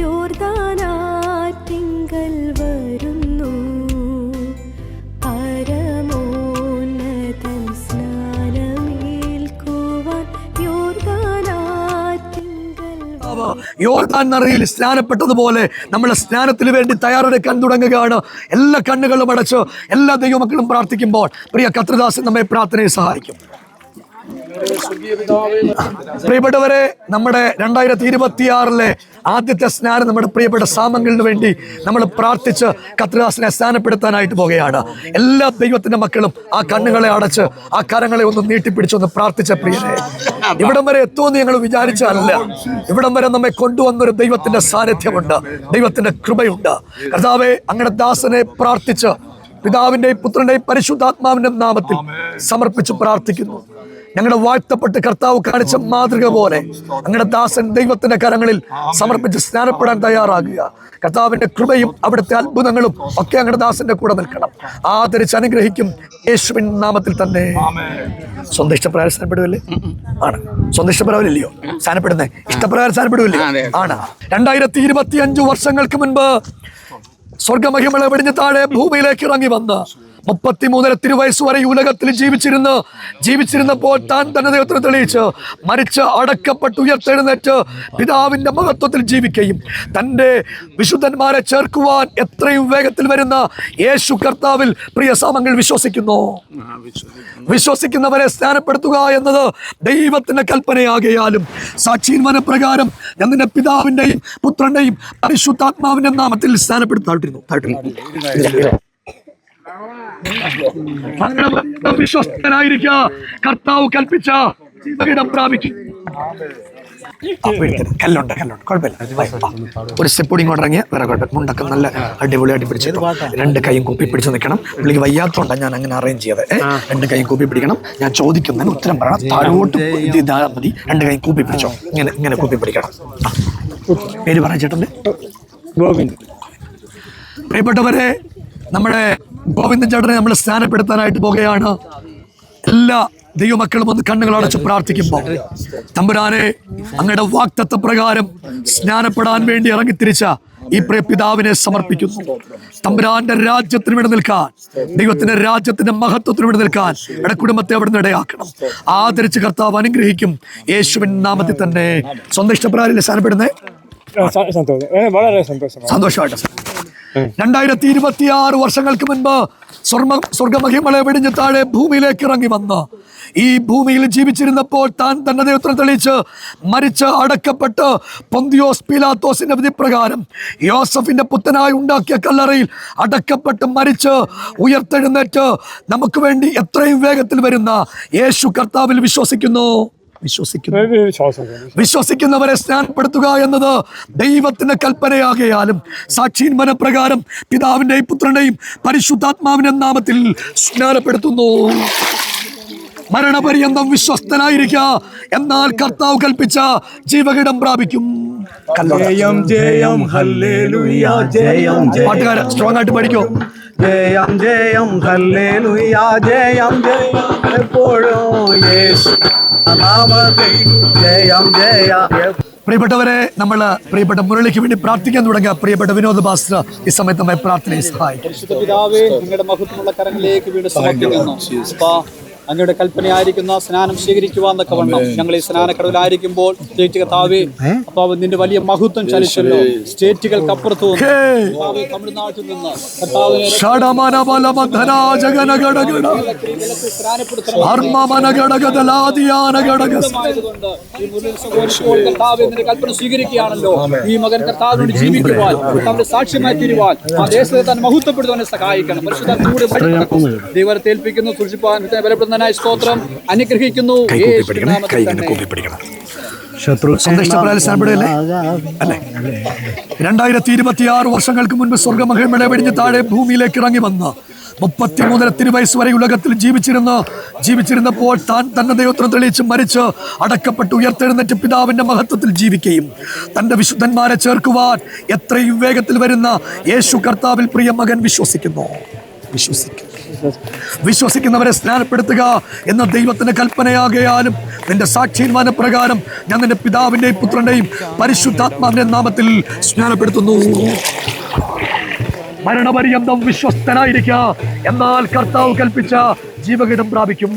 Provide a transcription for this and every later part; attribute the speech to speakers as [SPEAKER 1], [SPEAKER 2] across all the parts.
[SPEAKER 1] യോർദാനാറ്റിങ്കൽ വരുന്നു പരമോന്നതൻ സ്നാനമേൽക്കുവാൻ
[SPEAKER 2] യോർദാൻ നദിയിൽ സ്നാനപ്പെട്ടതുപോലെ നമ്മളെ സ്നാനത്തിന് വേണ്ടി തയ്യാറെടുക്കാൻ തുടങ്ങുകയാണ്. എല്ലാ കണ്ണുകളും അടച്ച് എല്ലാ ദൈവമക്കളും പ്രാർത്ഥിക്കുമ്പോൾ പ്രിയ കർത്തൃദാസൻ നമ്മെ പ്രാർത്ഥനയെ സഹായിക്കും. പ്രിയപ്പെട്ടവരെ, നമ്മുടെ 2026 ആദ്യത്തെ സ്നാനം നമ്മുടെ പ്രിയപ്പെട്ട സാമങ്ങൾക്ക് വേണ്ടി നമ്മൾ പ്രാർത്ഥിച്ച് കർത്തൃദാസനെ സ്നാനപ്പെടുത്താനായിട്ട് പോകുകയാണ്. എല്ലാ ദൈവത്തിന്റെ മക്കളും ആ കണ്ണുകളെ അടച്ച് ആ കരങ്ങളെ ഒന്ന് നീട്ടിപ്പിടിച്ചൊന്ന് പ്രാർത്ഥിച്ച പ്രിയരെ, ഇവിടം വരെ എത്തുമെന്ന് ഞങ്ങൾ വിചാരിച്ചല്ല. ഇവിടം വരെ നമ്മെ കൊണ്ടുവന്നൊരു ദൈവത്തിന്റെ സാന്നിധ്യമുണ്ട്, ദൈവത്തിന്റെ കൃപയുണ്ട്. കർത്താവേ, അങ്ങയുടെ ദാസനെ പ്രാർത്ഥിച്ച് പിതാവിന്റെയും പുത്രന്റെയും പരിശുദ്ധാത്മാവിന്റെ നാമത്തിൽ സമർപ്പിച്ച് പ്രാർത്ഥിക്കുന്നു. ഞങ്ങളുടെ വാഴ്ത്തപ്പെട്ട് കർത്താവ് കാണിച്ച മാതൃക പോലെ അങ്ങയുടെ ദാസൻ ദൈവത്തിന്റെ കരങ്ങളിൽ സമർപ്പിച്ച് സ്നാനപ്പെടാൻ തയ്യാറാകുക. കർത്താവിന്റെ കൃപയും അവിടുത്തെ അത്ഭുതങ്ങളും ഒക്കെ അങ്ങയുടെ ദാസന്റെ കൂടെ നിൽക്കണം. ആദരിച്ച് അനുഗ്രഹിക്കും യേശുവിൻ നാമത്തിൽ തന്നെ. സ്വന്തം ഇഷ്ടപ്രകാരം സ്നാനപ്പെടുവല്ലേ? ആണ്. സ്വന്തം ഇഷ്ടപ്രകാരം ഇല്ലയോ സ്നാനപ്പെടുന്നേ? ഇഷ്ടപ്രകാരം സ്നാനപ്പെടുവല്ലേ? ആണ്. 2025 വർഷങ്ങൾക്ക് മുൻപ് സ്വർഗമഹിമളെ വെടിഞ്ഞ് താഴെ ഭൂമിയിലേക്ക് ഇറങ്ങി വന്ന് 33 തിരുവയസ്സ് വരെ ഈ ഉലകത്തിൽ ജീവിച്ചിരുന്നപ്പോൾ താൻ തന്നെ ദൈവത്തിന് തെളിയിച്ച് മരിച്ച് അടക്കപ്പെട്ട് ഉയർത്തെഴുന്നേറ്റ് പിതാവിന്റെ മഹത്വത്തിൽ ജീവിക്കുകയും തൻ്റെ വിശുദ്ധന്മാരെ ചേർക്കുവാൻ എത്രയും വേഗത്തിൽ വരുന്ന യേശു കർത്താവിൽ പ്രിയ സാമങ്ങൾ വിശ്വസിക്കുന്നവരെ സ്നാനപ്പെടുത്തുക എന്നത് ദൈവത്തിന്റെ കൽപ്പനയാകയാലും സാക്ഷീന്മന പ്രകാരം ഞാൻ നിന്റെ പിതാവിന്റെയും പുത്രന്റെയും പരിശുദ്ധാത്മാവിന്റെ നാമത്തിൽ സ്നാനപ്പെടുത്താട്ടിരുന്നു. വിശ്വസ്തനായിരിക്കുക. കർത്താവ് കൽപ്പിച്ച ഇടം പ്രാപിക്കും. കല്ലുണ്ട് കുഴപ്പമില്ല. ഒരു സ്റ്റെപ്പ് കൂടി ഇങ്ങോട്ട് ഇറങ്ങിയ വേറെ കുഴപ്പമില്ല. മുണ്ടൊക്കെ നല്ല അടിപൊളിയായിട്ട് പിടിച്ചു. 2 കൈയും കൂപ്പി പിടിച്ച് നിൽക്കണം. പുള്ളിക്ക് വയ്യാത്തോണ്ടാണ് ഞാൻ അങ്ങനെ അറേഞ്ച് ചെയ്തത്. 2 കൈയും കൂപ്പി പിടിക്കണം. ഞാൻ ചോദിക്കുന്നതിന് ഉത്തരം പറയണം. താഴോട്ട് ഇതാ മതി. 2 കൈയും കൂപ്പി പിടിച്ചോ. ഇങ്ങനെ കൂപ്പി പിടിക്കണം. പേര് പറ ചേട്ടൻ്റെ. പ്രിയപ്പെട്ടവരെ, നമ്മുടെ ഗോവിന്ദൻ ചേട്ടനെ നമ്മൾ സ്നാനപ്പെടുത്താനായിട്ട് പോകുകയാണ്. എല്ലാ ദൈവമക്കളും ഒന്ന് കണ്ണുകൾ അടച്ച് പ്രാർത്ഥിക്കുമ്പോൾ, തമ്പുരാനെ, അങ്ങയുടെ വാഗ്ദത്ത പ്രകാരം സ്നാനപ്പെടാൻ വേണ്ടി ഇറങ്ങിത്തിരിച്ച ഈ പ്രിയ പിതാവിനെ സമർപ്പിക്കുന്നു. തമ്പുരാന്റെ രാജ്യത്തിന് വേണ്ടി നിൽക്കാൻ, ദൈവത്തിന്റെ രാജ്യത്തിന്റെ മഹത്വത്തിന് വേണ്ടി നിൽക്കാൻ ഇവിടെ കുടുംബത്തെ അവിടെ നിന്ന് ഇടയാക്കണം. ആദരിച്ച് കർത്താവ് അനുഗ്രഹിക്കും യേശുവിൻ നാമത്തിൽ തന്നെ. സ്വന്തം ഇഷ്ടപ്രകാരം സ്നാനപ്പെടുന്നേ? സന്തോഷമായിട്ട്. 2026 വർഷങ്ങൾക്ക് മുൻപ് സ്വർഗമഹിമളെ വെടിഞ്ഞ് താഴെ ഭൂമിയിലേക്ക് ഇറങ്ങി വന്ന് ഈ ഭൂമിയിൽ ജീവിച്ചിരുന്നപ്പോൾ താൻ തന്നെ ദൈവത്തിന് തെളിയിച്ച് മരിച്ച് അടക്കപ്പെട്ട് പൊന്തിയോസ് പീലാത്തോസിന്റെ വിധിപ്രകാരം യോസഫിന്റെ പുത്തനായി ഉണ്ടാക്കിയ കല്ലറയിൽ അടക്കപ്പെട്ട് മരിച്ച് ഉയർത്തെഴുന്നേറ്റ് നമുക്ക് വേണ്ടി എത്രയും വേഗത്തിൽ വരുന്ന യേശു കർത്താവിൽ വിശ്വസിക്കുന്നവരെ സ്നാനപ്പെടുത്തുക എന്നത് ദൈവത്തിന്റെ കൽപ്പനയാകയാലും സാക്ഷീന്മന പ്രകാരം പിതാവിന്റെയും പുത്രന്റെയും പരിശുദ്ധാത്മാവിന്റെ നാമത്തിൽ സ്നാനപ്പെടുത്തുന്നു. മരണപര്യന്തം വിശ്വസ്തനായിരിക്കുക, എന്നാൽ കർത്താവ് കൽപ്പിച്ച ജീവകിടം പ്രാപിക്കും. പാട്ടുകാരൻ സ്ട്രോങ് ആയിട്ട് പഠിക്കോ? ജയം ജയം ഹല്ലേലൂയ, ജയം ജയം എപ്പോഴും യേശു നാമത്തിൽ ജയം ജയം. പ്രിയപ്പെട്ടവരെ, നമ്മൾ പ്രിയപ്പെട്ട മുരളിക്ക് വേണ്ടി പ്രാർത്ഥിക്കാൻ തുടങ്ങുക. പ്രിയപ്പെട്ട വിനോദ് പാസ്റ്റർ ഈ സമയത്ത് നമ്മെ പ്രാർത്ഥനയെ സഹായിക്കും.
[SPEAKER 3] പിതാവേ, നിങ്ങളുടെ മഹത്വമുള്ള കരങ്ങളിലേക്ക് വീണ്ടും സമർപ്പിക്കുന്നു. അങ്ങയുടെ കൽപ്പനയായിരിക്കുന്ന സ്നാനം സ്വീകരിക്കുവാൻ തക്കവണ്ണം ഞങ്ങൾ ഈ സ്നാനക്കടവിലായിരിക്കുമ്പോൾ കർത്താവേ, അപ്പൊ നിന്റെ വലിയ മഹത്വം ചലിച്ചല്ലോ. സ്റ്റേറ്റുകൾക്കപ്പുറത്തു തമിഴ്നാട്ടിൽ നിന്ന് കൽപ്പന സ്വീകരിക്കുകയാണല്ലോ. ഈ മകൻ കർത്താവിനോട് ജീവിക്കുവാൻ, കർത്താവിന്റെ സാക്ഷ്യമായി തീരുവാൻ, ആ ദേശത്തെ തന്നെ മഹത്വപ്പെടുത്തുവാനെ സഹായിക്കണം. ദൈവത്തെ ഏൽപ്പിക്കുന്നു. സൂക്ഷിപ്പാൻ ബലപ്പെടുന്ന സ്തോത്രം അനുഗ്രഹിക്കുന്നു.
[SPEAKER 2] 2026 വർഷങ്ങൾക്ക് മുൻപ് സ്വർഗമഹിമളെ വെടിഞ്ഞ് താഴെ ഭൂമിയിലേക്ക് ഇറങ്ങി വന്ന് 33 തിരുവയസ്സ് വരെ ഉലകത്തിൽ ജീവിച്ചിരുന്നപ്പോൾ താൻ തന്നെ ദൈവത്തിന് തെളിയിച്ച് മരിച്ച് അടക്കപ്പെട്ട് ഉയർത്തെഴുന്നേറ്റ് പിതാവിന്റെ മഹത്വത്തിൽ ജീവിക്കുകയും തന്റെ വിശുദ്ധന്മാരെ ചേർക്കുവാൻ എത്രയും വേഗത്തിൽ വരുന്ന യേശു കർത്താവിൽ പ്രിയ മകൻ വിശ്വസിക്കുന്നു. വിശ്വസിക്കുന്നവരെ സ്നാനപ്പെടുത്തുക എന്ന ദൈവത്തിന്റെ കൽപ്പനയാകയാലും നിന്റെ സാക്ഷ്യന്മാന പ്രകാരം ഞാൻ നിന്റെ പിതാവിന്റെയും പുത്രന്റെയും പരിശുദ്ധാത്മാവിന്റെ നാമത്തിൽ സ്നാനപ്പെടുത്തുന്നു. മരണപര്യന്തം വിശ്വസ്തനായിരിക്കുക, എന്നാൽ കർത്താവ് കൽപ്പിച്ച ജീവകിടം പ്രാപിക്കും.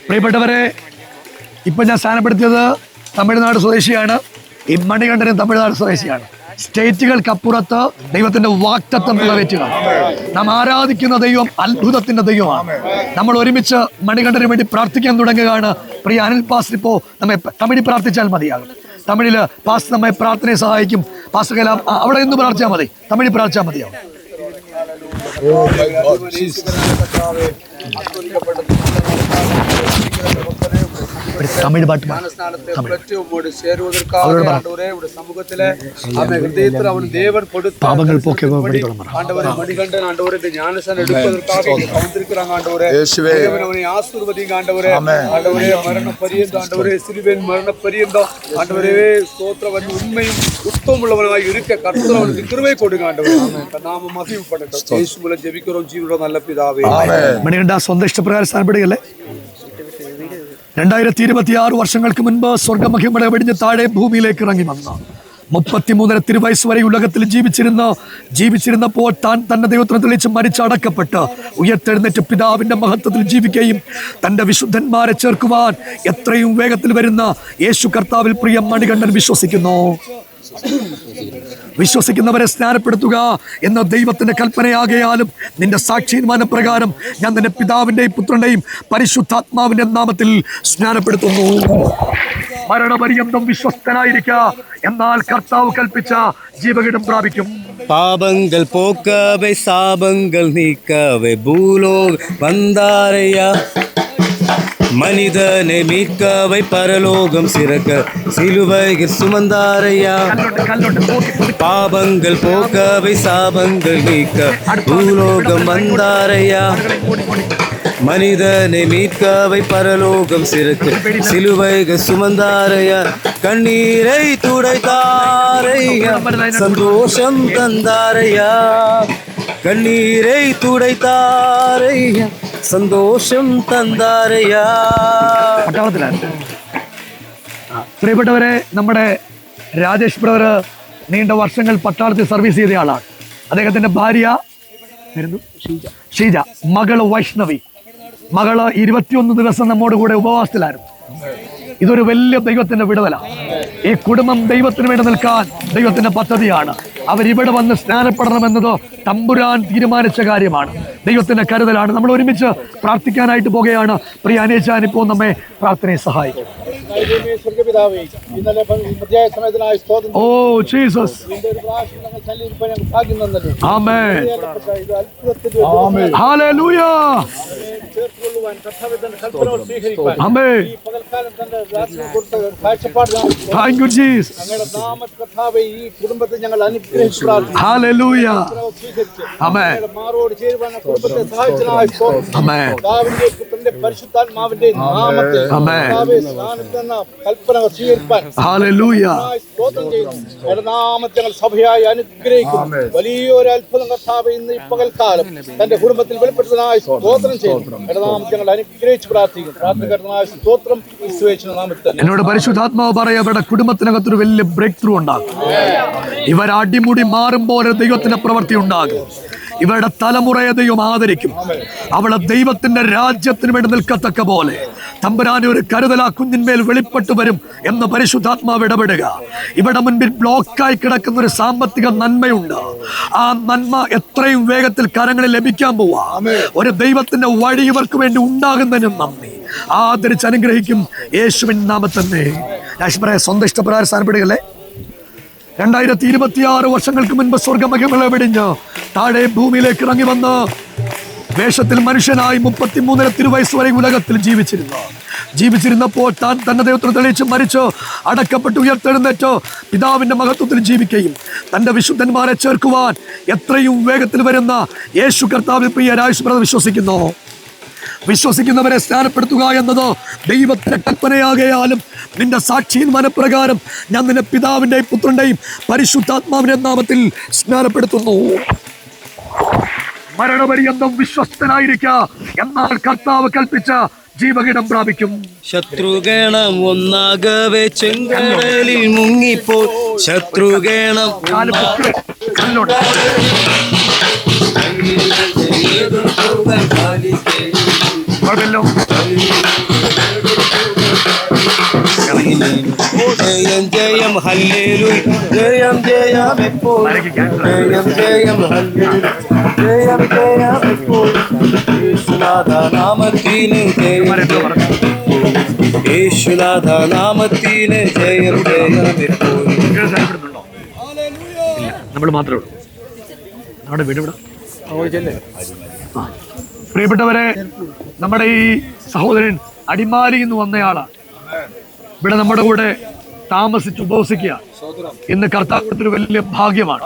[SPEAKER 2] പ്രിയപ്പെട്ടവരെ, ഇപ്പൊ ഞാൻ സ്നാനപ്പെടുത്തിയത് തമിഴ്നാട് സ്വദേശിയാണ്. ഈ മണികണ്ഠനും തമിഴ്നാട് സ്വദേശിയാണ്. സ്റ്റേറ്റുകൾക്കപ്പുറത്ത് ദൈവത്തിന്റെ വാക്തത്വം നിറവേറ്റുക. നാം ആരാധിക്കുന്ന ദൈവം അത്ഭുതത്തിന്റെ ദൈവമാണ്. നമ്മൾ ഒരുമിച്ച് മണികണ്ഠന് വേണ്ടി പ്രാർത്ഥിക്കാൻ തുടങ്ങുകയാണ്. പ്രിയ അനിൽ പാസ്റ്റർ ഇപ്പോ നമ്മെ തമിഴിൽ പ്രാർത്ഥിച്ചാൽ മതിയാകും. തമിഴില് പാസ്റ്റർ നമ്മെ പ്രാർത്ഥനയെ സഹായിക്കും. പാസ്റ്റർ കലാം അവിടെ നിന്ന് പ്രാർത്ഥിച്ചാൽ മതി, തമിഴിൽ പ്രാർത്ഥിച്ചാൽ മതിയാവും. തമിഴ് പാട്ട് പാപങ്ങൾ
[SPEAKER 4] உண்மையும் உத்தமுள்ளவனாய் இருக்க கர்த்தர் அவனுக்கு கிருபை கொடுங்க ஆண்டவரே. நாம மகிமைப்படட்டும். இயேசு மூலம் ஜெபிக்கிறோம் ஜீவனுள்ள நல்ல பிதாவே.
[SPEAKER 2] മണികണ്ഠ സ്വന്തം ഇഷ്ടപ്രകാരം സ്ഥാനപ്പെടുകയല്ലേ? 2026 വർഷങ്ങൾക്ക് മുൻപ് സ്വർഗമഹിമ വെടിഞ്ഞ് താഴെ ഭൂമിയിലേക്ക് ഇറങ്ങി വന്ന 33 തിരുവയസ് വരെ ഉലകത്തിൽ ജീവിച്ചിരുന്നപ്പോൾ താൻ തന്റെ ദൈവത്തിനെ തെളിയിച്ച് മരിച്ചടക്കപ്പെട്ട് ഉയർത്തെഴുന്നേറ്റ് പിതാവിന്റെ മഹത്വത്തിൽ ജീവിക്കുകയും തന്റെ വിശുദ്ധന്മാരെ ചേർക്കുവാൻ എത്രയും വേഗത്തിൽ വരുന്ന യേശു കർത്താവിൽ പ്രിയ മണികണ്ഠൻ വിശ്വസിക്കുന്നവരെ സ്നാനപ്പെടുത്തുക എന്ന ദൈവത്തിന്റെ കൽപ്പനയാകയാലും നിന്റെ സാക്ഷ്യന്മാന പ്രകാരം ഞാൻ നിന്റെ പിതാവിന്റെയും പുത്രന്റെയും പരിശുദ്ധാത്മാവിന്റെ നാമത്തിൽ സ്നാനപ്പെടുത്തുന്നു. മരണപര്യന്തം വിശ്വസ്തനായിരിക്കുക, എന്നാൽ കർത്താവ് കൽപ്പിച്ച ജീവകിടം പ്രാപിക്കും.
[SPEAKER 5] പാപങ്ങൾ പോക്കവേ സാപങ്ങൾ നീക്കവേ ഭൂലോക വந்தாரையா, மனிதனை மீட்கவை பரலோகம் சிறக்க சிலுவையில் சுமந்தாரையா. பாபங்கள் போக்கவை சாபங்கள் நீக்க பூலோகம் வந்தாரையா, மனிதனை மீட்கவை பரலோகம் சிறக்க சிலுவைகள் சுமந்தாரையா. கண்ணீரை துடைத்தாரையா, சந்தோஷம் தந்தாரையா. കണ്ണീரை തുടൈത്താരയ്യ, സന്തോഷം തന്താരയ്യ.
[SPEAKER 2] പ്രിയപ്പെട്ടവരെ, നമ്മുടെ രാജേഷ് ബ്രദർ നീണ്ട വർഷങ്ങൾ പട്ടാളത്തിൽ സർവീസ് ചെയ്ത ആളാണ്. അദ്ദേഹത്തിന്റെ ഭാര്യ ഷീജ, മകള് വൈഷ്ണവി. മകള് 21 ദിവസം നമ്മോട് കൂടെ ഉപവാസത്തിലായിരുന്നു. ഇതൊരു വലിയ ദൈവത്തിന്റെ വിടുതലാണ്. ഈ കുടുംബം ദൈവത്തിന് വേണ്ടി നിൽക്കാൻ ദൈവത്തിന്റെ പദ്ധതിയാണ്. അവരിവിടെ വന്ന് സ്നാനപ്പെടണമെന്നത് തമ്പുരാൻ തീരുമാനിച്ച കാര്യമാണ്. ദൈവത്തിന്റെ കരുതലാണ്. നമ്മൾ ഒരുമിച്ച് പ്രാർത്ഥിക്കാനായിട്ട് പോകുകയാണ്. പ്രിയ അനേച്ചാൻ ഇപ്പോൾ നമ്മെ പ്രാർത്ഥനയെ സഹായിക്കും. ഓ ജീസസ്, ആമേൻ, ഹല്ലേലൂയ, ആമേൻ. Thank you Jesus.
[SPEAKER 4] ഈ കുടുംബത്തെ ഞങ്ങൾ
[SPEAKER 2] ഹല്ലേലൂയ, ആമേൻ, ആമേൻ,
[SPEAKER 4] പരിശുദ്ധാത്മാവിന്റെ നാമത്തിൽ
[SPEAKER 2] ആമേൻ,
[SPEAKER 4] കൽപ്പന സ്വീകരിക്കാൻ
[SPEAKER 2] ഹല്ലേലൂയ
[SPEAKER 4] നാമത്തെ സഭയായി അനുഗ്രഹിക്കും. വലിയൊരു അത്ഭുതം കർത്താവ് ഇന്ന് ഈ പകൽക്കാലം തന്റെ കുടുംബത്തിൽ വെളിപ്പെടുത്തുന്നതായി സ്തോത്രം ചെയ്യുന്നു. നാമത്തെ ഞങ്ങൾ അനുഗ്രഹിച്ച് പ്രാർത്ഥിക്കും. പ്രാർത്ഥിക്കുന്നതായ സ്തോത്രം യേശുവിന്റെ നാമത്തിൽ.
[SPEAKER 2] എന്നോട് പരിശുദ്ധാത്മാവ് പറയാ, അവരുടെ കുടുംബത്തിനകത്തൊരു വലിയ ബ്രേക്ക് ത്രൂ ഉണ്ടാകും. ഇവർ അടിമുടി മാറുമ്പോൾ ദൈവത്തിന്റെ പ്രവൃത്തി ഉണ്ടാകും. ഇവരുടെ തലമുറയെ ദൈവം ആദരിക്കും. അവളെ ദൈവത്തിന്റെ രാജ്യത്തിന് വേണ്ടി നിൽക്കത്തക്ക പോലെ തമ്പുരാനെ ഒരു കരുതൽ ആ കുഞ്ഞിന്മേൽ വെളിപ്പെട്ടു വരും എന്ന് പരിശുദ്ധാത്മാവ് ഇടപെടുക. ഇവിടെ മുൻപിൽ ബ്ലോക്കായി കിടക്കുന്ന ഒരു സാമ്പത്തിക നന്മയുണ്ട്. ആ നന്മ എത്രയും വേഗത്തിൽ കരങ്ങളിൽ ലഭിക്കാൻ പോവാ. ഒരു ദൈവത്തിന്റെ വഴി ഇവർക്ക് വേണ്ടി ഉണ്ടാകുന്നതിനും നന്ദി. ആദരിച്ച് അനുഗ്രഹിക്കും യേശുവിൻ നാമത്തന്നെ. യാശ്മറെ സ്വന്തം ഇഷ്ടപ്രകാരം സ്ഥാനപ്പെടുകയല്ലേ? 2026 വർഷങ്ങൾക്ക് മുൻപ് സ്വർഗമഹിമകളെ വെടിഞ്ഞ് താഴെ ഭൂമിയിലേക്ക് ഇറങ്ങി വന്ന് വേഷത്തിൽ മനുഷ്യനായി 33 തിരുവയസ് വരെ ഉലകത്തിൽ ജീവിച്ചിരുന്നപ്പോൾ താൻ തന്റെ ദൈവത്തിന് തെളിയിച്ച് മരിച്ച് അടക്കപ്പെട്ട് ഉയർത്തെഴുന്നേറ്റ് പിതാവിന്റെ മഹത്വത്തിൽ ജീവിക്കുകയും തന്റെ വിശുദ്ധന്മാരെ ചേർക്കുവാൻ എത്രയും വേഗത്തിൽ വരുന്ന യേശു കർത്താവിൽ പ്രിയ രാജേഷ് വിശ്വസിക്കുന്നവരെ സ്നാനപ്പെടുത്തുക എന്നത് ദൈവത്തിന്റെ കൽപ്പനയാകയാലും നിന്റെ സാക്ഷിയിൽ മനപ്രകാരം ഞാൻ നിന്റെ പിതാവിന്റെയും പുത്രന്റെയും പരിശുദ്ധാത്മാവിന്റെ നാമത്തിൽ സ്നാനപ്പെടുത്തുന്നു. മരണപര്യന്തം വിശ്വസ്തനായിരിക്കുക, എന്നാൽ കർത്താവ് കൽപ്പിച്ച ജീവകിടം പ്രാപിക്കും.
[SPEAKER 5] ശത്രുഗണം ഒന്നാകവെ ചെങ്കടലിൽ മുങ്ങിപ്പോൾ ശത്രുഗണം ജയം ജയം ഹല്ലേലൂയ, ജയം ജയം എപ്പോൾ, ജയം ജയം ഹല്ലേലൂയ, ജയം ജയം എപ്പോൾ, യേശുനാഥ നാമത്തിന് ജയം, യേശുനാഥ നാമത്തിന് ജയം ജയം എപ്പോൾ.
[SPEAKER 2] നമ്മൾ മാത്രമേ ഉള്ളൂ നമ്മുടെ വീട് ഇവിടെ. പ്രിയപ്പെട്ടവരെ, നമ്മുടെ ഈ സഹോദരൻ അടിമാലിയിൽ നിന്ന് വന്നയാളാണ്. ഇവിടെ നമ്മുടെ കൂടെ താമസിച്ച് ഉപവസിക്കുക ഇന്ന് കർത്താവിനൊരു വലിയ ഭാഗ്യമാണ്.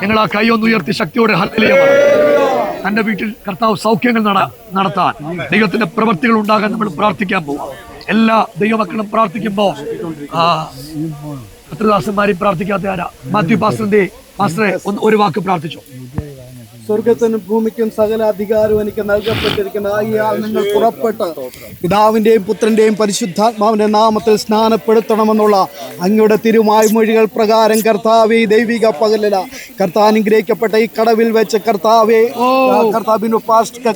[SPEAKER 2] ഞങ്ങൾ ആ കൈ ഒന്ന് ഉയർത്തി ശക്തിയോടെ ഹല്ലേലൂയ പറയും. തന്റെ വീട്ടിൽ കർത്താവ് സൗഖ്യങ്ങൾ നടത്താൻ, ദൈവത്തിന്റെ പ്രവൃത്തികൾ ഉണ്ടാകാൻ നമ്മൾ പ്രാർത്ഥിക്കാൻ പോവാം. എല്ലാ ദൈവമക്കളും പ്രാർത്ഥിക്കുമ്പോ കർത്തൃദാസന്മാരെയും പ്രാർത്ഥിക്കാത്ത ആരാ? മാത്യു പാസ്റ്ററെ ഒരു വാക്ക് പ്രാർത്ഥിച്ചു.
[SPEAKER 4] സ്വർഗത്തിനും ഭൂമിക്കും സകല അധികാരവും എനിക്ക് നൽകപ്പെട്ടിരിക്കുന്ന ആയാൽ നിങ്ങൾ പുറപ്പെട്ട് പിതാവിൻ്റെയും പുത്രൻ്റെയും പരിശുദ്ധാത്മാവിൻ്റെ നാമത്തിൽ സ്നാനപ്പെടുത്തണമെന്നുള്ള അങ്ങയുടെ തിരുവായ്മൊഴികൾ പ്രകാരം കർത്താവേ, ദൈവിക പകലില കർത്താവ് അനുഗ്രഹിക്കപ്പെട്ട ഈ കടവിൽ വെച്ച് കർത്താവേ, കർത്താവിൻ്റെ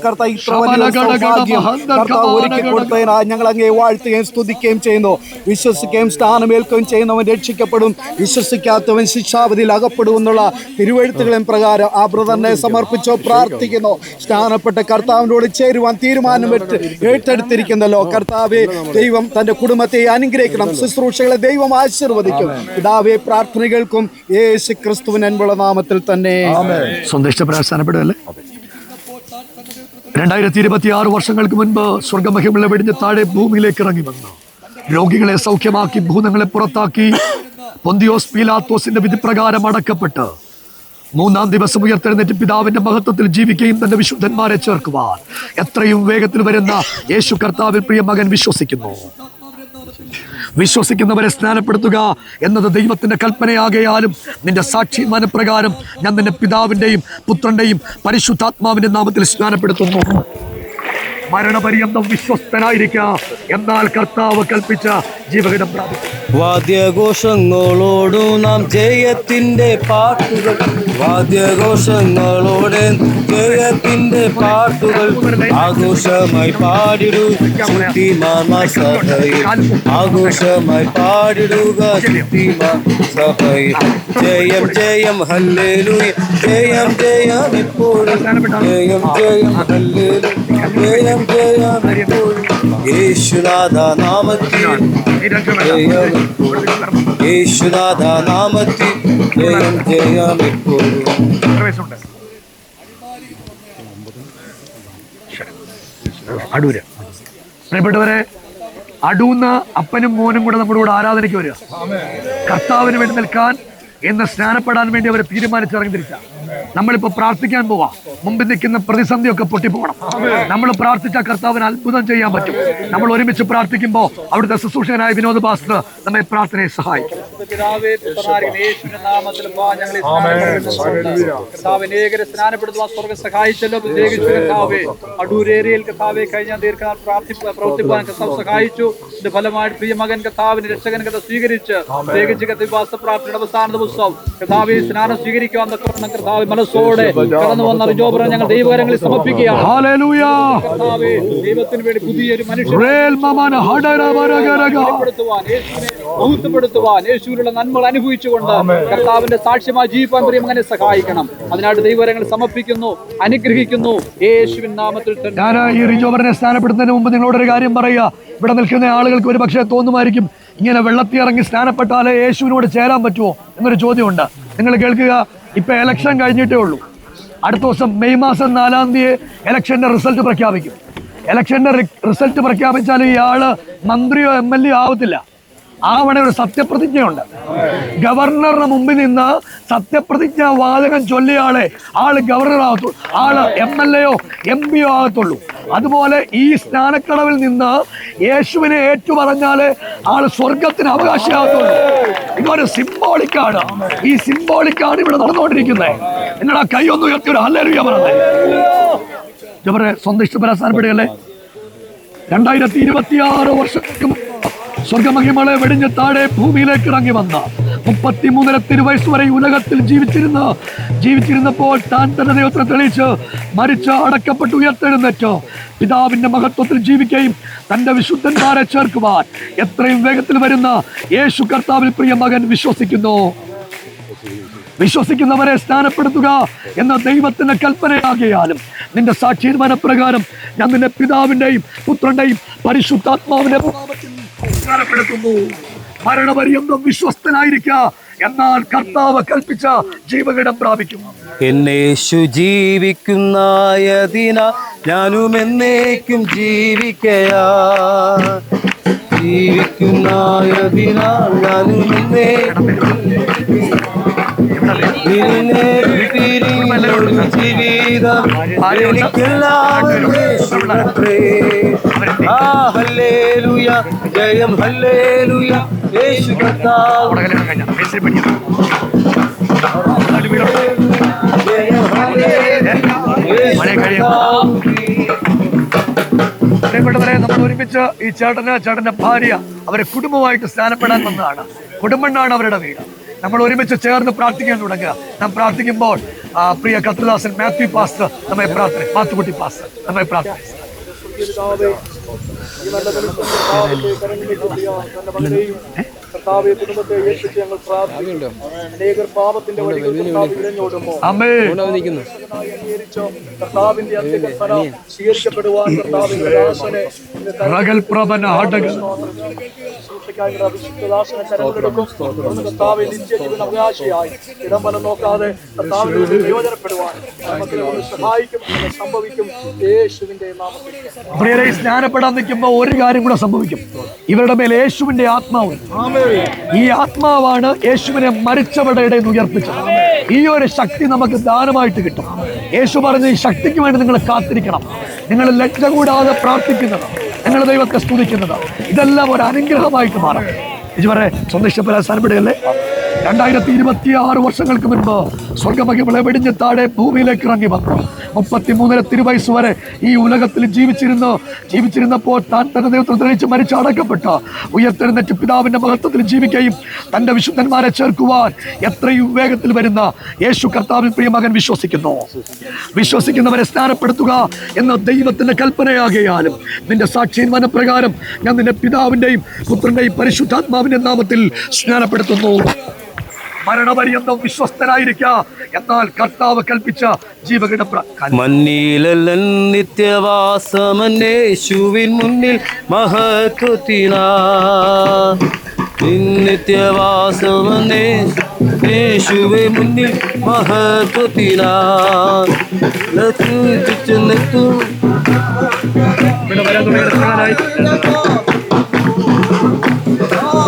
[SPEAKER 4] കർത്താവ് ഇത്ര വലിയ സൗഭാഗ്യം കർത്താവ് ഒരുക്കി കൊടുത്തതിനാൽ ഞങ്ങൾ അങ്ങേ വാഴ്ത്തുകയും സ്തുതിക്കുകയും ചെയ്യുന്നു. വിശ്വസിക്കുകയും സ്ഥാനമേൽക്കുകയും ചെയ്യുന്നവൻ രക്ഷിക്കപ്പെടും, വിശ്വസിക്കാത്തവൻ ശിക്ഷാവിധിയിൽ അകപ്പെടും എന്നുള്ള തിരുവെഴുത്തുകളും പ്രകാരം ആ ബ്രദറിനെ സമർപ്പിച്ചോ പ്രാർത്ഥിക്കുന്നു. സ്ഥാനപ്പെട്ട കർത്താവിനോട് ചേരുവാൻ തീരുമാനം ഏറ്റെടുത്തിരിക്കുന്നല്ലോ. കർത്താവെ, ദൈവം തന്റെ കുടുംബത്തെ അനുഗ്രഹിക്കണം, ശുശ്രൂഷകളെ ദൈവം ആശീർവദിക്കും. പിതാവേ, പ്രാർത്ഥനകൾക്കും യേശു ക്രിസ്തുവിൻ അൻപുള്ള നാമത്തിൽ തന്നെ
[SPEAKER 2] സന്ദേശപ്പെടുകയല്ലേ. 2026 വർഷങ്ങൾക്ക് മുൻപ് സ്വർഗമഹിമ വെടിഞ്ഞ് താഴെ ഭൂമിയിലേക്ക് ഇറങ്ങി വന്നു രോഗികളെ സൗഖ്യമാക്കി, ഭൂതങ്ങളെ പുറത്താക്കി, പൊന്തിയോസ് പീലാത്തോസിന്റെ വിധിപ്രകാരം അടക്കപ്പെട്ട് 3-ാം ദിവസം ഉയർത്തെഴുന്നേറ്റ് പിതാവിന്റെ മഹത്വത്തിൽ ജീവിക്കുകയും തന്റെ വിശുദ്ധന്മാരെ ചേർക്കുവാൻ എത്രയും വേഗത്തിൽ വരുന്ന യേശു കർത്താവിൽ പ്രിയ മകൻ വിശ്വസിക്കുന്നു. വിശ്വസിക്കുന്നവരെ സ്നാനപ്പെടുത്തുക എന്നത് ദൈവത്തിന്റെ കൽപ്പനയാകയാലും നിന്റെ സാക്ഷ്യമാനപ്രകാരം ഞാൻ നിന്റെ പിതാവിന്റെയും പുത്രന്റെയും പരിശുദ്ധാത്മാവിന്റെ നാമത്തിൽ സ്നാനപ്പെടുത്തുന്നു. മരണപര്യന്തം വിശ്വസ്തനായിരിക്കുക, എന്നാൽ കർത്താവ് കൽപ്പിച്ച ജീവകിടം പ്രാപിക്കും.
[SPEAKER 5] വാദ്യഘോഷങ്ങളോടു നാം ജയത്തിന്റെ പാട്ടുകൾ, വാദ്യഘോഷങ്ങളോടെ ജയത്തിന്റെ പാട്ടുകൾ ആഘോഷമായി പാടിടുക ശക്തിമാന്മാർ സഭയിൽ, ആഘോഷമായി പാടിടുക ശക്തിമാൻ സഭയിൽ. ജയം ജയം ഹല്ലേലൂയ, ജയം ജയം എപ്പോഴും, ജയം ജയം ഹല്ലേലൂയ, ജയം ജയം എപ്പോഴും, യേശുനാഥ നാമത്തിൽ ജയം, യേശുനാഥ നാമത്തിൽ ജയം ജയം എപ്പോഴും.
[SPEAKER 2] അടൂര് പ്രിയപ്പെട്ടവരെ, അടൂന്ന അപ്പനും മോനും കൂടെ നമ്മുടെ കൂടെ ആരാധനയ്ക്ക് വരിക. കർത്താവിന് വേണ്ടി നിൽക്കാൻ എന്ന് സ്നാനപ്പെടാൻ വേണ്ടി അവർ തീരുമാനിച്ചിറങ്ങിത്തിരിച്ച നമ്മളിപ്പോ പ്രാർത്ഥിക്കാൻ പോവാ. മുമ്പിൽ നിൽക്കുന്ന പ്രതിസന്ധിയൊക്കെ പൊട്ടിപ്പോകണം. നമ്മൾ പ്രാർത്ഥിച്ച കർത്താവിന് അത്ഭുതം ചെയ്യാൻ പറ്റും. നമ്മൾ ഒരുമിച്ച് പ്രാർത്ഥിക്കുമ്പോൾ അവിടുത്തെ ശുശ്രൂഷകനായ വിനോദ് പാസ്റ്റർ നമ്മെ പ്രാർത്ഥനയെ സഹായിക്കും.
[SPEAKER 3] സ്നാനപ്പെടുത്തുവാൻ സ്വർഗ്ഗം സഹായിച്ചല്ലോ. അടൂരേരിയയിൽ കർത്താവെ കഴിഞ്ഞ ദീർഘനാൾ പ്രവർത്തിപ്പാൻ കർത്താവ് സഹായിച്ചു. ഇതിന്റെ ഫലമായിട്ട് പ്രിയമകൻ കർത്താവിന്റെ രക്ഷകൻ കഥ സ്വീകരിച്ച് പ്രത്യേകിച്ച് കർത്തവാസ പ്രാർത്ഥനയുടെ അവസാന ദിവസം കർത്താവെ സ്നാനം സ്വീകരിക്കുവാൻ കർത്താവ് മനസ്സോടെ കടന്നു വന്ന റിജോബറ ഞങ്ങൾ ദൈവകരങ്ങളിൽ സമർപ്പിക്കുകയാണ്. കർത്താവെ, ദൈവത്തിന് വേണ്ടി പുതിയൊരു മനുഷ്യപ്പെടുത്തുവാൻ യേശുവിനുള്ള നന്മകൾ അനുഭവിച്ചുകൊണ്ട് കർത്താവിന്റെ സാക്ഷ്യമായി ജീവിക്കാൻ പ്രിയമകനെ സഹായിക്കണം. അതിനായിട്ട് ദൈവകരങ്ങൾ സമർപ്പിക്കുന്നു, അനുഗ്രഹിക്കുന്നു യേശുവിൻ നാമത്തിൽ.
[SPEAKER 2] ഞാൻ ഈ റിജോബറിനെ സ്നാനപ്പെടുത്തുന്നതിന് മുമ്പ് നിങ്ങളോടൊരു കാര്യം പറയുക. ഇവിടെ നിൽക്കുന്ന ആളുകൾക്ക് ഒരു പക്ഷേ തോന്നുമായിരിക്കും, ഇങ്ങനെ വെള്ളത്തിൽ ഇറങ്ങി സ്നാനപ്പെട്ടാലേ യേശുവിനോട് ചേരാൻ പറ്റുമോ എന്നൊരു ചോദ്യമുണ്ട്. നിങ്ങൾ കേൾക്കുക, ഇപ്പൊ ഇലക്ഷൻ കഴിഞ്ഞിട്ടേ ഉള്ളൂ. അടുത്ത ദിവസം മെയ് മാസം 4-ാം തീയതി ഇലക്ഷന്റെ റിസൾട്ട് പ്രഖ്യാപിക്കും. ഇലക്ഷന്റെ റിസൾട്ട് പ്രഖ്യാപിച്ചാൽ ഇയാള് മന്ത്രിയോ MLA ആവത്തില്ല. അവിടെ ഒരു സത്യപ്രതിജ്ഞയുണ്ട്. ഗവർണറുടെ മുമ്പിൽ നിന്ന് സത്യപ്രതിജ്ഞ വാചകം ചൊല്ലിയ ആള് ഗവർണർ ആകത്തുള്ളൂ, ആള് MLA യോ MP യോ ആകത്തുള്ളൂ. അതുപോലെ ഈ സ്നാനക്കടവിൽ നിന്ന് യേശുവിനെ ഏറ്റുപറഞ്ഞാല് ആള് സ്വർഗത്തിന് അവകാശിയാകത്തുള്ളൂ. ഇതൊരു സിംബോളിക്കാണ്. ഈ സിംബോളിക്കാണ് ഇവിടെ നടന്നുകൊണ്ടിരിക്കുന്നത്. നിങ്ങളുടെ കൈ ഒന്ന് ഉയർത്തി ഒരു ഹല്ലേലൂയ പറഞ്ഞേ. ജബറെ സ്വന്തം ഇഷ്ടപ്രസാനപ്പെടുകയല്ലേ. 2026 വർഷങ്ങൾക്ക് സ്വർഗമഹിമളെ വെടിഞ്ഞ് താഴെ ഭൂമിയിലേക്ക് ഇറങ്ങി വന്ന 33 തിരുവയസ്സ് വരെ ഉലകത്തിൽ ജീവിച്ചിരുന്നപ്പോൾ താൻ തന്നെ ദൈവത്തെ തെളിയിച്ച് മരിച്ച് അടക്കപ്പെട്ട് ഉയർത്തെഴുന്നേറ്റ് പിതാവിന്റെ മഹത്വത്തിൽ ജീവിക്കുകയും തന്റെ വിശുദ്ധന്മാരെ ചേർക്കുവാൻ എത്രയും വേഗത്തിൽ വരുന്ന യേശു കർത്താവിൽ പ്രിയ മകൻ വിശ്വസിക്കുന്നവരെ സ്നാനപ്പെടുത്തുക എന്ന ദൈവത്തിന്റെ കൽപ്പനയാകിയാലും നിന്റെ സാക്ഷീർമാനപ്രകാരം ഞാൻ നിന്റെ പിതാവിന്റെയും പുത്രന്റെയും പരിശുദ്ധാത്മാവിന്റെ സ്നാനപ്പെടുത്തുന്നു. മരണപര്യന്തം വിശ്വസ്തനായിരിക്കുക, എന്നാൽ കർത്താവ് കൽപ്പിച്ച ജീവകിടം പ്രാപിക്കും.
[SPEAKER 5] എന്നേശു ജീവിക്കുന്നതിനാ ഞാനും എന്നേക്കും ജീവിക്കുന്നതിനാ ഞാനും എന്നേക്കും ജീവിതം എനിക്കെല്ലാവരും ഹല്ലേലൂയ, ജയം ഹല്ലേലൂയ, യേശു കർത്താവ്.
[SPEAKER 2] പ്രിയപ്പെട്ടവരെ, നമ്മൾ ഒരുമിച്ച് ഈ ചേട്ടന്റെ ഭാര്യ അവരെ കുടുംബമായിട്ട് സ്നാനപ്പെടാൻ വന്നതാണ്. കുടുംബനാണ് അവരുടെ വീട്. നമ്മൾ ഒരുമിച്ച് ചേർന്ന് പ്രാർത്ഥിക്കാൻ തുടങ്ങുക. നാം പ്രാർത്ഥിക്കുമ്പോൾ പ്രിയ കർത്തൃദാസൻ മാത്യു പാസ്റ്റർ മാത്തുക്കുട്ടി പാസ്റ്റർ നമ്മെ പ്രാർത്ഥിക്കും.
[SPEAKER 4] കർത്താവേ, കുടുംബത്തെ ഏൽപ്പിച്ച് ഞങ്ങൾ പ്രാർത്ഥിക്കുന്നു. അനേകർ പാപത്തിന്റെ വഴികൾ ഇഴഞ്ഞോടുമ്പോൾ കർത്താവിന്റെ അത്യകൽപ്പന സ്വീകരിക്കപ്പെടുവാൻ കർത്താവിന്റെ ദാസനെ വിശുദ്ധദാസനെ കരങ്ങളെടുക്കും. കർത്താവെ, നിത്യജീവൻ അവകാശിയായി ഇടംബലം നോക്കാതെ കർത്താവിനോട് പ്രയോജനപ്പെടുവാൻ സഹായിക്കും, സംഭവിക്കും യേശുവിന്റെ നാമത്തിൽ.
[SPEAKER 2] പ്രിയരെ, സ്നാനപ്പെടാൻ നിൽക്കുമ്പോൾ ഒരു കാര്യം കൂടെ സംഭവിക്കും. ഇവരുടെ മേൽ യേശുവിന്റെ ആത്മാവ്. ഈ ആത്മാവാണ് യേശുവിനെ മരിച്ചവരുടെ ഇടയിൽ ഉയർപ്പിച്ചത്. ഈ ഒരു ശക്തി നമുക്ക് ദാനമായിട്ട് കിട്ടും. യേശു പറഞ്ഞ ഈ ശക്തിക്ക് വേണ്ടി നിങ്ങൾ കാത്തിരിക്കണം. നിങ്ങൾ ലജ്ജ കൂടാതെ പ്രാർത്ഥിക്കുന്നത്, നിങ്ങൾ ദൈവത്തെ സ്തുതിക്കുന്നത്, ഇതെല്ലാം ഒരു അനുഗ്രഹമായിട്ട് മാറും. ഇതുവരെ സ്വന്തം ഇഷ്ടപ്രസാനപ്പെടുകയല്ലേ. 2026 വർഷങ്ങൾക്ക് മുൻപ് സ്വർഗമഹിമളെ വെടിഞ്ഞ് താഴെ ഭൂമിയിലേക്ക് ഇറങ്ങി വന്നു. 33 തിരുവയസ്സ് വരെ ഈ ഉലകത്തിൽ ജീവിച്ചിരുന്നപ്പോൾ താൻ തന്നെ ദൈവത്തിൽ തെളിയിച്ച് മരിച്ച് അടക്കപ്പെട്ട് ഉയർത്തെഴുന്നേറ്റ് പിതാവിന്റെ മഹത്വത്തിൽ ജീവിക്കുകയും തന്റെ വിശുദ്ധന്മാരെ ചേർക്കുവാൻ എത്രയും വേഗത്തിൽ വരുന്ന യേശു കർത്താവിൽ പ്രിയ മകൻ വിശ്വസിക്കുന്നവരെ സ്നാനപ്പെടുത്തുക എന്ന ദൈവത്തിന്റെ കൽപ്പനയാകിയാലും നിന്റെ സാക്ഷീർമാനപ്രകാരം ഞാൻ നിന്റെ പിതാവിന്റെയും പുത്രന്റെയും പരിശുദ്ധാത്മാവിന്റെ നാമത്തിൽ സ്നാനപ്പെടുത്തുന്നു. മരണപര്യന്തം വിശ്വസ്തനായിരിക്കുക, എന്നാൽ കർത്താവ് കൽപ്പിച്ച ജീവകിടം
[SPEAKER 5] മന്നീലല്ലൻ നിത്യവാസമന്നേശുവിൻ മുന്നിൽ മഹത്വത്തിനാ നിത്യവാസമന്നേശുവേ മുന്നിൽ മഹത്വത്തിനാ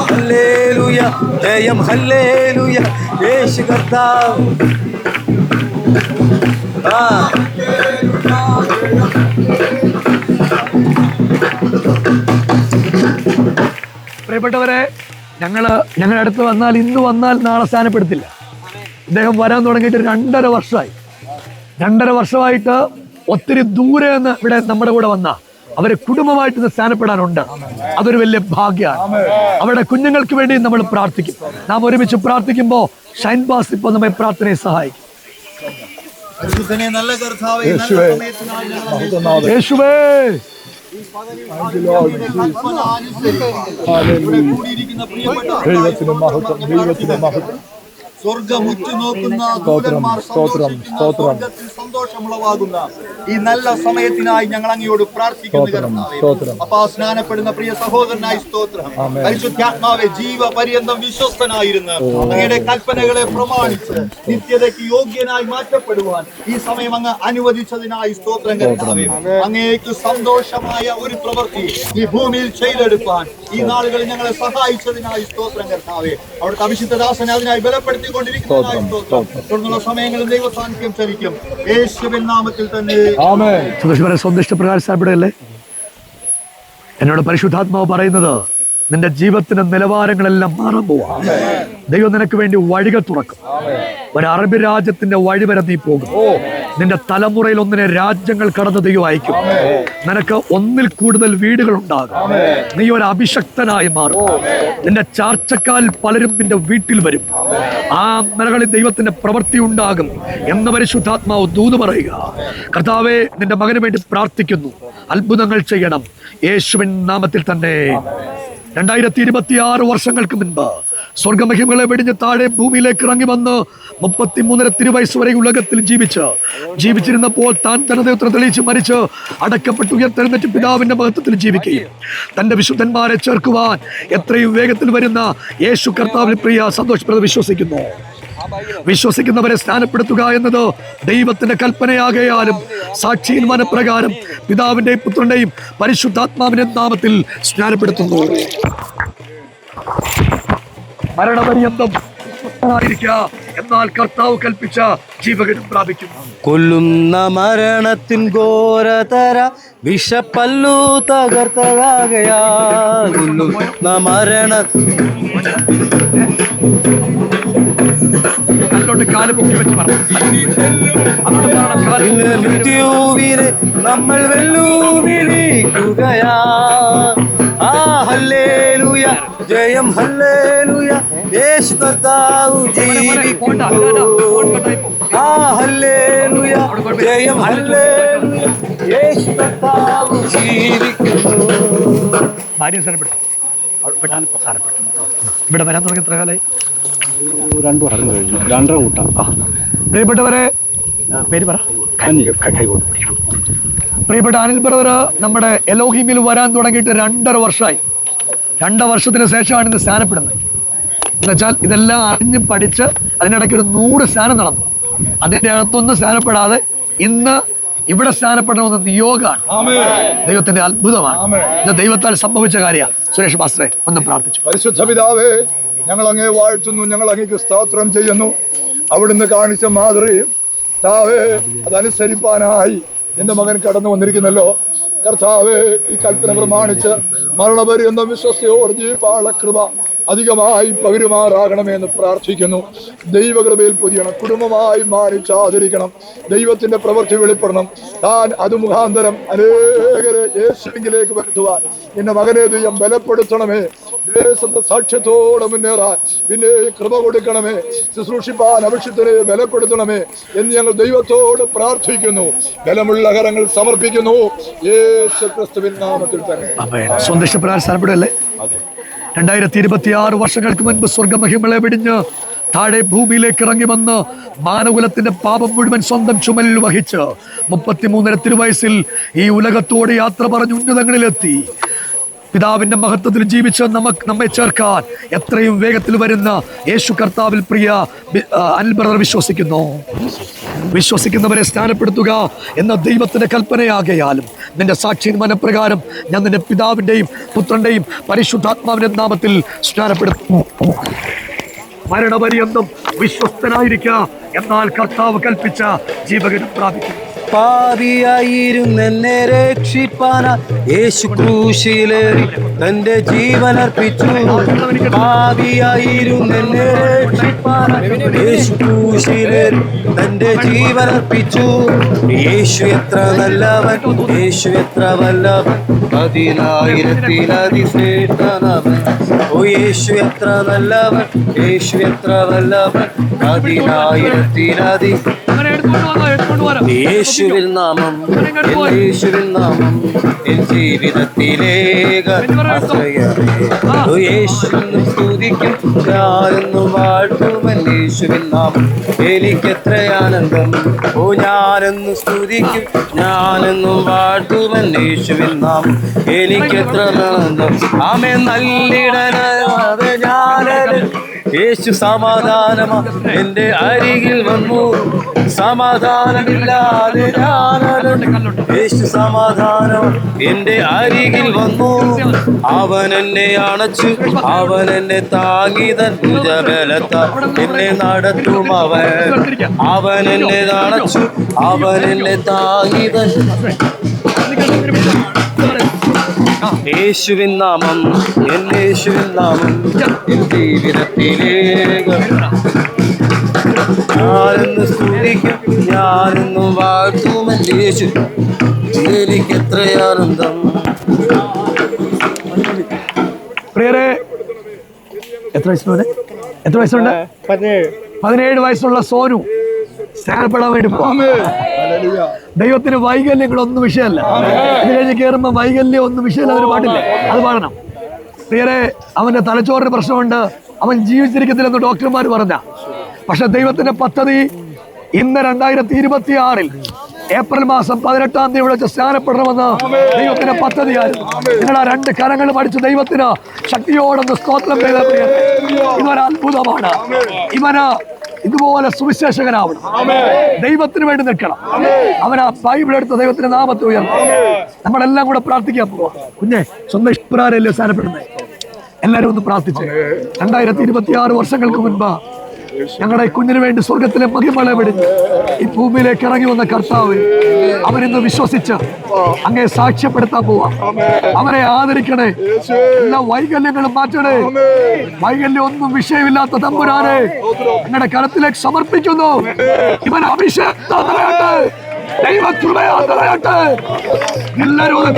[SPEAKER 5] ഹല്ലേലൂയ, ജയം ഹല്ലേലൂയ, യേശു കർത്താവ്.
[SPEAKER 2] പ്രിയപ്പെട്ടവരെ, ഞങ്ങളുടെ അടുത്ത് വന്നാൽ ഇന്ന് വന്നാൽ നാളെ സ്നാനപ്പെടുത്തില്ല. ഇദ്ദേഹം വരാൻ തുടങ്ങിയിട്ട് 2.5 വർഷമായി. 2.5 വർഷമായിട്ട് ഒത്തിരി ദൂരെ നിന്ന് ഇവിടെ നമ്മുടെ കൂടെ വന്ന അവരെ കുടുംബമായിട്ട് സ്നാനപ്പെടാനുണ്ട്. അതൊരു വലിയ ഭാഗ്യമാണ്. അവരുടെ കുഞ്ഞുങ്ങൾക്ക് വേണ്ടി നമ്മൾ പ്രാർത്ഥിക്കും. നാം ഒരുമിച്ച് പ്രാർത്ഥിക്കുമ്പോൾ ഷൈൻ പാസ് ഇപ്പോൾ നമ്മെ പ്രാർത്ഥനയെ സഹായിക്കും. യേശുവേ,
[SPEAKER 4] സ്വർഗം ഉറ്റുനോക്കുന്ന ദൂതന്മാർ സന്തോഷമുളവാകുന്ന ഈ നല്ല സമയത്തിനായി ഞങ്ങൾ അങ്ങയോട് പ്രാർത്ഥിക്കുന്നു. അപ്പാ, സ്നാനപ്പെടുന്ന പ്രിയ സഹോദരനായി സ്തോത്രം. പരിശുദ്ധാത്മാവെ, ജീവപര്യന്തം വിശ്വസ്തനായിരുന്ന് അങ്ങയുടെ കൽപ്പനകളെ പ്രമാണിച്ച് നിത്യതയ്ക്ക് യോഗ്യനായി മാറ്റപ്പെടുവാൻ ഈ സമയം അങ്ങ് അനുവദിച്ചതിനായി സ്തോത്രം കർത്താവേ. അങ്ങേക്ക് സന്തോഷമായ ഒരു പ്രവൃത്തി ഈ ഭൂമിയിൽ ചെയ്തെടുക്കാൻ
[SPEAKER 6] ഈ നാളുകളിൽ ഞങ്ങളെ സഹായിച്ചതിനായി സ്തോത്രം കർത്താവേ. അവിടുത്തെ അഭിഷിക്ത ദാസനെ അതിനായി ബലപ്പെടുത്തിക്കൊണ്ടിരിക്കുന്നതിനായി സ്തോത്രം. തുടർന്നുള്ള സമയങ്ങളിൽ ദൈവ സാന്നിധ്യം ചലിക്കും യേശുവിൻ നാമത്തിൽ തന്നെ.
[SPEAKER 2] സന്തുഷ്ടപ്രകാരല്ലേ എന്നോട് പരിശുദ്ധാത്മാവ് പറയുന്നത്, നിന്റെ ജീവിതത്തിന്റെ നിലവാരങ്ങളെല്ലാം മാറാൻ പോവാ. ദൈവം നിനക്ക് വേണ്ടി വഴികൾ തുറക്കും. ഒരു അറബി രാജ്യത്തിന്റെ വഴി വരെ നീ പോകും. നിന്റെ തലമുറയിൽ ഒന്നിനെ രാജ്യങ്ങൾ കടന്ന് ദൈവം അയക്കും. നിനക്ക് ഒന്നിൽ കൂടുതൽ വീടുകൾ ഉണ്ടാകും. നീ ഒരു അഭിഷക്തനായി മാറും. നിന്റെ ചാർച്ചക്കാൽ പലരും നിന്റെ വീട്ടിൽ വരും. ആ നിലകളിൽ ദൈവത്തിന്റെ പ്രവൃത്തി ഉണ്ടാകും എന്ന് പരിശുദ്ധാത്മാവ് ദൂത് പറയുക. കർത്താവേ, നിന്റെ മകന് വേണ്ടി പ്രാർത്ഥിക്കുന്നു. അത്ഭുതങ്ങൾ ചെയ്യണം യേശുവിൻ നാമത്തിൽ തന്നെ. 2026 വർഷങ്ങൾക്ക് മുൻപ് സ്വർഗമഹിമകളെ വെടിഞ്ഞ് താഴെ ഭൂമിയിലേക്ക് ഇറങ്ങി വന്ന് 33 തിരുവയസ്സ് വരെ ഉലകത്തിൽ ജീവിച്ചിരുന്നപ്പോൾ താൻ തന്റെ ദൈവത്തെ തെളിയിച്ച് മരിച്ച് അടക്കപ്പെട്ട് ഉയർത്തെഴുന്നേറ്റ് പിതാവിന്റെ മഹത്വത്തിൽ ജീവിക്കുകയും തന്റെ വിശുദ്ധന്മാരെ ചേർക്കുവാൻ എത്രയും വേഗത്തിൽ വരുന്ന യേശു കർത്താവിൽ പ്രിയ സന്തോഷപ്രദ വിശ്വസിക്കുന്നവരെ സ്നാനപ്പെടുത്തുക എന്നത് ദൈവത്തിന്റെ കൽപ്പനയാകയാലും സാക്ഷീന്മാന പ്രകാരം പിതാവിന്റെയും പുത്രന്റെയും പരിശുദ്ധാത്മാവിന്റെ നാമത്തിൽ സ്നാനപ്പെടുത്തുന്നു. മരണപര്യന്തം എന്നാൽ കർത്താവ് കൽപ്പിച്ച ജീവകനും പ്രാപിക്കും.
[SPEAKER 5] കൊല്ലുന്ന മരണത്തിൻ ഘോരതര വിഷപ്പല്ലു തകർത്തതാകയാ. കൊല്ലുന്ന മൃത്യുവിനെ നമ്മൾ വെല്ലുവിളിക്കുകയാ. ആ ഹല്ലേലൂയ, ജയം ഹല്ലേലൂയ, യേശു കർത്താവ് ജീവിക്കുന്നു. ആ ഹല്ലേലൂയ, ജയം ഹല്ലേലൂയ, യേശു കർത്താവ് ജീവിക്കുന്നു.
[SPEAKER 2] ഇവിടെ വരാൻ തുടങ്ങി എത്ര കാലായി?
[SPEAKER 4] 2 വർഷം കഴിഞ്ഞു. 2.5 കൂട്ടാം.
[SPEAKER 2] പ്രിയപ്പെട്ടവരെ, പേര് പറ. പ്രിയപ്പെട്ട അനിൽ ബ്രദർ നമ്മുടെ എലോഹിമിൽ വരാൻ തുടങ്ങിയിട്ട് 2.5 വർഷമായി. 2 വർഷത്തിന് ശേഷമാണ് ഇന്ന് സ്നാനപ്പെടുന്നത്. എന്നുവെച്ചാൽ ഇതെല്ലാം അറിഞ്ഞ് പഠിച്ച് അതിനിടയ്ക്ക് ഒരു 100 സ്നാനം നടന്നു. അതിൻ്റെ അകത്തൊന്നും സ്നാനപ്പെടാതെ ഇന്ന് ഇവിടെ സ്നാനപ്പെടണമെന്ന നിയോഗമാണ്. ദൈവത്തിന്റെ അത്ഭുതമാണ്. ഇത് ദൈവത്താൽ സംഭവിച്ച കാര്യമാണ്. സുരേഷ് മാസ്റ്ററെ ഒന്ന് പ്രാർത്ഥിച്ചു.
[SPEAKER 7] പരിശുദ്ധ പിതാവേ, ഞങ്ങൾ അങ്ങേ വാഴ്ത്തുന്നു, ഞങ്ങൾ അങ്ങേക്ക് സ്തോത്രം ചെയ്യുന്നു. അവിടുന്ന് കാണിച്ച മാതൃ കർത്താവേ, അതനുസരിപ്പാനായി എന്റെ മകൻ കടന്നു വന്നിരിക്കുന്നല്ലോ. കർത്താവേ, ഈ കൽപ്പന പ്രമാണിച്ച് മരണപര്യന്തം വിശ്വസ്തയോട് ജീവിക്കാനുള്ള കൃപ അധികമായി പകരുമാറാകണമെന്ന് പ്രാർത്ഥിക്കുന്നു. ദൈവകൃപയിൽ പൊതിയണം, കുടുംബമായി മാനിച്ച് ആദരിക്കണം, ദൈവത്തിന്റെ പ്രവൃത്തി വെളിപ്പെടണം. താൻ അത് മുഖാന്തരം അനേകരെ യേശുവിലേക്ക് വരുത്തുവാൻ എന്റെ മകനെ ദൈവം ബലപ്പെടുത്തണമേ. ദേശത്തെ സാക്ഷ്യത്തോടെ മുന്നേറാൻ പിന്നെ കൃപ കൊടുക്കണമേ. ശുശ്രൂഷിപ്പാൻ അഭിഷിക്തരെ ബലപ്പെടുത്തണമേ എന്ന് ഞങ്ങൾ ദൈവത്തോട് പ്രാർത്ഥിക്കുന്നു. ബലമുള്ള കരങ്ങൾ സമർപ്പിക്കുന്നു യേശു ക്രിസ്തുവിൻ നാമത്തിൽ തന്നെ.
[SPEAKER 2] 2026 വർഷങ്ങൾക്ക് മുൻപ് സ്വർഗമഹിമളെ വെടിഞ്ഞ് താഴെ ഭൂമിയിലേക്ക് ഇറങ്ങി വന്ന് മാനകുലത്തിന്റെ പാപം മുഴുവൻ സ്വന്തം ചുമലിൽ വഹിച്ച് 33 തിരുവയസ്സിൽ ഈ ഉലകത്തോട് യാത്ര പറഞ്ഞ് ഉന്നതങ്ങളിലെത്തി പിതാവിന്റെ മഹത്വത്തിൽ ജീവിച്ച് നമ്മെ ചേർക്കാൻ എത്രയും വേഗത്തിൽ വരുന്ന യേശു കർത്താവിൽ പ്രിയ അനിൽ ബ്രദർ വിശ്വസിക്കുന്നവരെ സ്നാനപ്പെടുത്തുക എന്ന ദൈവത്തിന്റെ കൽപ്പനയാകയാലും നിന്റെ സാക്ഷ്യൻ പ്രകാരം ഞാൻ നിന്റെ പിതാവിന്റെയും പുത്രന്റെയും പരിശുദ്ധാത്മാവിന്റെ നാമത്തിൽ സ്നാനപ്പെടുത്തുന്നു. മരണപര്യന്തം വിശ്വസ്തനായിരിക്കുക, എന്നാൽ കർത്താവ് കൽപ്പിച്ച ജീവകനും പ്രാപിക്കും.
[SPEAKER 5] പാപിയായിരുന്നെന്നെ രക്ഷിപ്പാന യേശു ക്രൂശിലേറി തന്റെ ജീവനർപ്പിച്ചു. പാപിയായിരുന്നെന്നെ രക്ഷിപ്പാന യേശു ക്രൂശിലേറി തന്റെ ജീവനർപ്പിച്ചു. യേശു എത്ര നല്ലവൻ, യേശു എത്ര വല്ലവൻ, 10,000-അതിശ്രേഷ്ഠനവൻ. ഓ യേശു എത്ര നല്ലവൻ, യേശു എത്ര വല്ലവൻ, 10,000-അതി യേശുവിൻ നാമം, യേശുവിൻ നാമം എൻ ജീവിതത്തിലേക ആശ്രയമേ. യേശുവിനെ സ്തുതിക്കും, ഞാനെന്നും വാഴ്ത്തുമേ. വാഴ്ത്തുവൻ യേശുവിൻ നാമം എനിക്കെത്ര ആനന്ദം. ഓ ഞാനെന്നും സ്തുതിക്കും, ഞാനെന്നും വാഴ്ത്തുവൻ യേശുവിൻ നാമം എനിക്കെത്ര ആനന്ദം. ആമേൻ. നല്ലിടനാതെ ഞാനത് യേശു സമാധാനമാ എൻ്റെ അരികിൽ വന്നു. സമാധാനമില്ലാതെ ഞാനത് യേശു സമാധാനം എൻ്റെ അരികിൽ വന്നു. അവൻ എന്നെ അണച്ചു, അവൻ എന്നെ താങ്ങി തൻ ഭുജബലത്താൽ എന്നെ നടത്തും. അവൻ എന്നെ അണച്ചു, അവൻ എന്നെ താങ്ങി തൻ യേശുവിൻ നാമം, എൻ യേശുവിൻ നാമം എൻ ജീവിതത്തിലേക്ക്. ഞാനെന്ന് സ്തുതിക്കും, ഞാനെന്നും വാഴ്ത്തും എൻ യേശു എനിക്കെത്ര ആനന്ദം.
[SPEAKER 2] പ്രിയരെ, എത്ര വയസ്സുണ്ട്? 17 വയസ്സുള്ള സോനു സ്നാനപ്പെടാൻ വേണ്ടി പോകാം. ദൈവത്തിന് വൈകല്യങ്ങളൊന്നും വിഷയമല്ല. ഇത് കഴിഞ്ഞ് കയറുമ്പോൾ വൈകല്യം ഒന്നും വിഷയമല്ല. ഒരു പാട്ടില്ലേ, അത് പാടണം. പ്രിയരെ, അവന്റെ തലച്ചോറിന് പ്രശ്നമുണ്ട്, അവൻ ജീവിച്ചിരിക്കത്തില്ലെന്ന് ഡോക്ടർമാർ പറഞ്ഞ. പക്ഷെ ദൈവത്തിന്റെ പദ്ധതി ഇന്ന് 2026 ഏപ്രിൽ മാസം 18-ാം തീയതി ഇവിടെ സ്നാനപ്പെടണമെന്ന് ദൈവത്തിന്റെ പദ്ധതിയായിരുന്നു. നിങ്ങൾ ആ 2 കരങ്ങളും അടിച്ച് ദൈവത്തിന് ശക്തിയോടൊന്ന് സ്തോത്രം ചെയ്ത പ്രിയരെ, ഇതൊരു അത്ഭുതമാണ്. ഇവന് ഇതുപോലെ സുവിശേഷകനാവണം, ദൈവത്തിന് വേണ്ടി നിൽക്കണം. അവൻ ആ ബൈബിൾ എടുത്ത് ദൈവത്തിന്റെ നാമത്തെ ഉയർത്തും. നമ്മളെല്ലാം കൂടെ പ്രാർത്ഥിക്കാൻ പോവാം. കുഞ്ഞെ, സ്വന്തം ഇഷ്ടപ്രകാരമല്ലേ സ്നാനപ്പെടുന്നത്? എല്ലാവരും ഒന്ന് പ്രാർത്ഥിച്ച്. 2026 വർഷങ്ങൾക്ക് മുൻപ് ഞങ്ങളുടെ കുഞ്ഞിന് വേണ്ടി സ്വർഗത്തിലെ മഹിമളെ വെടിഞ്ഞ് ഈ ഭൂമിയിലേക്ക് ഇറങ്ങി വന്ന കർത്താവ് അവനിന്ന് വിശ്വസിച്ച് അങ്ങേ സാക്ഷ്യപ്പെടുത്താൻ പോവാ. അവരെ ആദരിക്കണേ, എല്ലാ വൈകല്യങ്ങളും മാറ്റണേ. വൈകല്യം ഒന്നും വിഷയമില്ലാത്ത തമ്പുരാനെ ഞങ്ങളുടെ കരത്തിലേക്ക് സമർപ്പിക്കുന്നു. ഇവൻ അഭിഷേകം നിറയട്ടെ, ദൈവകൃപയാൽ നിറയട്ടെ. എല്ലാവരും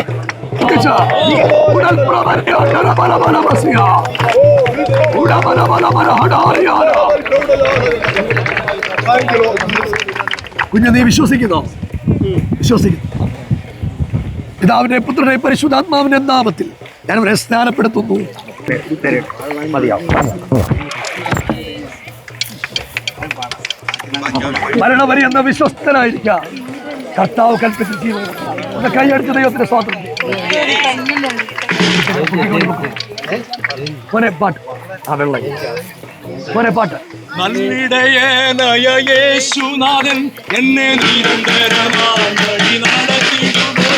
[SPEAKER 2] കുഞ്ഞ്, നീ വിശ്വസിക്കുന്നോ? വിശ്വസിക്കുന്നു. പിതാവിന്റെ പുത്രനെ പരിശുദ്ധാത്മാവിന്റെ നാമത്തിൽ ഞാൻ അവരെ സ്നാനപ്പെടുത്തുന്നു. മരണവരെ എന്ന വിശ്വസ്തനായിരിക്കാം. കർത്താവ് കൽപ്പിച്ച ജീവിതം ഒന്ന് കൈയടിച്ച ദൈവത്തിന്റെ സ്വാതന്ത്ര്യം. മോനെ പാട്ട്, ആ വെള്ളം മോനെ പാട്ട്.
[SPEAKER 8] നല്ലിടയനായ യേശുനാഥൻ എന്നെ നിരന്തരമായി വഴി നടത്തിയിടുന്നു.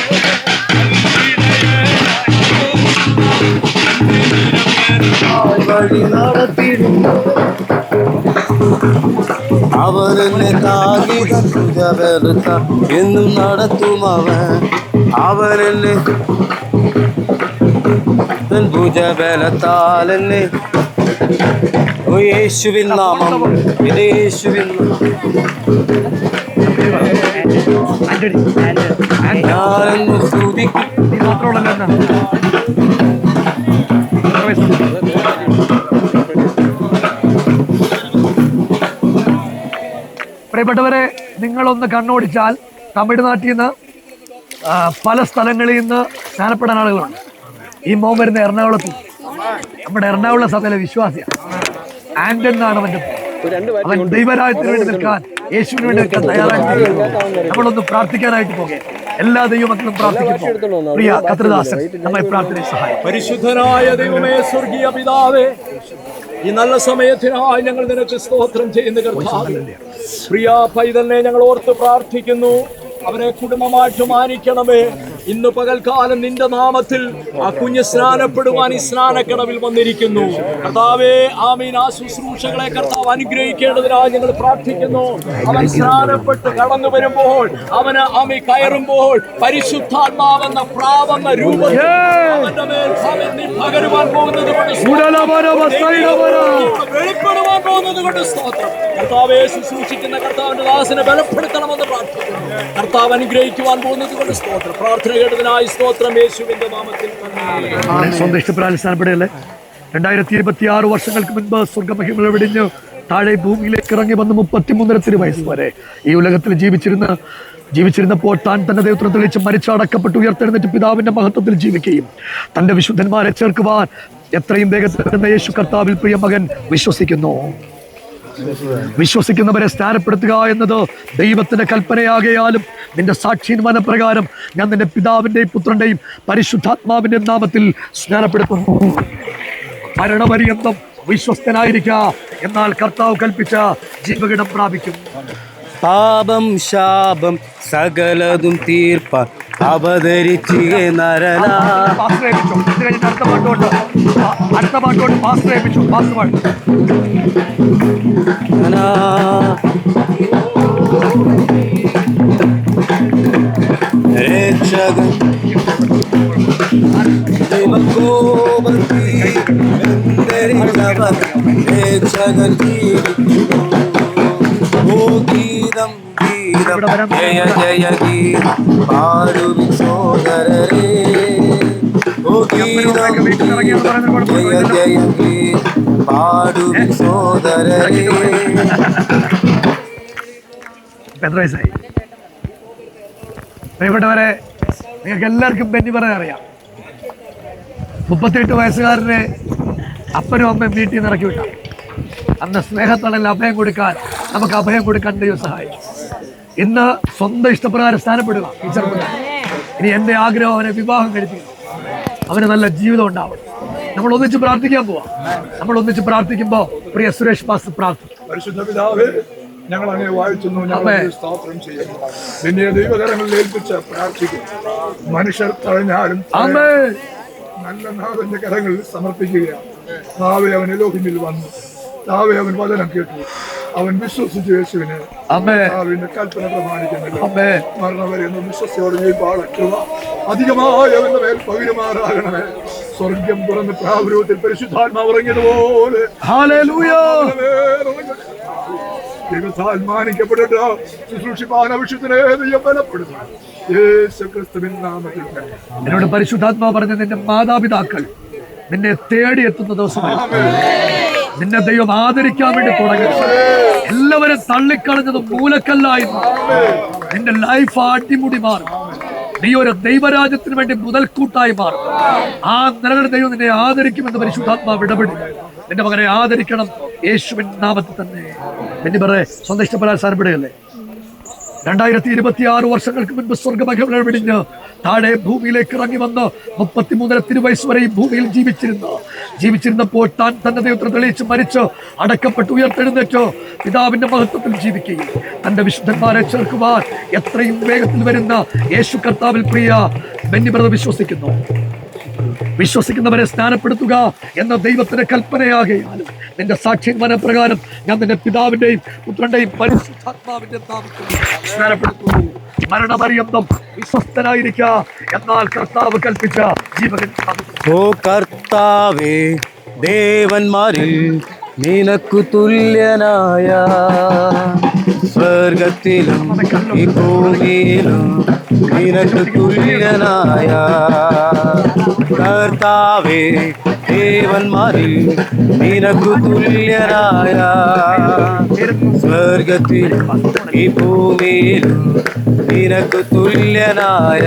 [SPEAKER 5] വഴി നടത്തിയിടുന്നു. അവനെന്നെ താങ്ങി ഭുജബലത്ത എന്നും നടത്തും. അവനെന്നെ തൻ ഭുജബലത്താൽ എന്നെ യേശുവിൻ നാമം, യേശുവിൻ ഞാനെന്ന് സ്തുതിക്കും.
[SPEAKER 2] പ്രിയപ്പെട്ടവരെ, നിങ്ങളൊന്ന് കണ്ണോടിച്ചാൽ തമിഴ്നാട്ടിൽ നിന്ന് പല സ്ഥലങ്ങളിൽ നിന്ന് സ്നാനപ്പെടാൻ ആളുകളുണ്ട്. ഈ മോൻ വരുന്ന എറണാകുളത്ത്, നമ്മുടെ എറണാകുളം സഭയിലെ വിശ്വാസിയാണ്. ആൻഡൻ എന്നാണ് അവൻ്റെ പേര്. അവൻ ദൈവരാജ്യത്തിന് വേണ്ടി നിൽക്കാൻ, യേശുവിന് വേണ്ടി നിൽക്കാൻ തയ്യാറായിട്ട് നമ്മളൊന്ന് പ്രാർത്ഥിക്കാനായിട്ട് പോകെ. എല്ലാ ദൈവമക്കളും പ്രാർത്ഥിക്കുന്നു. പ്രിയ കത്രിദാസൻ നമ്മെ പ്രാർത്ഥനയെ സഹായിക്കും.
[SPEAKER 3] പരിശുദ്ധനായ ദൈവമേ, സ്വർഗീയ പിതാവേ, ഈ നല്ല സമയത്തിനായി ഞങ്ങൾ നിനക്ക് സ്തോത്രം ചെയ്യുന്ന കർത്താവേ, പ്രിയ പൈതലിനെ ഞങ്ങൾ ഓർത്ത് പ്രാർത്ഥിക്കുന്നു. അവരെ കുടുംബമായിട്ട് മാനിക്കണമേ. ഇന്ന് പകൽക്കാലം നിന്റെ നാമത്തിൽ ആ കുഞ്ഞ് സ്നാനപ്പെടുവാൻ ഈ സ്നാനക്കടവിൽ വന്നിരിക്കുന്നു കർത്താവേ. ആമീൻ. ആ ശുശ്രൂഷകളെ കർത്താവ് അനുഗ്രഹിക്കേണ്ടതിനായി ഞങ്ങൾ പ്രാർത്ഥിക്കുന്നു. അവൻ സ്നാനപ്പെട്ട് കടന്നു വരുമ്പോൾ, അവന് ആമി കയറുമ്പോൾ പരിശുദ്ധാത്മാവെന്ന പ്രാവെന്ന രൂപത്തിൽ അവന്റെ മേൽ പകരുവാൻ പോകുന്നത് കൊണ്ട് വെളിപ്പെടുവാൻ പോകുന്നത് കൊണ്ട് സ്തോത്രം. കർത്താവെ, ശുശ്രൂഷിക്കുന്ന കർത്താവിന്റെ ദാസനെ ബലപ്പെടുത്തണമെന്ന് പ്രാർത്ഥിക്കുന്നു. കർത്താവ് അനുഗ്രഹിക്കുവാൻ പോകുന്നത് കൊണ്ട് സ്തോത്രം. പ്രാർത്ഥന കേട്ടതിനായി സ്തോത്രം, യേശുവിന്റെ നാമത്തിൽ.
[SPEAKER 2] സ്വന്തം ഇഷ്ടപ്രകാരം സ്നാനപ്പെടുകയല്ലേ. 2026 വർഷങ്ങൾക്ക് മുൻപ് സ്വർഗമഹിമ വെടിഞ്ഞ് താഴെ ഭൂമിയിലേക്ക് ഇറങ്ങി വന്ന് 33 വയസ്സ് വരെ ഈ ഉലകത്തിൽ ജീവിച്ചിരുന്നപ്പോൾ താൻ തന്റെ ദൈവത്തെ തെളിയിച്ച് മരിച്ചടക്കപ്പെട്ട് ഉയർത്തെഴുന്നേറ്റ് പിതാവിന്റെ മഹത്വത്തിൽ ജീവിക്കുകയും തന്റെ വിശുദ്ധന്മാരെ ചേർക്കുവാൻ എത്രയും വേഗത്തിൽ യേശു കർത്താവിൽ പ്രിയ മകൻ വിശ്വസിക്കുന്നു. വിശ്വസിക്കുന്നവരെ സ്നാനപ്പെടുത്തുക എന്നത് ദൈവത്തിന്റെ കൽപ്പനയാകയാലും നിന്റെ സാക്ഷീന്മാന പ്രകാരം ഞാൻ നിന്റെ പിതാവിന്റെയും പുത്രന്റെയും പരിശുദ്ധാത്മാവിന്റെ നാമത്തിൽ സ്നാനപ്പെടുത്തുന്നു. മരണപര്യന്തം വിശ്വസ്തനായിരിക്കുക, എന്നാൽ കർത്താവ് കൽപ്പിച്ച ജീവകിടം പ്രാപിക്കും.
[SPEAKER 5] പാപം ശാപം സകലതും തീർപ്പാൻ അവതരിച്ചേ നരനാ.
[SPEAKER 2] അടുത്ത പാട്ടോട്ട് പാസ്റ്റർ ഏൽപ്പിച്ചു. പാസ്റ്റർ പാട്ട്.
[SPEAKER 5] രക്ഷകൻ രക്ഷകൻ ഓ ഗീതം ഗീതം ജയ ജയ ഗീതം പാടുവി സോദരരേ. ഓ ഗീതം ജയ ജയ ഗീതം പാടുവി സോദരരേ.
[SPEAKER 2] എത്ര വയസ്സായി? പ്രിയപ്പെട്ടവരെ, നിങ്ങൾക്ക് എല്ലാവർക്കും ബെന്നി പറയാൻ അറിയാം. 38 വയസ്സുകാരനെ അപ്പനും അമ്മയും വീട്ടിൽ നിന്ന് ഇറക്കി വിട്ട അന്ന് സ്നേഹത്തളയിൽ അഭയം കൊടുക്കാൻ, നമുക്ക് അഭയം കൊടുക്കാൻ ദൈവം സഹായിക്കും. ഇന്ന് സ്വന്തം ഇഷ്ടപ്രകാരം സ്ഥാനപ്പെടുക ഈ ചെറുപ്പക്കാരൻ. ഇനി എൻ്റെ ആഗ്രഹം അവനെ വിവാഹം കഴിപ്പിക്കണം, അവന് നല്ല ജീവിതം ഉണ്ടാവണം. നമ്മൾ ഒന്നിച്ച് പ്രാർത്ഥിക്കാൻ പോവാം. നമ്മൾ ഒന്നിച്ച് പ്രാർത്ഥിക്കുമ്പോൾ പ്രിയ സുരേഷ് പാസ്റ്റർ പ്രാർത്ഥിക്കും.
[SPEAKER 7] പരിശുദ്ധ പിതാവേ, ഞങ്ങൾ അങ്ങനെ വായിക്കുന്നു, ഞങ്ങൾ സ്തോത്രം ചെയ്യുന്നു. നിന്നെ ദൈവകരങ്ങളിൽ ഏൽപ്പിച്ച് പ്രാർത്ഥിക്കും. മനുഷ്യർ തഴഞ്ഞാലും നല്ല നാഥന്റെ കരങ്ങളിൽ സമർപ്പിക്കുകയാണ്. താവേ അവൻ എലോഹിമിൽ വന്നു, താവേ അവൻ വചനം കേട്ടു, അവൻ വിശ്വസിച്ചു യേശുവിനെ, അവന്റെ കൽപ്പന പ്രമാണിക്കുന്നില്ല. മരണവരെയൊന്നും വിശ്വസിയോടെ പാടക്കുക അധികമായി അവന്റെ മേൽ പകരുമാറാകണമേ. സ്വർഗം തുറന്ന് പ്രാവരൂപത്തിൽ പരിശുദ്ധാത്മാവ് ഇറങ്ങിയതുപോലെ ദൈവത്താൽ മാനിക്കപ്പെട്ടിട്ട് ശുശ്രൂഷിപ്പാൻ ആവശ്യത്തിനെ ദൈവം ബലപ്പെടുന്നു. യേശുക്രിസ്തുവിൻ നാമത്തിൽ
[SPEAKER 2] എന്നോട് പരിശുദ്ധാത്മാവ് പറഞ്ഞ നിന്റെ മാതാപിതാക്കൾ നിന്നെ തേടി എത്തുന്ന ദിവസമാണ്. നിന്നെ ദൈവം ആദരിക്കാൻ വേണ്ടി തുടങ്ങി. എല്ലാവരും തള്ളിക്കളഞ്ഞത് മൂലക്കല്ലായി നിന്റെ ലൈഫ് അടിമുടി മാറും. നീ ഒരു ദൈവരാജ്യത്തിന് വേണ്ടി മുതൽക്കൂട്ടായി മാറും. ആ നിലവിലെ ദൈവം നിന്നെ ആദരിക്കുമെന്ന് പരിശുദ്ധാത്മാവ് ഇടപെടും. നിന്റെ മകനെ ആദരിക്കണം യേശുവിൻ നാമത്തിൽ തന്നെ. പിന്നെ പറ സ്വന്തം ഇഷ്ടപ്പെടാൻ സാരപ്പെടുകയല്ലേ. 2026 വർഷങ്ങൾക്ക് മുൻപ് സ്വർഗമഹിമകൾ വെടിഞ്ഞ് താഴെ ഭൂമിയിലേക്ക് ഇറങ്ങി വന്ന് 33 തിരുവയസ്സ് വരെ ഈ ഭൂമിയിൽ ജീവിച്ചിരുന്നപ്പോൾ താൻ തന്റെ ദൈവത്തെ തെളിയിച്ച് മരിച്ച് അടക്കപ്പെട്ട് ഉയർത്തെഴുന്നേറ്റ് പിതാവിന്റെ മഹത്വത്തിൽ ജീവിക്കുകയും തന്റെ വിശുദ്ധന്മാരെ ചേർക്കുവാൻ എത്രയും വേഗത്തിൽ വരുന്ന യേശു കർത്താവിൽ പ്രിയ ബെന്നി ബ്രദർ വിശ്വസിക്കുന്നവരെ സ്നാനപ്പെടുത്തുക എന്ന ദൈവത്തിന്റെ കൽപ്പനയാകയാലും നിന്റെ സാക്ഷ്യന്മാന പ്രകാരം ഞാൻ നിന്റെ പിതാവിന്റെയും പുത്രന്റെയും പരിശുദ്ധാത്മാവിന്റെ നാമത്തിൽ സ്നാനപ്പെടുത്തുന്നു. മരണപര്യന്തം വിശ്വസ്തനായിരിക്കുക, എന്നാൽ കർത്താവ് കൽപ്പിച്ച ജീവൻ.
[SPEAKER 5] ഓ കർത്താവേ, ദേവന്മാരിൽ നിനക്കു തുല്യനായ സ്വർഗത്തിലും ഈ ഭൂമിയിലും നിനക്ക് തുല്യനായ കർത്താവേ, ദേവന്മാരിൽ നിനക്കു തുല്യനായ സ്വർഗത്തിലും ഈ ഭൂമിയിലും നിനക്ക് തുല്യനായ.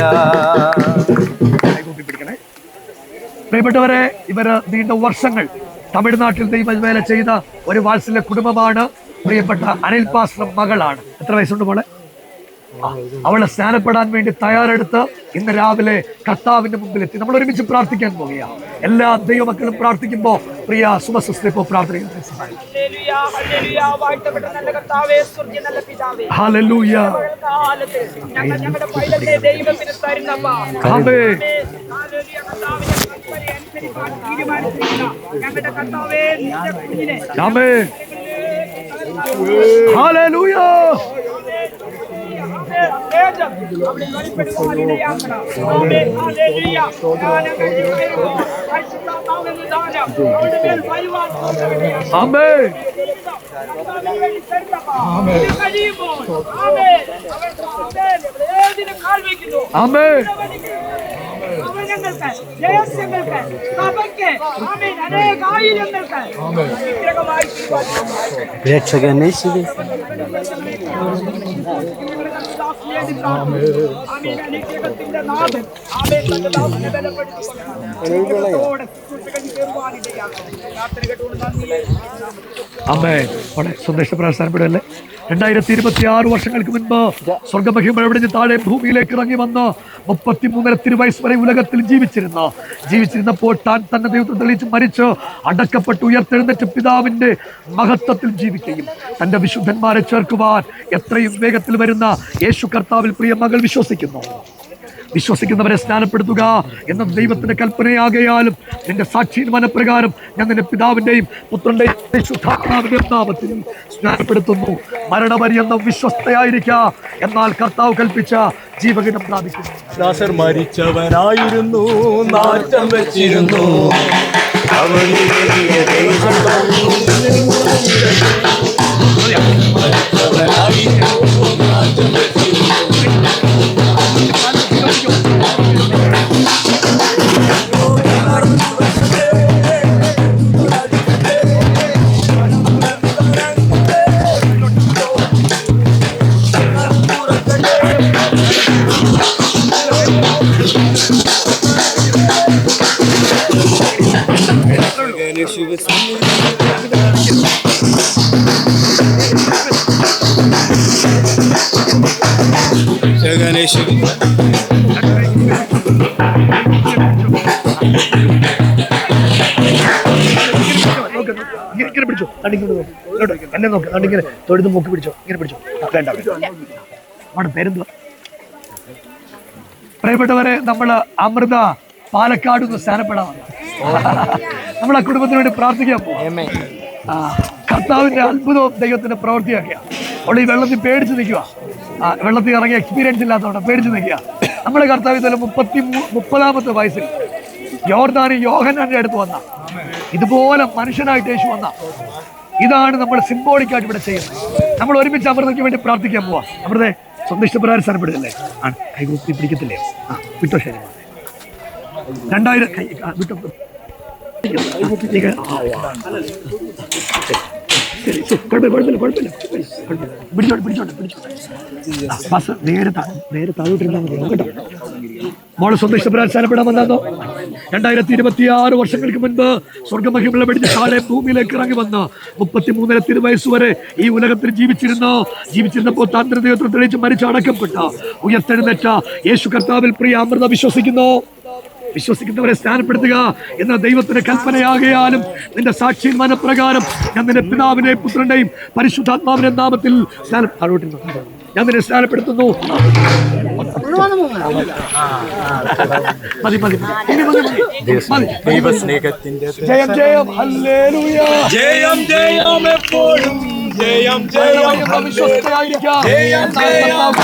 [SPEAKER 2] പ്രിയപ്പെട്ടവരെ, ഇവര് നീണ്ട വർഷങ്ങൾ തമിഴ്നാട്ടിൽ ദൈവവേല ചെയ്ത ഒരു വാത്സല്യ കുടുംബമാണ്. പ്രിയപ്പെട്ട അനിൽ പാസ്റ്റർ മകളാണ്. എത്ര വയസ്സുണ്ട് മോളെ? അവളെ സ്നാനപ്പെടാൻ വേണ്ടി തയ്യാറെടുത്ത് ഇന്ന് രാവിലെ കർത്താവിന്റെ മുമ്പിൽ എത്തി. നമ്മൾ ഒരുമിച്ച് പ്രാർത്ഥിക്കാൻ പോവുകയാണ്. എല്ലാ ദൈവമക്കളും പ്രാർത്ഥിക്കുമ്പോൾ പ്രിയ സുമസ്ത്രീപ്പോ പ്രാർത്ഥിക്കാൻ.
[SPEAKER 5] രക്ഷകനെ
[SPEAKER 2] അമ്മേ അവിടെ സന്ദേശ പ്രസ്ഥാനപ്പെടല്ലേ. 2026 വർഷങ്ങൾക്ക് മുൻപ് സ്വർഗമഹിമ വെടിഞ്ഞ് താഴെ ഭൂമിയിലേക്ക് ഇറങ്ങി വന്ന് 33 തിരുവയസ് വരെ ഉലകത്തിൽ ജീവിച്ചിരുന്നപ്പോൾ താൻ തന്നെ ദൈവത്തെ തെളിയിച്ച് മരിച്ച് അടക്കപ്പെട്ട് ഉയർത്തെഴുന്നേറ്റ് പിതാവിന്റെ മഹത്വത്തിൽ ജീവിക്കുകയും തന്റെ വിശുദ്ധന്മാരെ ചേർക്കുവാൻ എത്രയും വേഗത്തിൽ വരുന്ന യേശു കർത്താവിൽ പ്രിയ മകൾ വിശ്വസിക്കുന്നവരെ സ്നാനപ്പെടുത്തുക എന്ന ദൈവത്തിന്റെ കൽപ്പനയാകയാലും നിന്റെ സാക്ഷീർമാനപ്രകാരം ഞാൻ നിന്റെ പിതാവിന്റെയും പുത്രന്റെയും പരിശുദ്ധാത്മാവിന്റെയും നാമത്തിൽ സ്നാനപ്പെടുത്തുന്നു. മരണപര്യന്തം വിശ്വസ്തയായിരിക്കുക, എന്നാൽ കർത്താവ് കൽപ്പിച്ച ജീവകിടം പ്രാപിക്കുന്നു.
[SPEAKER 8] ലാസർ മരിച്ചവനായിരുന്നു, നാറ്റം വെച്ചിരുന്നു.
[SPEAKER 2] ഇങ്ങനെ പിടിച്ചോ, എന്നെ നോക്ക്, ഇങ്ങനെ തൊഴുത് നോക്കി പിടിച്ചോ, ഇങ്ങനെ പിടിച്ചോ. വേണ്ട, നമ്മുടെ പേരെന്തുവാ? പ്രിയപ്പെട്ടവരെ, നമ്മള് അമൃത പാലക്കാട് നിന്ന് സ്ഥാനപ്പെടാം. നമ്മളെ കുടുംബത്തിന് വേണ്ടി പ്രാർത്ഥിക്കാൻ പോകും. കർത്താവിന്റെ അത്ഭുതവും ദൈവത്തിന്റെ പ്രവൃത്തിയൊക്കെയാ. അവിടെ ഈ വെള്ളത്തിൽ പേടിച്ച് നിൽക്കുക, വെള്ളത്തിൽ ഇറങ്ങിയ എക്സ്പീരിയൻസ് ഇല്ലാത്തതുകൊണ്ട് പേടിച്ച് നിൽക്കുക. നമ്മുടെ കർത്താവ് ഇതുപോലെ 30-ാമത്തെ വയസ്സിൽ യോർദാനി യോഹന്നാന്റെ അടുത്ത് വന്ന ഇതുപോലെ മനുഷ്യനായിട്ട് യേശു വന്ന ഇതാണ് നമ്മൾ സിംബോളിക്കായിട്ട് ഇവിടെ ചെയ്യുന്നത്. നമ്മൾ ഒരുമിച്ച് അമൃതയ്ക്ക് വേണ്ടി പ്രാർത്ഥിക്കാൻ പോവാ. അമൃതയെ സ്വന്തം ഇഷ്ടപ്രകാരം സ്ഥാനപ്പെടുകയല്ലേ? ആണ്, കൈകൂപ്പി പിടിക്കത്തില്ലേ? വിട്ടോ, ശരി. 2000 വിട്ടോ. നേരെ താഴോട്ടിരുന്നാൽ മതി കേട്ടോ. മോളെ സ്വന്തം ഇഷ്ടപ്രകാരം സ്ഥാനപ്പെടാൻ വന്നോ. 2026 വർഷങ്ങൾക്ക് മുൻപ് സ്വർഗമഹിമ വെടിഞ്ഞ് താഴെ ഭൂമിയിലേക്ക് ഇറങ്ങി വന്ന് 33 തിരുവയസ് വരെ ഈ ഉലകത്തിൽ ജീവിച്ചിരുന്നപ്പോൾ താൻ ദൈവത്തെ തെളിയിച്ച് മരിച്ച് അടക്കപ്പെട്ട ഉയർത്തെഴുന്നേറ്റ യേശു കർത്താവിൽ പ്രിയ അമൃത വിശ്വസിക്കുന്നവരെ സ്നാനപ്പെടുത്തുക എന്ന ദൈവത്തിന്റെ കൽപ്പനയാകയാലും നിന്റെ സാക്ഷീർമാനപ്രകാരം ഞാൻ നിന്റെ പിതാവിന്റെയും പുത്രന്റെയും പരിശുദ്ധാത്മാവിന്റെ നാമത്തിൽ ഞാൻ നിന്നെ സ്നാനപ്പെടുത്തുന്നു.
[SPEAKER 8] ദൈവസ്നേഹത്തിന്റെ
[SPEAKER 2] ജയം ജയം, ഹല്ലേലൂയ.
[SPEAKER 8] ജയം ജയം എപ്പോഴും, ജയം ജയം
[SPEAKER 2] വിശ്വസ്തയായിരിക്കാം.
[SPEAKER 8] ജയം ജയം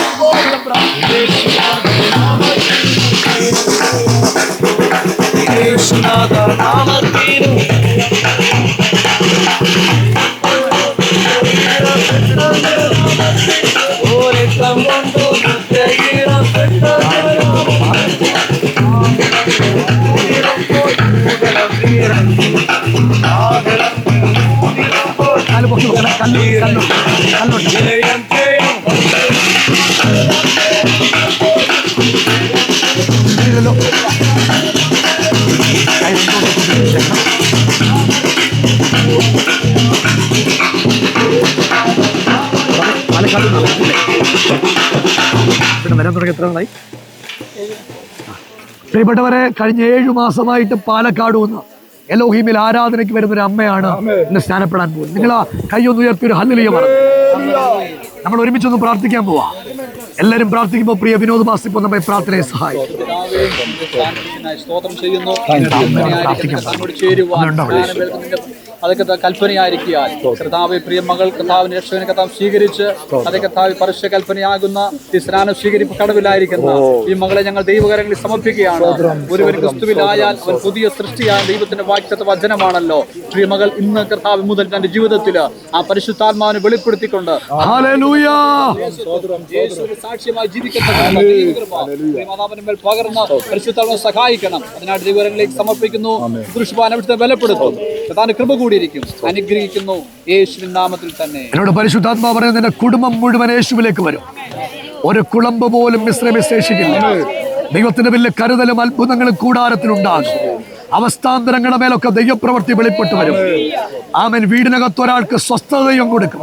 [SPEAKER 8] യേശുനാഥ നാമത്തിനു ഓരക്കം കൊണ്ടു
[SPEAKER 2] വരാൻ തുടങ്ങി എത്ര നാളായി? പ്രിയപ്പെട്ടവരെ, കഴിഞ്ഞ 7 മാസമായിട്ട് പാലക്കാട് വന്ന് എലോഹീമിൽ ആരാധനയ്ക്ക് വരുന്നൊരു അമ്മയാണ് ഇന്ന് സ്നാനപ്പെടാൻ പോകുന്നത്. നിങ്ങൾ ആ കൈയൊന്ന് ഉയർത്തി ഒരു ഹല്ലേലൂയ പറഞ്ഞു. നമ്മൾ ഒരുമിച്ചൊന്ന് പ്രാർത്ഥിക്കാൻ പോവാ. എല്ലാവരും പ്രാർത്ഥിക്കുമ്പോൾ പ്രിയ വിനോദ് മാസ്റ്റർ ഇപ്പോൾ നമ്മെ പ്രാർത്ഥനയെ സഹായിക്കും.
[SPEAKER 3] സ്തോത്രം ചെയ്യുന്നു. അതൊക്കെ കൽപ്പനയായിരിക്കാൻ കർത്താവ് പ്രിയ മകൾ കർത്താവിന്റെ രക്ഷകനെ കർത്താവ് സ്വീകരിച്ച് അതേ കർത്താവ് പരസ്യ കൽപ്പനയാകുന്ന ഈ സ്നാനം സ്വീകരിപ്പ് കടവിലായിരിക്കുന്ന ഈ മകളെ ഞങ്ങൾ ദൈവകരങ്ങളിൽ സമർപ്പിക്കുകയാണ്. ഒരുവൻ ക്രിസ്തുവിലായാൽ അവൻ പുതിയ സൃഷ്ടിയായ ദൈവത്തിന്റെ വാക്തത്വ വചനമാണല്ലോ. പ്രിയ മകൾ ഇന്ന് കർത്താവ് മുതൽ തന്റെ ജീവിതത്തിൽ ആ പരിശുദ്ധാത്മാവിനെ വെളിപ്പെടുത്തിക്കൊണ്ട് സാക്ഷ്യമായി ജീവിക്കത്തക്കവണ്ണം പകർന്ന് പരിശുദ്ധാത്മാവിനെ സഹായിക്കണം. അതിനായിട്ട് ദൈവകരങ്ങളിലേക്ക് സമർപ്പിക്കുന്നു. ദൃശ്യപാനത്തെ ബലപ്പെടുത്തും. കർത്താവിന്റെ കൃപ കൂടിയിരിക്കും. അനുഗ്രഹിക്കുന്നു യേശുവിൻ നാമത്തിൽ തന്നെ.
[SPEAKER 2] എന്നോട് പരിശുദ്ധാത്മാ പറയുന്നത് നിന്റെ കുടുംബം മുഴുവൻ യേശുവിലേക്ക് വരും. ഒരു കുളമ്പ് പോലും മിശ്രമേ ശേഷിക്കില്ല. ദൈവത്തിന്റെ വലിയ കരുതലും അത്ഭുതങ്ങളും കൂടാരത്തിലുണ്ടാകും. അവസ്ഥാന്തരങ്ങളുടെ മേലൊക്കെ ദൈവപ്രവൃത്തി വെളിപ്പെട്ടു വരും. ആമേൻ. വീടിനകത്ത് ഒരാൾക്ക് സ്വസ്ഥതയും കൊടുക്കും.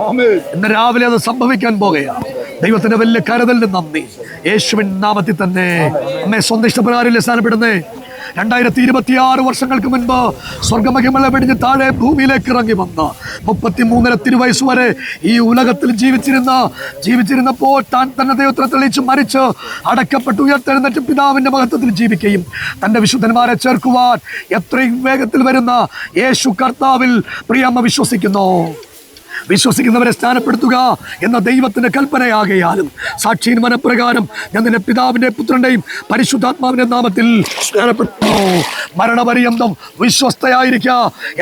[SPEAKER 2] ഇന്ന് രാവിലെ അത് സംഭവിക്കാൻ പോകുകയാണ്. ദൈവത്തിന്റെ വലിയ കരുതലിന് നന്ദി. യേശുവിൻ നാമത്തിൽ തന്നെ അമ്മേ സ്വന്തം ഇഷ്ടപ്രകാരം സ്ഥാനപ്പെടുന്നേ. 2026 വർഷങ്ങൾക്ക് മുൻപ് സ്വർഗമഹിമല വെടിഞ്ഞ് താഴെ ഭൂമിയിലേക്ക് ഇറങ്ങി വന്ന് 33 തിരുവയസ്സ് വരെ ഈ ഉലകത്തിൽ ജീവിച്ചിരുന്നപ്പോൾ താൻ തന്നെ ദൈവത്തെ തെളിയിച്ച് മരിച്ച് അടക്കപ്പെട്ട് ഉയർത്തെഴുന്നേറ്റ് പിതാവിന്റെ മഹത്വത്തിൽ ജീവിക്കുകയും തന്റെ വിശുദ്ധന്മാരെ ചേർക്കുവാൻ എത്രയും വേഗത്തിൽ വരുന്ന യേശു കർത്താവിൽ പ്രിയമ്മ വിശ്വസിക്കുന്നവരെ സ്ഥാനപ്പെടുത്തുക എന്ന ദൈവത്തിന്റെ കൽപ്പനയാകയാലും സാക്ഷീൻ മനപ്രകാരം ഞാൻ നിന്റെ പിതാവിന്റെ പുത്രന്റെയും പരിശുദ്ധാത്മാവിന്റെ നാമത്തിൽ സ്നാനപ്പെടുത്തുന്നു. മരണപര്യന്തം വിശ്വസ്തയായിരിക്കുക,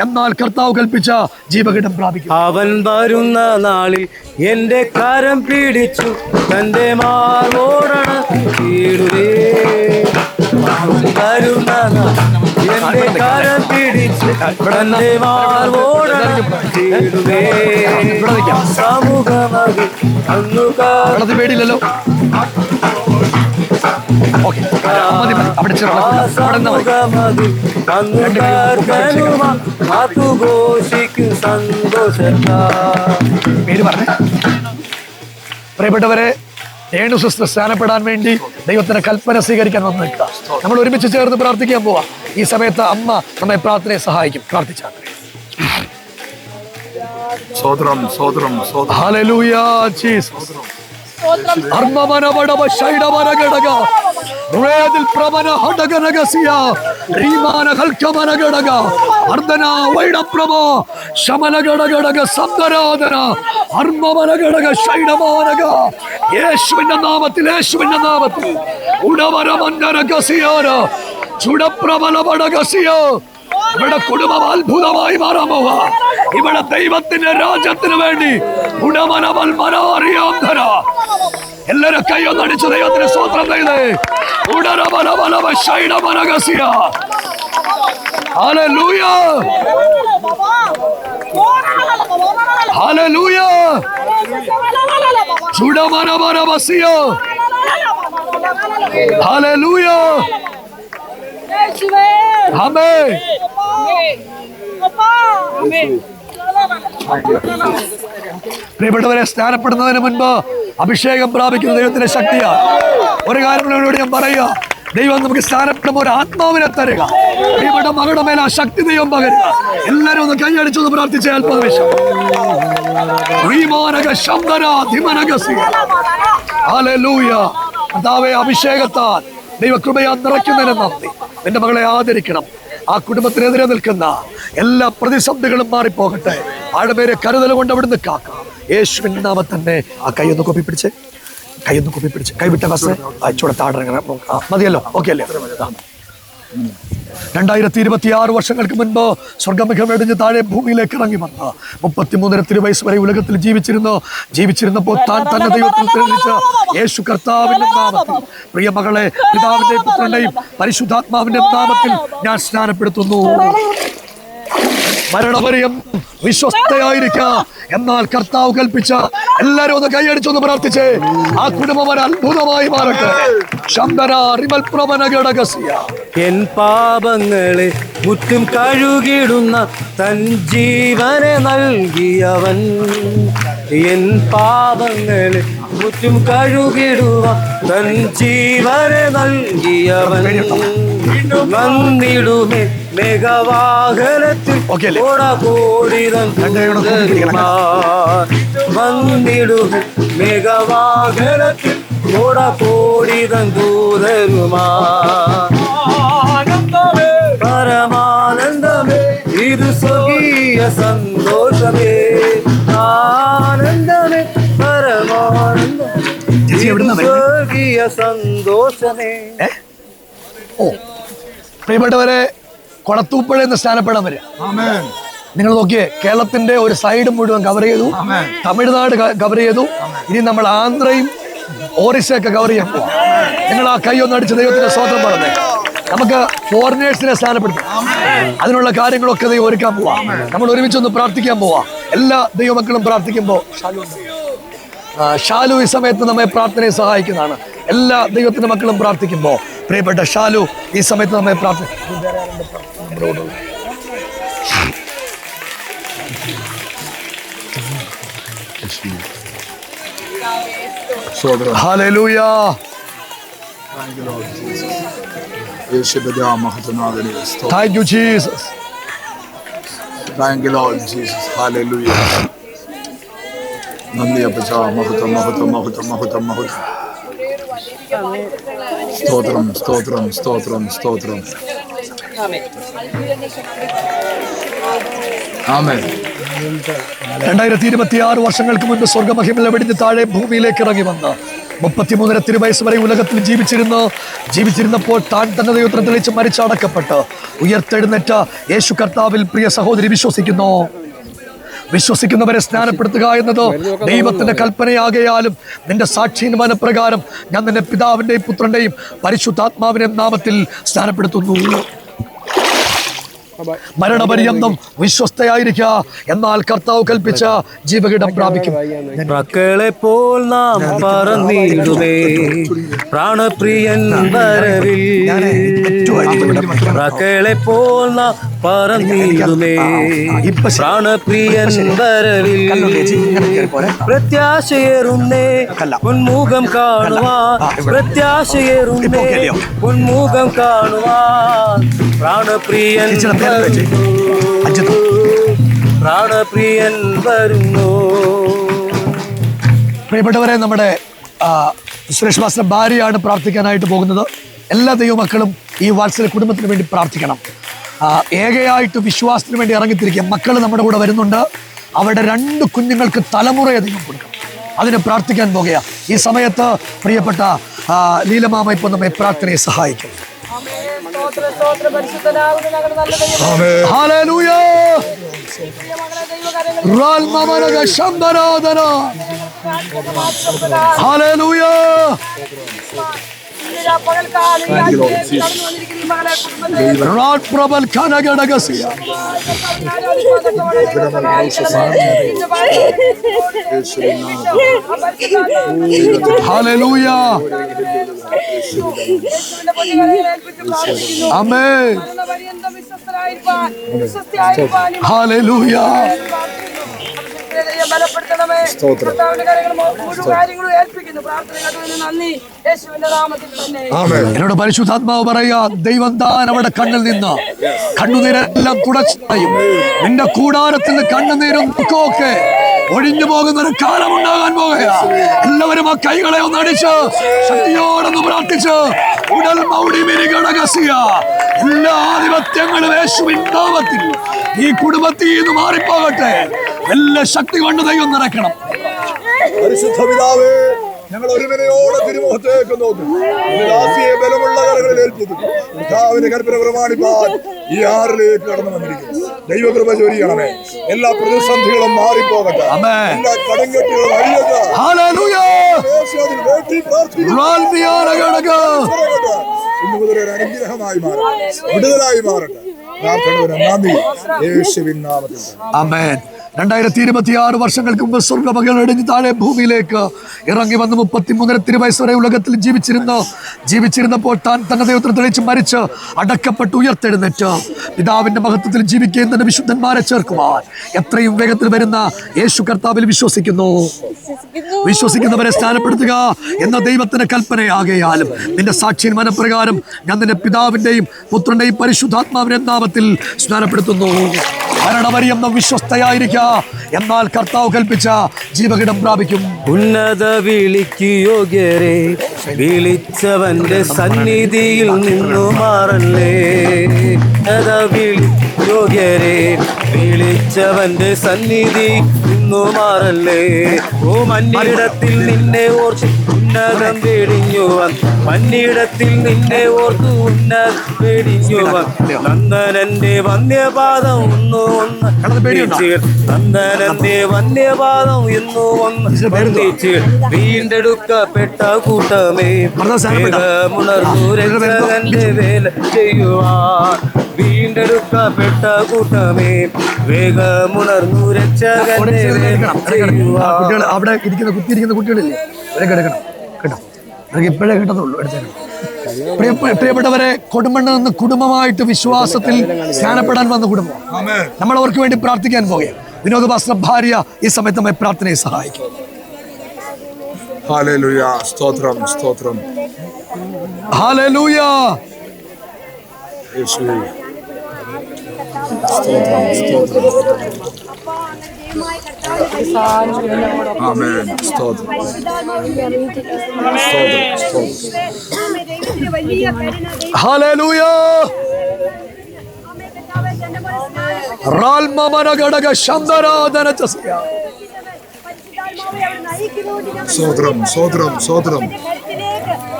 [SPEAKER 2] എന്നാൽ കർത്താവ് കൽപ്പിച്ച ജീവകിടം പ്രാപിക്കും.
[SPEAKER 5] അവൻ വരുന്ന നാളിൽ എന്റെ കരം പിടിച്ചു തന്റെ മാർവോടണീടുവേ. വരുന്ന എന്റെ കരം പിടിച്ചു തന്റെ മാർവോടണീടുവേ. സമൂഹമതി അന്നു
[SPEAKER 2] പേടിയില്ലല്ലോ. പേര് പറഞ്ഞേ. പ്രിയപ്പെട്ടവരെ, രേണു സിസ്റ്റർ സ്ഥാനപ്പെടാൻ വേണ്ടി ദൈവത്തിന്റെ കൽപ്പന സ്വീകരിക്കാൻ വന്നു നിൽക്കുക. നമ്മൾ ഒരുമിച്ച് ചേർന്ന് പ്രാർത്ഥിക്കാൻ പോവാം. ഈ സമയത്ത് അമ്മ നമ്മെ പ്രാർത്ഥനയെ സഹായിക്കും. പ്രാർത്ഥിച്ചാൽ ഹല്ലേലൂയ ജീസസ്. യേശുവിന്റെ നാമത്തിൽ ഇവിടെ കുടുംബം അത്ഭുതമായി മാറാൻ പോവാ. ഇവിടെ ദൈവത്തിന്റെ രാജ്യത്തിന് വേണ്ടി എല്ലാരും കൈയൊന്നടിച്ച് ദൈവത്തിന് സ്തോത്രം ചെയ്തേ. Hallelujah hallelujah. ഹല്ലേലൂയ. ആമേൻ. പ്രിയപ്പെട്ടവരെ, സ്നാനപ്പെടുന്നതിന് മുൻപ് അഭിഷേകം പ്രാപിക്കുന്ന ദൈവത്തിന്റെ ശക്തിയാണ്. ഒരു കാര്യം ഞാൻ പറയുക, ദൈവം നമുക്ക് സ്നാനപ്പെടുമ്പോൾ ഒരു ആത്മാവിനെ തരിക. പ്രിയപ്പെട്ട മകളുടെ മേലെ ആ ശക്തി ദൈവം പകരുക. എല്ലാരും ഒന്ന് കൈയടിച്ചൊന്ന് പ്രാർത്ഥിച്ച അല്പനിമിഷം. അഭിഷേകത്താൽ ദൈവകൃപയാ നിറയ്ക്കുന്നതിന് നന്ദി. നിന്റെ മകളെ ആദരിക്കണം. ആ കുടുംബത്തിനെതിരെ നിൽക്കുന്ന എല്ലാ പ്രതിസന്ധികളും മാറിപ്പോകട്ടെ. ആളുടെ പേരെ കരുതൽ കൊണ്ട് അവിടുന്ന് കാക്കാം. യേശുവിൻ നാമത്തിൽ തന്നെ ആ കൈയൊന്ന് കൊപ്പി പിടിച്ച് കൈവിട്ട ബസ് അയച്ചോടെ താഴെ മതിയല്ലോ. ഓക്കെ അല്ലേ? 2026 വർഷങ്ങൾക്ക് മുൻപ് സ്വർഗമുഖം വെടിഞ്ഞ് താഴെ ഭൂമിയിലേക്ക് ഇറങ്ങി വന്ന 33 തിരുവയസ്സ് വരെ ഉലകത്തിൽ ജീവിച്ചിരുന്നപ്പോൾ താൻ തന്നെ ദൈവത്തിൽ തെളിയിച്ച യേശു കർത്താവിന്റെ നാമത്തിൽ പ്രിയ മകളെ പിതാവിന്റെയും പുത്രന്റെയും പരിശുദ്ധാത്മാവിന്റെ നാമത്തിൽ ഞാൻ സ്നാനപ്പെടുത്തുന്നു. മരണപര്യം വിശ്വസ്തയായിരിക്കുക, എന്നാൽ കർത്താവ് കൽപ്പിച്ച എല്ലാരും ഒന്ന് കൈയടിച്ചൊന്ന് പ്രാർത്ഥിച്ചേ. ആ കുടുംബം ഒരു അത്ഭുതമായി മാറട്ടെ.
[SPEAKER 5] എൻ പാപങ്ങളെ മുറ്റും കഴുകിടുന്ന തൻ ജീവനെ നൽകിയവൻ. എൻ പാപങ്ങളെ മുറ്റും കഴുകിടുക തൻ ജീവനെ നൽകിയവൻ. വന്നിടുമേ മേഘവാഹനത്തിൽ വന്നിടുമേ മേഘവാഹനത്തിൽ കോടിതൻ ദൂതരുമാ. പരമാനന്ദമേ ഇത് സ്വർഗീയ സന്തോഷമേ. ആനന്ദമേ പരമാനന്ദമേ സ്വർഗീയ സന്തോഷമേ.
[SPEAKER 2] പ്രിയപ്പെട്ടവരെ, കൊളത്തൂപ്പുഴയിൽ നിന്ന് സ്നാനപ്പെടാൻ വരിക. നിങ്ങൾ നോക്കിയേ, കേരളത്തിന്റെ ഒരു സൈഡ് മുഴുവൻ കവർ ചെയ്തു, തമിഴ്നാട് കവർ ചെയ്തു, ഇനി നമ്മൾ ആന്ധ്രയും ഓറിസയൊക്കെ കവർ ചെയ്യാൻ പോവാം. നിങ്ങൾ ആ കൈ ഒന്ന് അടിച്ച് ദൈവത്തിന്റെ സ്തോത്രം പറഞ്ഞേ. നമുക്ക് ഫോറിനേഴ്സിനെ സ്നാനപ്പെടുത്താം. അതിനുള്ള കാര്യങ്ങളൊക്കെ ദൈവം ഒരുക്കാൻ പോവാം. നമ്മൾ ഒരുമിച്ചൊന്ന് പ്രാർത്ഥിക്കാൻ പോവാം. എല്ലാ ദൈവമക്കളും പ്രാർത്ഥിക്കുമ്പോൾ ഷാലു ഈ സമയത്ത് നമ്മെ പ്രാർത്ഥനയെ സഹായിക്കുന്നതാണ്. എല്ലാ ദൈവത്തിന്റെ മക്കളും പ്രാർത്ഥിക്കുമ്പോൾ പ്രിയപ്പെട്ട ഷാലു ഈ സമയത്ത് നമ്മെ പ്രാർത്ഥിക്കും. Hallelujah. Thank you, Jesus.
[SPEAKER 7] Thank you, Lord Jesus. Hallelujah. നന്ദി അപ്പച്ച. മഹത്വം മഹത്വം മഹത്വം മഹത്വം മഹത്വം. സ്തോത്രം സ്തോത്രം സ്തോത്രം സ്തോത്രം. ആമേൻ.
[SPEAKER 2] 2026 വർഷങ്ങൾക്ക് മുൻപ് സ്വർഗമഹിമ വെടിഞ്ഞ് താഴെ ഭൂമിയിലേക്ക് ഇറങ്ങി വന്ന 33 തിരുവയസ്സ് വരെ ഉലകത്തിൽ ജീവിച്ചിരുന്നപ്പോൾ താൻ തന്നെ ദൈവത്തിന് തെളിച്ച് മരിച്ചടക്കപ്പെട്ട് ഉയർത്തെഴുന്നേറ്റ യേശു കർത്താവിൽ പ്രിയ സഹോദരി വിശ്വസിക്കുന്നവരെ സ്നാനപ്പെടുത്തുക എന്നത് ദൈവത്തിന്റെ കൽപ്പനയാകയാലും നിന്റെ സാക്ഷീനുമാന പ്രകാരം ഞാൻ നിന്റെ പിതാവിന്റെയും പുത്രന്റെയും പരിശുദ്ധാത്മാവിന്റെയും നാമത്തിൽ സ്നാനപ്പെടുത്തുന്നു. മരണപര്യന്തം വിശ്വസ്തയായിരിക്കുക, എന്നാൽ കർത്താവ് കൽപ്പിച്ച ജീവകിടം പ്രാപിക്കും.
[SPEAKER 5] മക്കളെ പോൽ നാം പറന്നിടുമേ പ്രാണപ്രിയൻ വരവിൽ. മക്കളെ പോൽ നാം പറന്നിടുമേ പ്രാണപ്രിയൻ വരവിൽ. പ്രത്യാശയേറുന്നേ പൊന്മുഖം കാണുവാൻ, പ്രത്യാശയേറുന്നേ പൊന്മുഖം കാണുവാൻ. പ്രാണപ്രിയൻ പ്രാണപ്രിയൻ വരുന്നു.
[SPEAKER 2] പ്രിയപ്പെട്ടവരെ, നമ്മുടെ സുരേഷ് മാസ്റ്റർ ഭാര്യയാണ് പ്രാർത്ഥിക്കാനായിട്ട് പോകുന്നത്. എല്ലാ ദൈവമക്കളും ഈ വാത്സല്യ കുടുംബത്തിന് വേണ്ടി പ്രാർത്ഥിക്കണം. ഏകയായിട്ട് വിശ്വാസത്തിന് വേണ്ടി ഇറങ്ങിത്തിരിക്കുക. മക്കൾ നമ്മുടെ കൂടെ വരുന്നുണ്ട്. അവരുടെ 2 കുഞ്ഞുങ്ങൾക്ക് തലമുറയധികം കൊടുക്കണം. അതിന് പ്രാർത്ഥിക്കാൻ പോകുക. ഈ സമയത്ത് പ്രിയപ്പെട്ട ലീലമാമ ഇപ്പൊ നമ്മെ പ്രാർത്ഥനയെ സഹായിക്കും. ഹല്ലേലൂയ. ഹല്ലേലൂയ. ഹല്ലേലൂയ. ആമേൻ. ഹല്ലേലൂയ. എന്നോട് പരിശുദ്ധാത്മാവ് പറയുക, ദൈവം താൻ അവിടെ കണ്ണിൽ നിന്ന് കണ്ണുനീരെല്ലാം തുടച്ചുകളയും. നിന്റെ കൂടാരത്തിൽ നിന്ന് കണ്ണുനീരും ദുഃഖമൊക്കെ ഒഴിഞ്ഞു പോകുന്ന ഒരു കാലമുണ്ടാകാൻ പോകുക. എല്ലാവരും ആ കൈകളെ ഒന്ന് അടിച്ച് ശക്തിയോടൊന്ന് പ്രാർത്ഥിച്ച് ഉടൽ മൗഢി മിരികടകസിയ എല്ലാ ആധിപത്യങ്ങളും യേശുവിൻ നാമത്തിൽ ഈ കുടുംബത്തിൽ നിന്ന് മാറിപ്പോകട്ടെ. എല്ലാ ശക്തി കൊണ്ട് ദൈവം നിറയ്ക്കണം.
[SPEAKER 7] പരിശുദ്ധ പിതാവേ, ഞങ്ങൾ ഒരുവനെയോടെ തിരുമുഖത്തേക്ക് നോക്കും. ദാസിയെ ബലമുള്ള കരങ്ങളിൽ ഏൽപ്പിക്കും. കർത്താവിന്റെ കൽപ്പന പ്രമാണിപ്പാൻ ഈ ആറിലേക്ക് കടന്നു വന്നിരിക്കുന്നു. ദൈവകൃപ ചൊരിയണമേ. എല്ലാ പ്രതിസന്ധികളും മാറിപ്പോകട്ടെ. എല്ലാ കടങ്കെട്ടുകളും അഴിയട്ടെ. ഇന്നു മുതൽ ഒരു അനുഗ്രഹമായി മാറട്ടെ, വിടുതലായി മാറട്ടെ. പ്രാർത്ഥന നന്ദി യേശുവിൻ നാമത്തിൽ.
[SPEAKER 2] ആമേൻ. 2026 വർഷങ്ങൾക്ക് മുമ്പ് സ്വർഗമകളടിഞ്ഞ് താഴെ ഭൂമിയിലേക്ക് ഇറങ്ങി വന്ന് 33 തിരുവയസ്സ് വരെ ഉലകത്തിൽ ജീവിച്ചിരുന്നപ്പോൾ താൻ തന്നെ ദൈവത്തിന് തെളിച്ച് മരിച്ച് അടക്കപ്പെട്ട് ഉയർത്തെഴുന്നേറ്റ് പിതാവിന്റെ മഹത്വത്തിൽ ജീവിക്കുന്ന വിശുദ്ധന്മാരെ ചേർക്കുവാൻ എത്രയും വേഗത്തിൽ വരുന്ന യേശു കർത്താവിൽ വിശ്വസിക്കുന്നവരെ സ്നാനപ്പെടുത്തുക എന്ന ദൈവത്തിന്റെ കൽപ്പനയാകയാലും നിന്റെ സാക്ഷിயின் മനപ്രകാരം ഞാൻ നിന്റെ പിതാവിന്റെയും പുത്രന്റെയും പരിശുദ്ധാത്മാവിന്റെ നാമത്തിൽ സ്നാനപ്പെടുത്തുന്നു. മരണപര്യന്തം വിശ്വസ്തയായിരിക്കുക, എന്നാൽ കർത്താവ് കൽപ്പിച്ച ജീവകിടം പ്രാപിക്കും.
[SPEAKER 5] ഉന്നത വിളിക്ക് യോഗ്യരെ വിളിച്ചവന്റെ സന്നിധിയിൽ നിന്നു മാറല്ലേ. യോഗ്യരെ വിളിച്ചവന്റെ സന്നിധി നിന്നു മാറല്ലേ. ഓ മന്നിടത്തിൽ നിന്നെ ഓർത്ത് ഉന്നതം വെടിഞ്ഞു വന്ന്, മന്നിടത്തിൽ നിന്നെ ഓർത്ത് ഉന്നതം വെടിഞ്ഞു വന്ന്. നന്ദനന്റെ വന്യപാദം ഒന്നു നന്ദനന്റെ വന്യപാദം എന്നു വന്നിച്ച് വീണ്ടെടുക്കപ്പെട്ട കൂട്ടമേ ഉണർന്നു രക്ഷകന്റെ വേല ചെയ്യുവാൻ. വീണ്ടെടുക്കപ്പെട്ട കൂട്ടമേ വേഗമുണർന്നു രക്ഷകന്റെ വേല
[SPEAKER 2] അവിടെ കുത്തിയിരിക്കുന്ന കുട്ടികളില്ലേ, അവരൊക്കെ എടുക്കണം കേട്ടോ. അവർക്ക് ഇപ്പോഴേ കേട്ടതുള്ളൂ, എടുത്തേക്കണം. പ്രിയപ്പെട്ടവരെ, കൊടുമണ്ണ് നിന്ന് കുടുംബമായിട്ട് വിശ്വാസത്തിൽ സ്നാനപ്പെടാൻ വന്ന കുടുംബം. നമ്മൾ അവർക്ക് വേണ്ടി പ്രാർത്ഥിക്കാൻ പോകുകയാണ്. വിനോദ പാസ്റ്റർ ഭാര്യ ഈ സമയത്ത് നമ്മെ പ്രാർത്ഥനയെ സഹായിക്കും.
[SPEAKER 7] ഹല്ലേലൂയ. സ്തോത്രം, സ്തോത്രം.
[SPEAKER 2] ഹല്ലേലൂയ.
[SPEAKER 7] യേശുവേ. സ്തോത്രം, സ്തോത്രം. ആമേൻ. സ്തോത്രം.
[SPEAKER 2] ഹല്ലേലൂയ. റാൽമമന ഘടക ശന്തരാധന ചസ്യ.
[SPEAKER 7] സ്തോത്രം, സ്തോത്രം, സ്തോത്രം.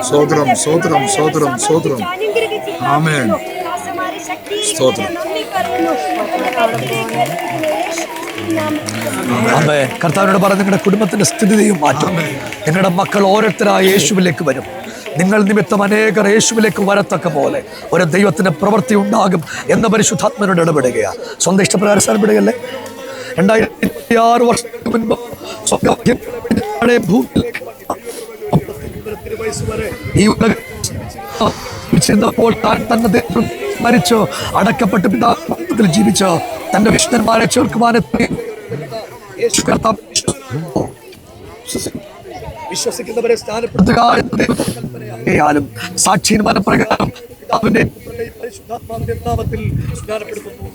[SPEAKER 7] സ്തോത്രം, സ്തോത്രം, സ്തോത്രം, സ്തോത്രം. ആമേൻ. സ്തോത്രം.
[SPEAKER 2] കർത്താവിനോട് പറഞ്ഞ നിങ്ങളുടെ കുടുംബത്തിന്റെ സ്ഥിതിയും മാറ്റും. നിങ്ങളുടെ മക്കൾ ഓരോരുത്തരായ യേശുവിലേക്ക് വരും. നിങ്ങൾ നിമിത്തം അനേകർ യേശുവിലേക്ക് വരത്തക്ക പോലെ ഒരു ദൈവത്തിന്റെ പ്രവൃത്തി ഉണ്ടാകും എന്ന പരിശുദ്ധാത്മനോട് ഇടപെടുകയാണ്. സ്വന്തം ഇഷ്ടപ്രകാരം സ്ഥലപ്പെടുകയല്ലേ. 2026 വർഷങ്ങൾക്ക് മുൻപ് ഈ ഉലകത്തിൽ താൻ തന്നെ മരിച്ചു അടക്കപ്പെട്ട് പിതാവിൽ ജീവിച്ച് തന്റെ വിശുദ്ധന്മാരെ ചേർക്കുവാനെത്തി വിശ്വസിക്കുന്നവരെ സ്ഥാനപ്പെടുത്തുകയാലും സാക്ഷീന്മാന പ്രകാരം പിതാവിന്റെ പരിശുദ്ധാത്മാവിന്റെ നാമത്തിൽ സ്നാനപ്പെടുത്തുന്നു.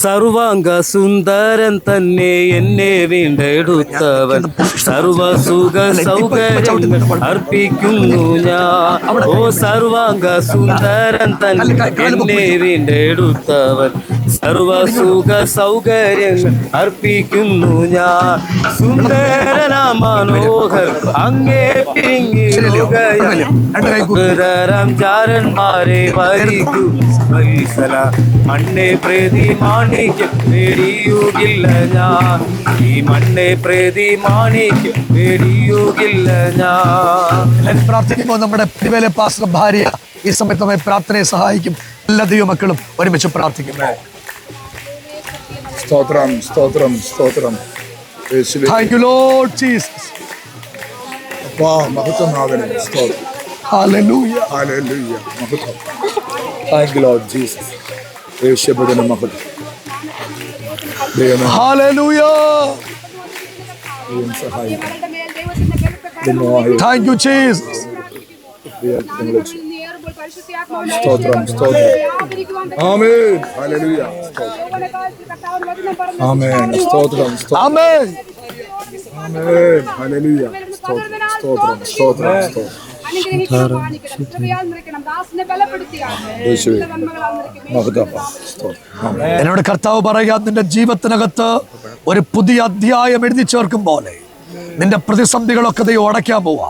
[SPEAKER 5] സർവാംഗ സുന്ദരൻ തന്നെ എന്നെ വീണ്ടെടുത്തവൻ, സർവസുഖ സൗകര്യങ്ങൾ അർപ്പിക്കുന്നു ഞാൻ. ഓ സർവാംഗ സുന്ദരൻ തന്നെ എന്നെ വീണ്ടെടുത്തവൻ, സർവസുഖ സൗകര്യങ്ങൾ അർപ്പിക്കുന്നു ഞാൻ. സുന്ദരനാ മനോഹർ അങ്ങേ പിരിങ്ങിടുകയാം ചാരന്മാരെ വരിക്കൂ വത്സല. മണ്ണെ പ്രതി മാണിക്യം പേടിയുകില്ല ഞാൻ, ഈ മണ്ണെ പ്രതി മാണിക്യം പേടിയുകില്ല ഞാൻ.
[SPEAKER 2] പ്രാർത്ഥിക്കുമ്പോൾ നമ്മുടെ പ്രിയപ്പെട്ട പാസ്റ്റർ ഭാര്യ ഈ സമയത്ത് നമ്മെ പ്രാർത്ഥനയെ സഹായിക്കും. എല്ലാ ദൈവമക്കളും ഒരുമിച്ച് പ്രാർത്ഥിക്കും.
[SPEAKER 7] സ്തോത്രം, സ്തോത്രം, സ്തോത്രം. യേശുവേ.
[SPEAKER 2] Thank you Lord Jesus.
[SPEAKER 7] അപ്പാ മഹത്വനാഥനെ. സ്തോത്രം.
[SPEAKER 2] Hallelujah.
[SPEAKER 7] ഹല്ലേലൂയ. മഹത്വം. Thank you Lord Jesus. യേശുവിന്റെ മഹത്വം. ദൈവമേ.
[SPEAKER 2] Hallelujah.
[SPEAKER 7] ദൈവം സഹായിക്കട്ടെ.
[SPEAKER 2] Thank you Jesus.
[SPEAKER 7] സ്തോത്രം, സ്തോത്രം. ആമേൻ. ഹല്ലേലൂയ. ആമേൻ. സ്തോത്രം, സ്തോത്രം.
[SPEAKER 2] Amen.
[SPEAKER 7] ആമേൻ. ഹല്ലേലൂയ. സ്തോത്രം, സ്തോത്രം, സ്തോത്രം, സ്തോത്രം. യേശുവേ. മഹത്വം. സ്തോത്രം. ആമേൻ.
[SPEAKER 2] എന്നോട് കർത്താവ് പറയുക, നിന്റെ ജീവിതത്തിനകത്ത് ഒരു പുതിയ അധ്യായം എഴുതി ചേർക്കും പോലെ നിന്റെ പ്രതിസന്ധികളൊക്കെ ദൈവം അടയ്ക്കാൻ പോവാ.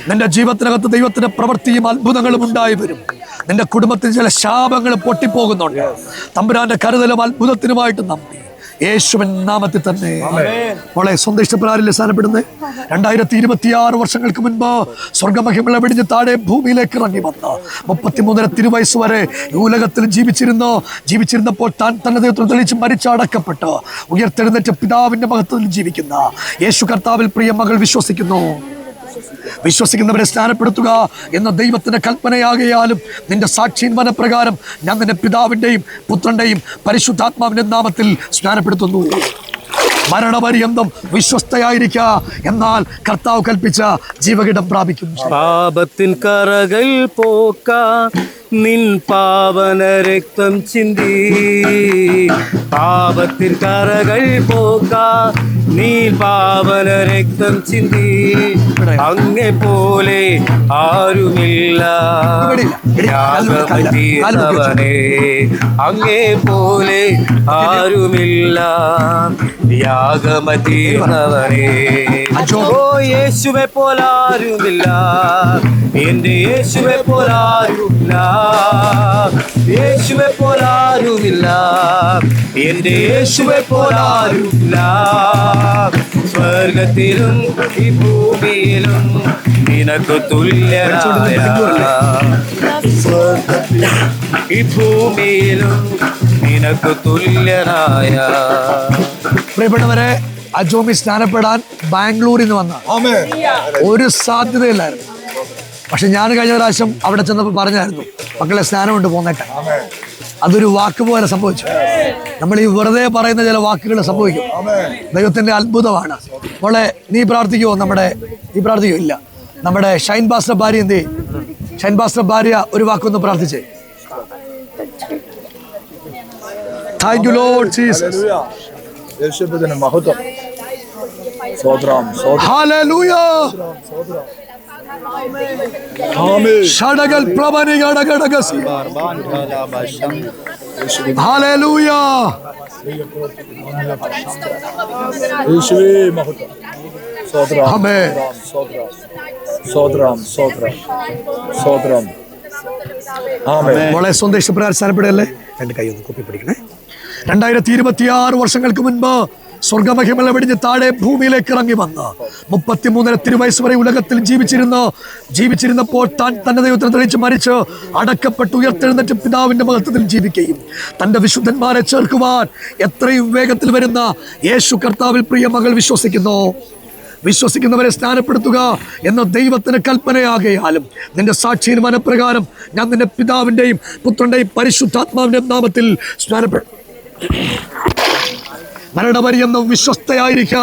[SPEAKER 2] നിന്റെ ജീവിതത്തിനകത്ത് ദൈവത്തിന്റെ പ്രവൃത്തിയും അത്ഭുതങ്ങളും ഉണ്ടായി വരും. നിന്റെ കുടുംബത്തിൽ ചില ശാപങ്ങൾ പൊട്ടിപ്പോകുന്നുണ്ട്. തമ്പുരാന്റെ കരുതലും അത്ഭുതത്തിനുമായിട്ട് നന്ദി. യേശുവിൻ നാമത്തിൽ തന്നെ. മോളെ സ്വന്തം ഇഷ്ടപ്രകാരം സ്ഥാനപ്പെടുന്നത് 2026 വർഷങ്ങൾക്ക് മുൻപ് സ്വർഗമഹിമ വെടിഞ്ഞ് താഴെ ഭൂമിയിലേക്ക് ഇറങ്ങി വന്ന് 33 തിരുവയസ്സ് വരെ ഈ ഉലകത്തിൽ ജീവിച്ചിരുന്നപ്പോൾ താൻ തന്നെ ദൈവത്തിൽ തെളിയിച്ച് മരിച്ചടക്കപ്പെട്ട് ഉയർത്തെഴുന്നേറ്റ് പിതാവിന്റെ മഹത്വത്തിൽ ജീവിക്കുന്ന യേശു കർത്താവിൽ പ്രിയ മകൾ വിശ്വസിക്കുന്നവരെ സ്നാനപ്പെടുത്തുക എന്ന ദൈവത്തിന്റെ കൽപ്പനയാകയാലും നിന്റെ സാക്ഷീന്മന പ്രകാരം ഞാൻ നിന്റെ പിതാവിന്റെയും പുത്രന്റെയും പരിശുദ്ധാത്മാവിന്റെ നാമത്തിൽ സ്നാനപ്പെടുത്തുന്നു. മരണപര്യന്തം വിശ്വസ്തയായിരിക്കുക, എന്നാൽ കർത്താവ് കൽപ്പിച്ച ജീവകിടം പ്രാപിക്കും.
[SPEAKER 5] പാപത്തിൻ കറകൾ പോക്ക നിൻ പാവന രക്തം ചിന്തി, പാപത്തിൻ കറകൾ പോക്ക നീ പാവന രക്തം ചിന്തി. അങ്ങെ പോലെ ആരുമില്ല യാഗമതീർന്നവനെ, അങ്ങെ പോലെ ആരുമില്ല യാഗമതീർന്നവനെ. ഓ യേശുവെ പോലാരുമില്ല, എന്റെ യേശുവെ പോലാരുമില്ല, യേശുവെ പോലാരുമില്ല, എന്റെ യേശുവെ പോലാരുമില്ല. സ്വർഗത്തിലും ഈ ഭൂമിയിലും നിനക്ക് തുല്യനായ, ഈ ഭൂമിയിലും നിനക്ക് തുല്യനായ.
[SPEAKER 2] പ്രിയപ്പെട്ടവരെ, അജോമി സ്നാനപ്പെടാൻ ബാംഗ്ലൂരിൽ നിന്ന് വന്ന ഒരു സാധ്യതയില്ലായിരുന്നു. പക്ഷെ ഞാൻ കഴിഞ്ഞ പ്രാവശ്യം അവിടെ ചെന്നപ്പോൾ പറഞ്ഞായിരുന്നു, മക്കളെ സ്നാനം കൊണ്ട് പോന്നേട്ടെ. അതൊരു വാക്ക് പോലെ സംഭവിച്ചു. നമ്മൾ ഈ വെറുതെ പറയുന്ന ചില വാക്കുകൾ സംഭവിക്കും. ദൈവത്തിന്റെ അത്ഭുതമാണ്. മോളെ നീ പ്രാർത്ഥിക്കുമോ? നീ പ്രാർത്ഥിക്കുമോ? ഇല്ല. നമ്മുടെ ഷൈൻ പാസ്റ്റർ ഭാര്യ എന്ത് ചെയ്യും? ഷൈൻ പാസ്റ്റർ ഭാര്യ ഒരു വാക്കൊന്ന് പ്രാർത്ഥിച്ചേ. Thank you Lord Jesus.
[SPEAKER 7] യേശുവിന്റെ മഹത്വം. സ്തോത്രം.
[SPEAKER 2] ഹല്ലേലൂയ.
[SPEAKER 7] ആമേൻ.
[SPEAKER 2] ഷഡഗൽ പ്രഭനിഗടഗടഗസി. ഹല്ലേലൂയ.
[SPEAKER 7] യേശുവേ മഹത്വം. സ്തോത്രം.
[SPEAKER 2] ആമേൻ.
[SPEAKER 7] സ്തോത്രം. സ്തോത്രം. സ്തോത്രം. സ്തോത്രം. ആമേൻ.
[SPEAKER 2] മോളെ സ്വന്തം ഇഷ്ടപ്രകാരം സ്ഥാനപ്പെടുകയല്ലേ? രണ്ട് കൈ ഒന്ന് കൂപ്പി പിടിക്കണേ. 2026 വർഷങ്ങൾക്ക് മുൻപ് സ്വർഗമഹിമല വെടിഞ്ഞ് താഴെ ഭൂമിയിലേക്ക് ഇറങ്ങി വന്ന് 33 തിരുവയസ്സ് വരെ ഉലകത്തിൽ ജീവിച്ചിരുന്നപ്പോൾ താൻ തന്റെ ദൈവത്തെ തെളിയിച്ച് മരിച്ച് അടക്കപ്പെട്ട് ഉയർത്തെഴുന്നേറ്റ് പിതാവിന്റെ മഹത്വത്തിൽ ജീവിക്കുകയും തന്റെ വിശുദ്ധന്മാരെ ചേർക്കുവാൻ എത്രയും വേഗത്തിൽ വരുന്ന യേശു കർത്താവിൽ പ്രിയ മകൾ വിശ്വസിക്കുന്നവരെ സ്നാനപ്പെടുത്തുക എന്ന ദൈവത്തിന് കൽപ്പനയാകയാലും നിന്റെ സാക്ഷിയിൽ മനപ്രകാരം ഞാൻ നിന്റെ പിതാവിന്റെയും പുത്രന്റെയും പരിശുദ്ധാത്മാവിന്റെയും നാമത്തിൽ സ്നാനപ്പെടും. മരണപര്യന്തം വിശ്വസ്തയായിരിക്കുക,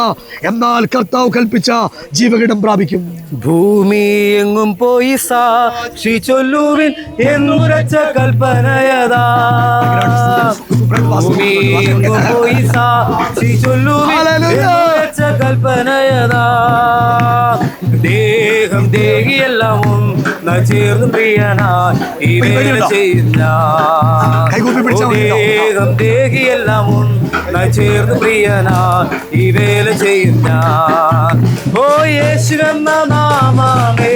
[SPEAKER 2] എന്നാൽ കർത്താവ് കൽപ്പിച്ച ജീവകിടം പ്രാപിക്കും.
[SPEAKER 5] ഭൂമി എങ്ങും പോയി സാക്ഷി ചൊല്ലുവിൻ എന്നുരച്ച കൽപ്പനയതാ. ഭൂമി എങ്ങും പോയി സാക്ഷി ചൊല്ലുവിൻ എന്നുരച്ച കൽപ്പനയതാ. ദേഹം ദേഹിയെല്ലാം ഒന്ന് ചേർന്ന് പ്രിയനായി ഈ വേല ചെയ്യുന്ന. ദേഹം ദേഹിയെല്ലാം ഒന്ന് ചേർന്ന് പ്രിയനായി ഈ വേല ചെയ്യുന്ന. ഓ യേശുവെന്ന നാമമേ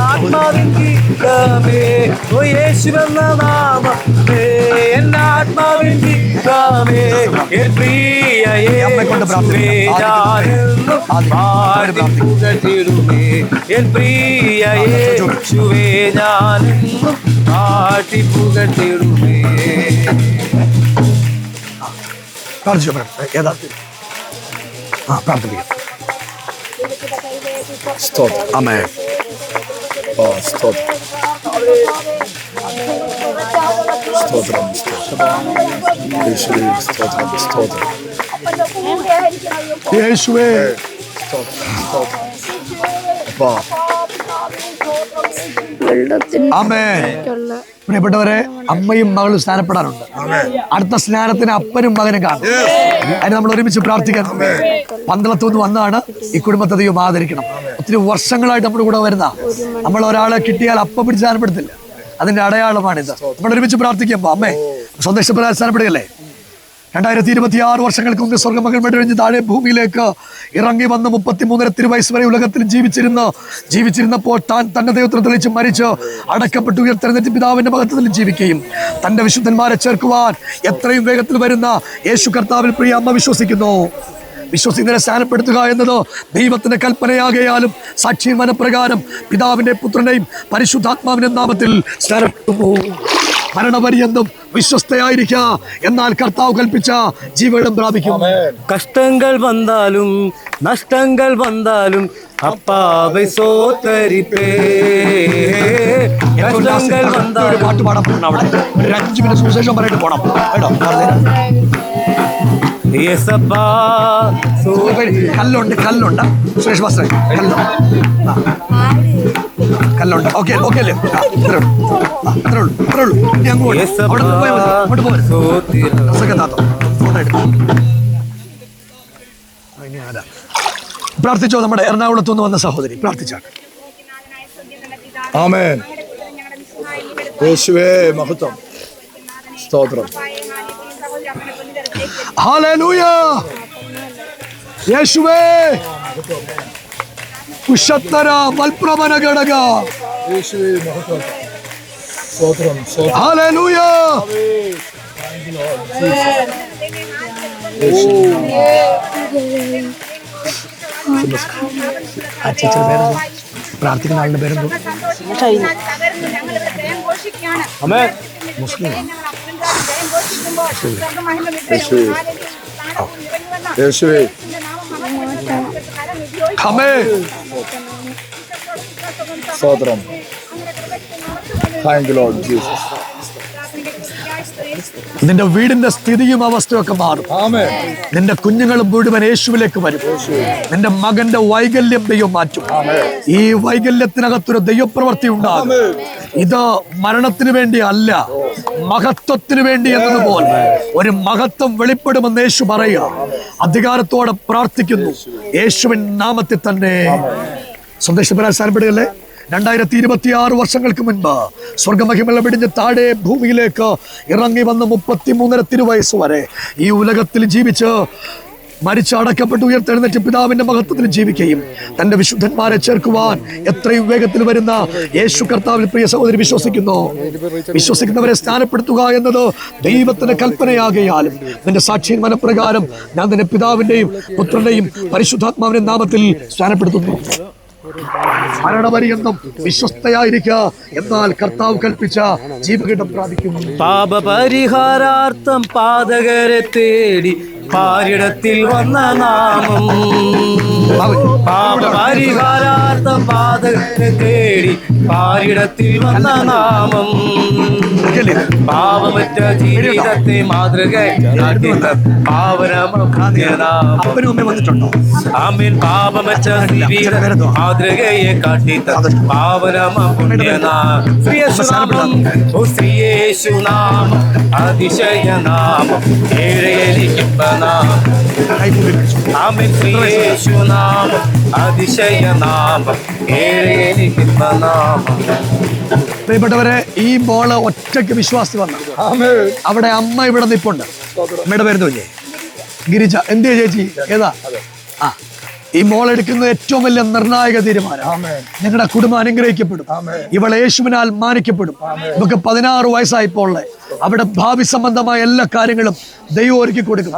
[SPEAKER 5] ആത്മാവിൻ ഗീതമേ. ഓ യേശുവെന്ന നാമമേ എന്നാത്മാവിൻ ഗീതമേ. എൻ പ്രിയ യേശുവേ ഞാനെന്നും പാടി പുകഴ്ത്തിടുമേ. എൻ പ്രിയ യേശുവേ ഞാനെന്നും പാടി പുകഴ്ത്തിടുമേ.
[SPEAKER 2] ഏതാ പ്രാർത്ഥിക്കാം.
[SPEAKER 7] സ്തോത്രം.
[SPEAKER 2] ആമേൻ.
[SPEAKER 7] സ്തോത്രം. സ്തോത്രം. യേശുവേ സ്തോത്രം. സ്തോത്രം.
[SPEAKER 2] യേശുവേ ആമേൻ. പ്രിയപ്പെട്ടവരെ, അമ്മയും മകളും സ്നാനപ്പെടാനുണ്ട്. അടുത്ത സ്നാനത്തിന് അപ്പനും മകനും കാണും. അതിന് നമ്മൾ ഒരുമിച്ച് പ്രാർത്ഥിക്കാൻ. പന്തളത്തുനിന്ന് വന്നാണ് ഈ കുടുംബത്തെ ദൈവം ആദരിക്കണം. ഒത്തിരി വർഷങ്ങളായിട്ട് നമ്മുടെ കൂടെ വരുന്ന നമ്മൾ ഒരാളെ കിട്ടിയാൽ അപ്പം പിടിച്ച് സ്നാനപ്പെടുത്തില്ല. അതിന്റെ അടയാളമാണിത്. നമ്മൾ ഒരുമിച്ച് പ്രാർത്ഥിക്കുമ്പോ അമ്മേ സ്വന്തം ഇഷ്ടപ്രകാരം സ്നാനപ്പെടുകയല്ലേ? 2026 വർഷങ്ങൾക്ക് മുമ്പ് സ്വർഗമകൾ മെടഴിഞ്ഞ് താഴെ ഭൂമിയിലേക്ക് ഇറങ്ങി വന്ന് 33 തിരുവയസ്സ് വരെ ഉലകത്തിൽ ജീവിച്ചിരുന്നപ്പോൾ താൻ തന്റെ ദൈവത്തെ തെളിയിച്ച് മരിച്ച് അടക്കപ്പെട്ട് ഉയർത്തെഴുന്നേറ്റ് പിതാവിന്റെ മഹത്വത്തിൽ ജീവിക്കുകയും തന്റെ വിശുദ്ധന്മാരെ ചേർക്കുവാൻ എത്രയും വേഗത്തിൽ വരുന്ന യേശു കർത്താവിൽ പ്രിയ അമ്മ വിശ്വസിക്കുന്നവരെ സ്നാനപ്പെടുത്തുക എന്നത് ദൈവത്തിന്റെ കൽപ്പനയാകയാലും സാക്ഷി മനപ്രകാരം പിതാവിന്റെ പുത്രന്റെയും പരിശുദ്ധാത്മാവിന്റെ നാമത്തിൽ സ്നാനപ്പെടുന്നു. മരണപര്യന്തം വിശ്വസ്തയായിരിക്കുക, എന്നാൽ കർത്താവ് കൽപ്പിച്ച ജീവനം പ്രാപിക്കും.
[SPEAKER 5] കഷ്ടങ്ങൾ വന്നാലും നഷ്ടങ്ങൾ വന്നാലും അപ്പാവെ സോത്തരിപ്പേ. കഷ്ടങ്ങൾ വന്നാലും
[SPEAKER 2] പാട്ട് പാടാൻ പോകണം. അവിടെ ഒരു 5 മിനിറ്റ് സുവിശേഷം പറഞ്ഞിട്ട് പോകണം കേട്ടോ. കല്ലുണ്ട് സുരേഷ് മാസ്റ്റർ, കല്ലുണ്ട്. ഓക്കെ അല്ലേ? അത്രേ ഉള്ളൂ. പ്രാർത്ഥിച്ചോ. നമ്മുടെ എറണാകുളത്തു നിന്ന് വന്ന സഹോദരി പ്രാർത്ഥിച്ചാണ്.
[SPEAKER 7] ആമേൻ. യേശുവേ മഹത്വം. സ്തോത്രം.
[SPEAKER 2] ഹല്ലേലൂയ. യേശുവേ കുശത്തര വൽപ്രവന ഘടക.
[SPEAKER 7] യേശുവേ മഹത്വം. സ്തോത്രം.
[SPEAKER 2] ഹല്ലേലൂയ. ആ ചേച്ചിയുടെ പേരെന്തോ? പ്രാർത്ഥിക്കുന്ന ആളുടെ പേരെന്തോ? മുസ്ലിം.
[SPEAKER 7] യേശുവേ
[SPEAKER 2] ആമേൻ.
[SPEAKER 7] സ്തോത്രം. Thank you Lord Jesus.
[SPEAKER 2] നിന്റെ വീടിന്റെ സ്ഥിതിയും അവസ്ഥയൊക്കെ മാറും.
[SPEAKER 7] ആമേൻ.
[SPEAKER 2] നിന്റെ കുഞ്ഞുങ്ങളും മുഴുവൻ യേശുവിലേക്ക് വരും. നിന്റെ മകന്റെ വൈകല്യം ദൈവം മാറ്റും. ഈ വൈകല്യത്തിനകത്തൊരു ദൈവപ്രവൃത്തി ഉണ്ടാകും. ഇത് മരണത്തിന് വേണ്ടി അല്ല, മഹത്വത്തിന് വേണ്ടി എന്നതുപോലെ ഒരു മഹത്വം വെളിപ്പെടുമെന്ന് യേശു പറയുക. അധികാരത്തോടെ പ്രാർത്ഥിക്കുന്നു യേശുവിൻ നാമത്തിൽ തന്നെ. സന്ദേശം സാരപ്പെടുകയല്ലേ. 2026 വർഷങ്ങൾക്ക് മുൻപ് സ്വർഗമഹിമ വെടിഞ്ഞ് താഴെ ഭൂമിയിലേക്ക് ഇറങ്ങി വന്ന 33 തിരുവയസ്സ് വരെ ഈ ഉലകത്തിൽ ജീവിച്ച് മരിച്ച് അടക്കപ്പെട്ട് ഉയർത്തെഴുന്നേറ്റ് പിതാവിന്റെ മഹത്വത്തിൽ ജീവിക്കുകയും തന്റെ വിശുദ്ധന്മാരെ ചേർക്കുവാൻ എത്രയും വേഗത്തിൽ വരുന്ന യേശു കർത്താവിൽ പ്രിയ സഹോദരി വിശ്വസിക്കുന്നവരെ സ്ഥാനപ്പെടുത്തുക എന്നത് ദൈവത്തിന്റെ കൽപ്പനയാകയാലും നിന്റെ സാക്ഷ്യം മനപ്രകാരം ഞാൻ നിന്റെ പിതാവിന്റെയും പുത്രന്റെയും പരിശുദ്ധാത്മാവിന്റെ നാമത്തിൽ സ്ഥാനപ്പെടുത്തുന്നു. മരണപര്യന്തം വിശ്വസ്തയായിരിക്കുക, എന്നാൽ കർത്താവ് കൽപ്പിച്ച ജീവകിടം പ്രാപിക്കും.
[SPEAKER 5] പാപപരിഹാരാർത്ഥം പാതകരെ തേടി പാരിടത്തിൽ വന്ന നാമം. പാപപരിഹാരാർത്ഥം പാതകരെ തേടി പാരിടത്തിൽ വന്ന നാമം. പാപമറ്റ ജീവിതത്തെ മാതൃകയാക്കി
[SPEAKER 2] വന്നിട്ടുണ്ടോ?
[SPEAKER 5] ആമേൻ. പാപമറ്റ ജീവിത മാതൃകയെ കാട്ടി പാവനമ പുണ്യനാമം. ശ്രീയേശുനാമം അതിശയനാമം ഏഴേലിക്കുമ്പനാമം. ആമേൻ. ശ്രീയേശുനാമം അതിശയനാമം ഏഴേലിക്കുമ്പനാമം.
[SPEAKER 2] പ്രിയപ്പെട്ടവരെ, ഈ മോള് ഒറ്റയ്ക്ക് വിശ്വാസി വന്ന അവിടെ അമ്മ ഇവിടെ നിൽപ്പുണ്ട്. അമ്മയുടെ പേര് തോന്നിയേ ഗിരിജ. എന്തിയാ ചേച്ചി? ഏതാ? ആ, ഈ മോൾ എടുക്കുന്ന ഏറ്റവും വലിയ നിർണായക തീരുമാനം. നിങ്ങളുടെ കുടുംബം അനുഗ്രഹിക്കപ്പെടും. ഇവൾ യേശുവിനാൽ മാനിക്കപ്പെടും. ഇവക്ക് 16 വയസ്സായപ്പോൾ അവിടെ ഭാവി സംബന്ധമായ എല്ലാ കാര്യങ്ങളും ദൈവം ഒരുക്കി കൊടുക്കും.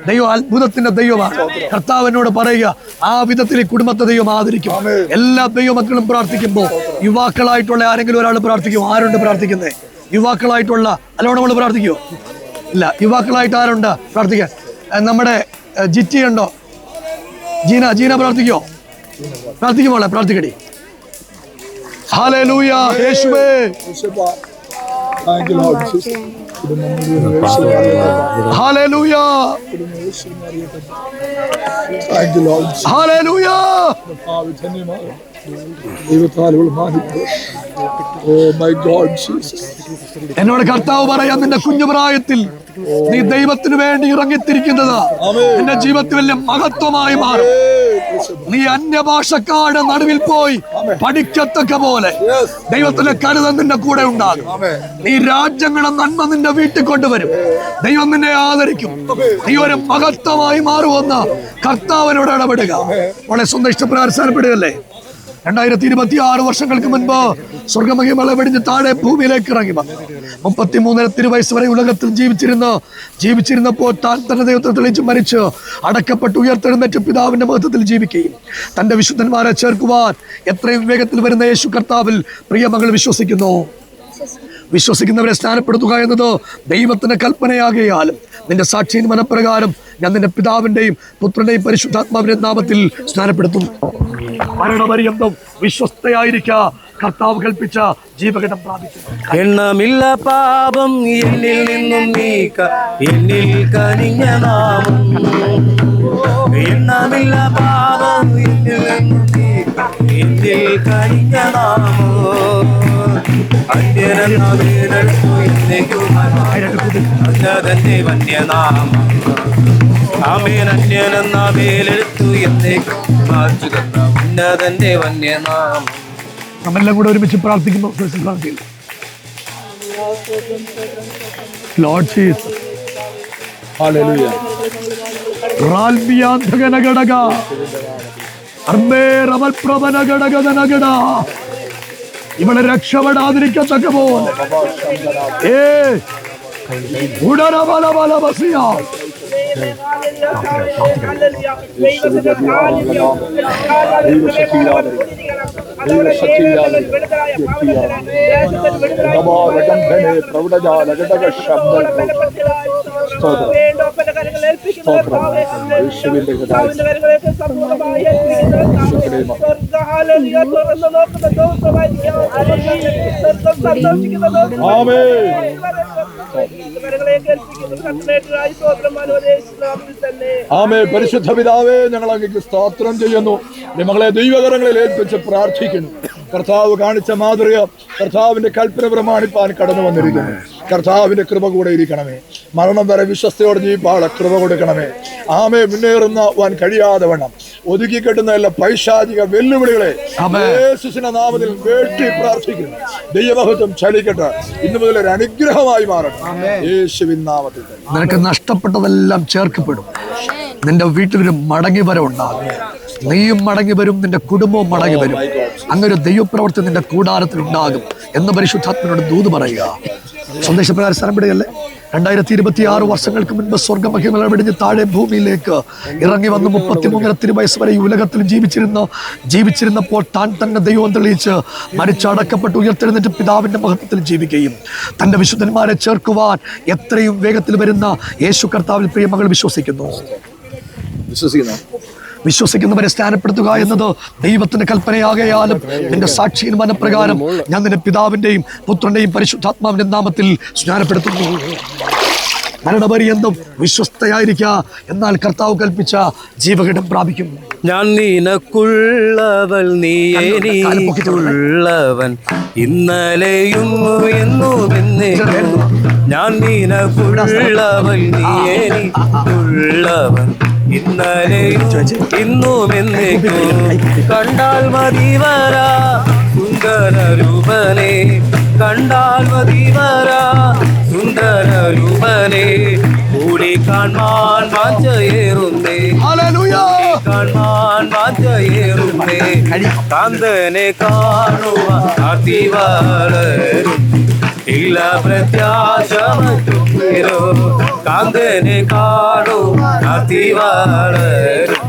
[SPEAKER 2] ദൈവം അത്ഭുതത്തിന്റെ ദൈവമാണ്. കർത്താവിനോട് പറയുക, ആ വിധത്തിൽ ഈ കുടുംബത്തെ ദൈവം ആദരിക്കും. എല്ലാ ദൈവമക്കളും പ്രാർത്ഥിക്കുമ്പോൾ യുവാക്കളായിട്ടുള്ള ആരെങ്കിലും ഒരാൾ പ്രാർത്ഥിക്കും. ആരുണ്ട് പ്രാർത്ഥിക്കുന്നത്? യുവാക്കളായിട്ടുള്ള അല്ലോണം നമ്മൾ പ്രാർത്ഥിക്കുമോ? ഇല്ല. യുവാക്കളായിട്ട് ആരുണ്ട് പ്രാർത്ഥിക്കാൻ? നമ്മുടെ ജിറ്റി ഉണ്ടോ? ജീന പ്രാർത്ഥിക്കോ? പ്രാർത്ഥിക്കുമോളെ, പ്രാർത്ഥിക്കടി. ഹല്ലേലൂയ. യേശുവേ. ഹല്ലേലൂയ. ഹല്ലേലൂയ. എന്നോട് കർത്താവ് പറയാം, നിന്റെ കുഞ്ഞുപ്രായത്തിൽ നീ ദൈവത്തിന് വേണ്ടി ഇറങ്ങിത്തിരിക്കുന്നത് നിന്റെ ജീവിതത്തിൽ വലിയ മഹത്വമായി മാറും. നീ അന്യഭാഷക്കാരുടെ നടുവിൽ പോയി പഠിക്കത്തക്ക പോലെ ദൈവത്തിന്റെ കരുതൽ നിന്റെ കൂടെ ഉണ്ടാകും. നീ രാജ്യങ്ങളുടെ നന്മ നിന്റെ വീട്ടിൽ കൊണ്ടുവരും. ദൈവം നിന്നെ ആദരിക്കും. നീ ഒരു മഹത്വമായി മാറുമെന്ന് കർത്താവിനോട് ഇടപെടുക. വളരെ സ്വന്തം ഇഷ്ടപ്രകാരപ്പെടുകയല്ലേ. 2026 വർഷങ്ങൾക്ക് മുൻപ് സ്വർഗമഹിമ വെടിഞ്ഞ് താഴെ ഭൂമിയിലേക്ക് ഇറങ്ങി വന്നു 33 തിരുവയസ്സ് വരെ ഉലകത്തിൽ ജീവിച്ചിരുന്നപ്പോൾ താൻ തന്നെ ദൈവത്തെ തെളിയിച്ച് മരിച്ച് അടക്കപ്പെട്ട് ഉയർത്തെഴുന്നേറ്റ് പിതാവിന്റെ മഹത്വത്തിൽ ജീവിക്കുകയും തന്റെ വിശുദ്ധന്മാരെ ചേർക്കുവാൻ എത്രയും വേഗത്തിൽ വരുന്ന യേശു കർത്താവിൽ പ്രിയമകൾ വിശ്വസിക്കുന്നവരെ സ്നാനപ്പെടുത്തുക എന്നത് ദൈവത്തിന്റെ കൽപ്പനയാകയാലും നിന്റെ സാക്ഷിயின் മനപ്രകാരം ഞാൻ നിന്റെ പിതാവിന്റെയും പുത്രന്റെയും പരിശുദ്ധാത്മാവിന്റെ നാമത്തിൽ സ്നാനപ്പെടുത്തുന്നു. മരണപര്യന്തം വിശ്വസ്തയായിരിക്കുക, കർത്താവ് കൽപ്പിച്ച ജീവകടം പ്രാപിക്കും.
[SPEAKER 5] എണ്ണമില്ല പാപം എന്നിൽ നിന്നും നീക്ക എന്നിൽ കനിഞ്ഞ നാമം. എണ്ണമില്ല പാപം എന്നിൽ നിന്നും നീക്ക എന്നിൽ കനിഞ്ഞ നാമം. അന്യതന്റെ വന്യനാമം. ആമേൻ. അന്യനെന്ന വേലെടുത്തു എന്നേക്കും മാറ്റുക ഉന്നതന്റെ വന്യനാമം.
[SPEAKER 2] നമ്മളെല്ലാം കൂടെ ഒരുമിച്ച് പ്രാർത്ഥിക്കുന്നു. Lord Jesus.
[SPEAKER 7] ഹല്ലേലൂയ.
[SPEAKER 2] റാൽബിയാന്ധകനഗടക അർമേ റമൽപ്രഭനഗടഗദനഗട. ഇവളെ രക്ഷപ്പെടാതിരിക്കത്തക്ക പോലെ ഉടനബലബലബസിയ
[SPEAKER 7] പ്രൗഢജാല ആമേ. പരിശുദ്ധ പിതാവേ, ഞങ്ങൾ അങ്ങേക്ക് സ്തോത്രം ചെയ്യുന്നു. മകളെ ദൈവകരങ്ങളിൽ ഏൽപ്പിച്ച് പ്രാർത്ഥിക്കുന്നു. കർത്താവ് കാണിച്ച മാതൃക, കർത്താവിന്റെ കൽപ്പന പ്രമാണിപ്പാൻ കടന്നു വന്നിരിക്കുന്നു. കർത്താവിന്റെ കൃപ കൂടെ ഇരിക്കണമേ. മരണം വരെ വിശ്വസ്തയോടെ ജീവിപ്പാളെ കൃപ കൊടുക്കണമേ. ആമേ. മുന്നേറുന്ന വാൻ കഴിയാതെ വണ്ണം ഒതുക്കി കെട്ടുന്ന എല്ലാ പൈശാചിക വെല്ലുവിളികളെ യേശുവിന്റെ നാമത്തിൽ വേണ്ടി പ്രാർത്ഥിക്കുന്നു. ദൈവമഹത്വം ചലിക്കട്ടെ. ഇന്നു മുതൽ ഒരു അനുഗ്രഹമായി മാറട്ടെ യേശുവിൻ നാമത്തിൽ.
[SPEAKER 2] നിനക്ക് നഷ്ടപ്പെട്ടതെല്ലാം ചേർക്കപ്പെടും. നിന്റെ വീട്ടിലൊരു മടങ്ങി വരവുണ്ടാകും. നീയും മടങ്ങി വരും, നിന്റെ കുടുംബവും മടങ്ങി വരും. അങ്ങനെ ദൈവപ്രവർത്തി നിന്റെ കൂടാരത്തിൽ ഉണ്ടാകും എന്ന് പരിശുദ്ധാത്മനോട് ദൂത് പറയുക. സന്ദേശപ്രകാരം സ്ഥലം വിടുകയല്ലേ. 2026 വർഷങ്ങൾക്ക് മുൻപ് സ്വർഗമഹിമ വെടിഞ്ഞ് താഴെ ഭൂമിയിലേക്ക് ഇറങ്ങി വന്ന് 33 വയസ്സ് വരെ ഈ ഉലകത്തിൽ ജീവിച്ചിരുന്നപ്പോൾ താൻ തന്നെ ദൈവം തെളിയിച്ച് മരിച്ചടക്കപ്പെട്ട് ഉയർത്തെഴുന്നേറ്റ് പിതാവിന്റെ മഹത്വത്തിൽ ജീവിക്കുകയും തന്റെ വിശുദ്ധന്മാരെ ചേർക്കുവാൻ എത്രയും വേഗത്തിൽ വരുന്ന യേശു കർത്താവിൽ പ്രിയ മകൾ വിശ്വസിക്കുന്നവരെ സ്നാനപ്പെടുത്തുക എന്നത് ദൈവത്തിന്റെ കൽപ്പനയാകയാലും നിന്റെ സാക്ഷിயின் മനപ്രകാരം ഞാൻ നിന്റെ പിതാവിന്റെയും പുത്രന്റെയും പരിശുദ്ധാത്മാവിന്റെ നാമത്തിൽ സ്നാനപ്പെടുത്തുന്നു. മരണപര്യന്തം വിശ്വസ്തയായിരിക്കുക, എന്നാൽ കർത്താവ് കൽപ്പിച്ച ജീവകിടം പ്രാപിക്കും.
[SPEAKER 5] ഞാൻ നിനക്കുള്ളവൾ, നീ എനിക്കുള്ളവൻ, ഇന്നലെയും എന്നും എന്നേക്കും. ഞാൻ നിനക്കുള്ളവൾ, നീ എനിക്കുള്ളവൻ, ഇന്നലെയും ഇന്നും എന്നേക്കും. കണ്ടാൽ മതി വരാ സുന്ദര രൂപനെ, കണ്ടാൽ മതി വരാ സുന്ദര രൂപനെ, കൂടി കാണാൻ വാഞ്ചയേറുന്നേ, കാണാൻ വാഞ്ചയേറുന്നേ. കാന്തനെ കാണുവാൻ അതിവളരും, ഇല്ല പ്രത്യാശ മറ്റൊന്നിലോ. കാന്തനെ കാണുവാൻ അതിവളരും.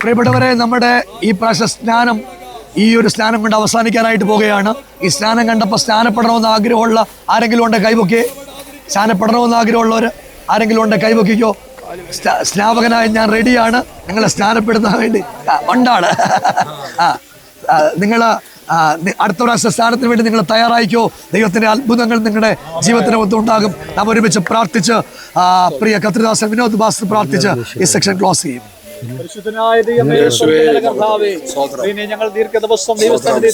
[SPEAKER 2] പ്രിയപ്പെട്ടവരെ, നമ്മുടെ ഈ പ്രാവശ്യ സ്നാനം ഈ ഒരു സ്നാനം കൊണ്ട് അവസാനിക്കാനായിട്ട് പോവുകയാണ്. ഈ സ്നാനം കണ്ടപ്പോൾ സ്നാനപ്പെടണമെന്ന് ആഗ്രഹമുള്ള ആരെങ്കിലും ഉണ്ട്? കൈപൊക്കെ. സ്നാനപ്പെടണമെന്ന് ആഗ്രഹമുള്ളവർ ആരെങ്കിലും ഉണ്ട്? കൈപൊക്കിക്കോ. സ്നാപകനായി ഞാൻ റെഡിയാണ് നിങ്ങളെ സ്നാനപ്പെടുത്താൻ വേണ്ടി. ഉണ്ടാണ്. നിങ്ങൾ അടുത്ത പ്രാവശ്യ സ്നാനത്തിന് വേണ്ടി നിങ്ങൾ തയ്യാറായിക്കോ. ദൈവത്തിന്റെ അത്ഭുതങ്ങൾ നിങ്ങളുടെ ജീവിതത്തിന് ഒത്തുണ്ടാകും. നാം ഒരുമിച്ച് പ്രാർത്ഥിച്ച് പ്രിയ കത്രിദാസൻ വിനോദ് ഭാസ്കർ പ്രാർത്ഥിച്ച് ഈ സെക്ഷൻ ക്ലോസ് ചെയ്യും.
[SPEAKER 3] പരിശുദ്ധനായ ദൈവമേ, കർത്താവേ, ഞങ്ങൾ ദീർഘദിവസം ദൈവസന്നിധി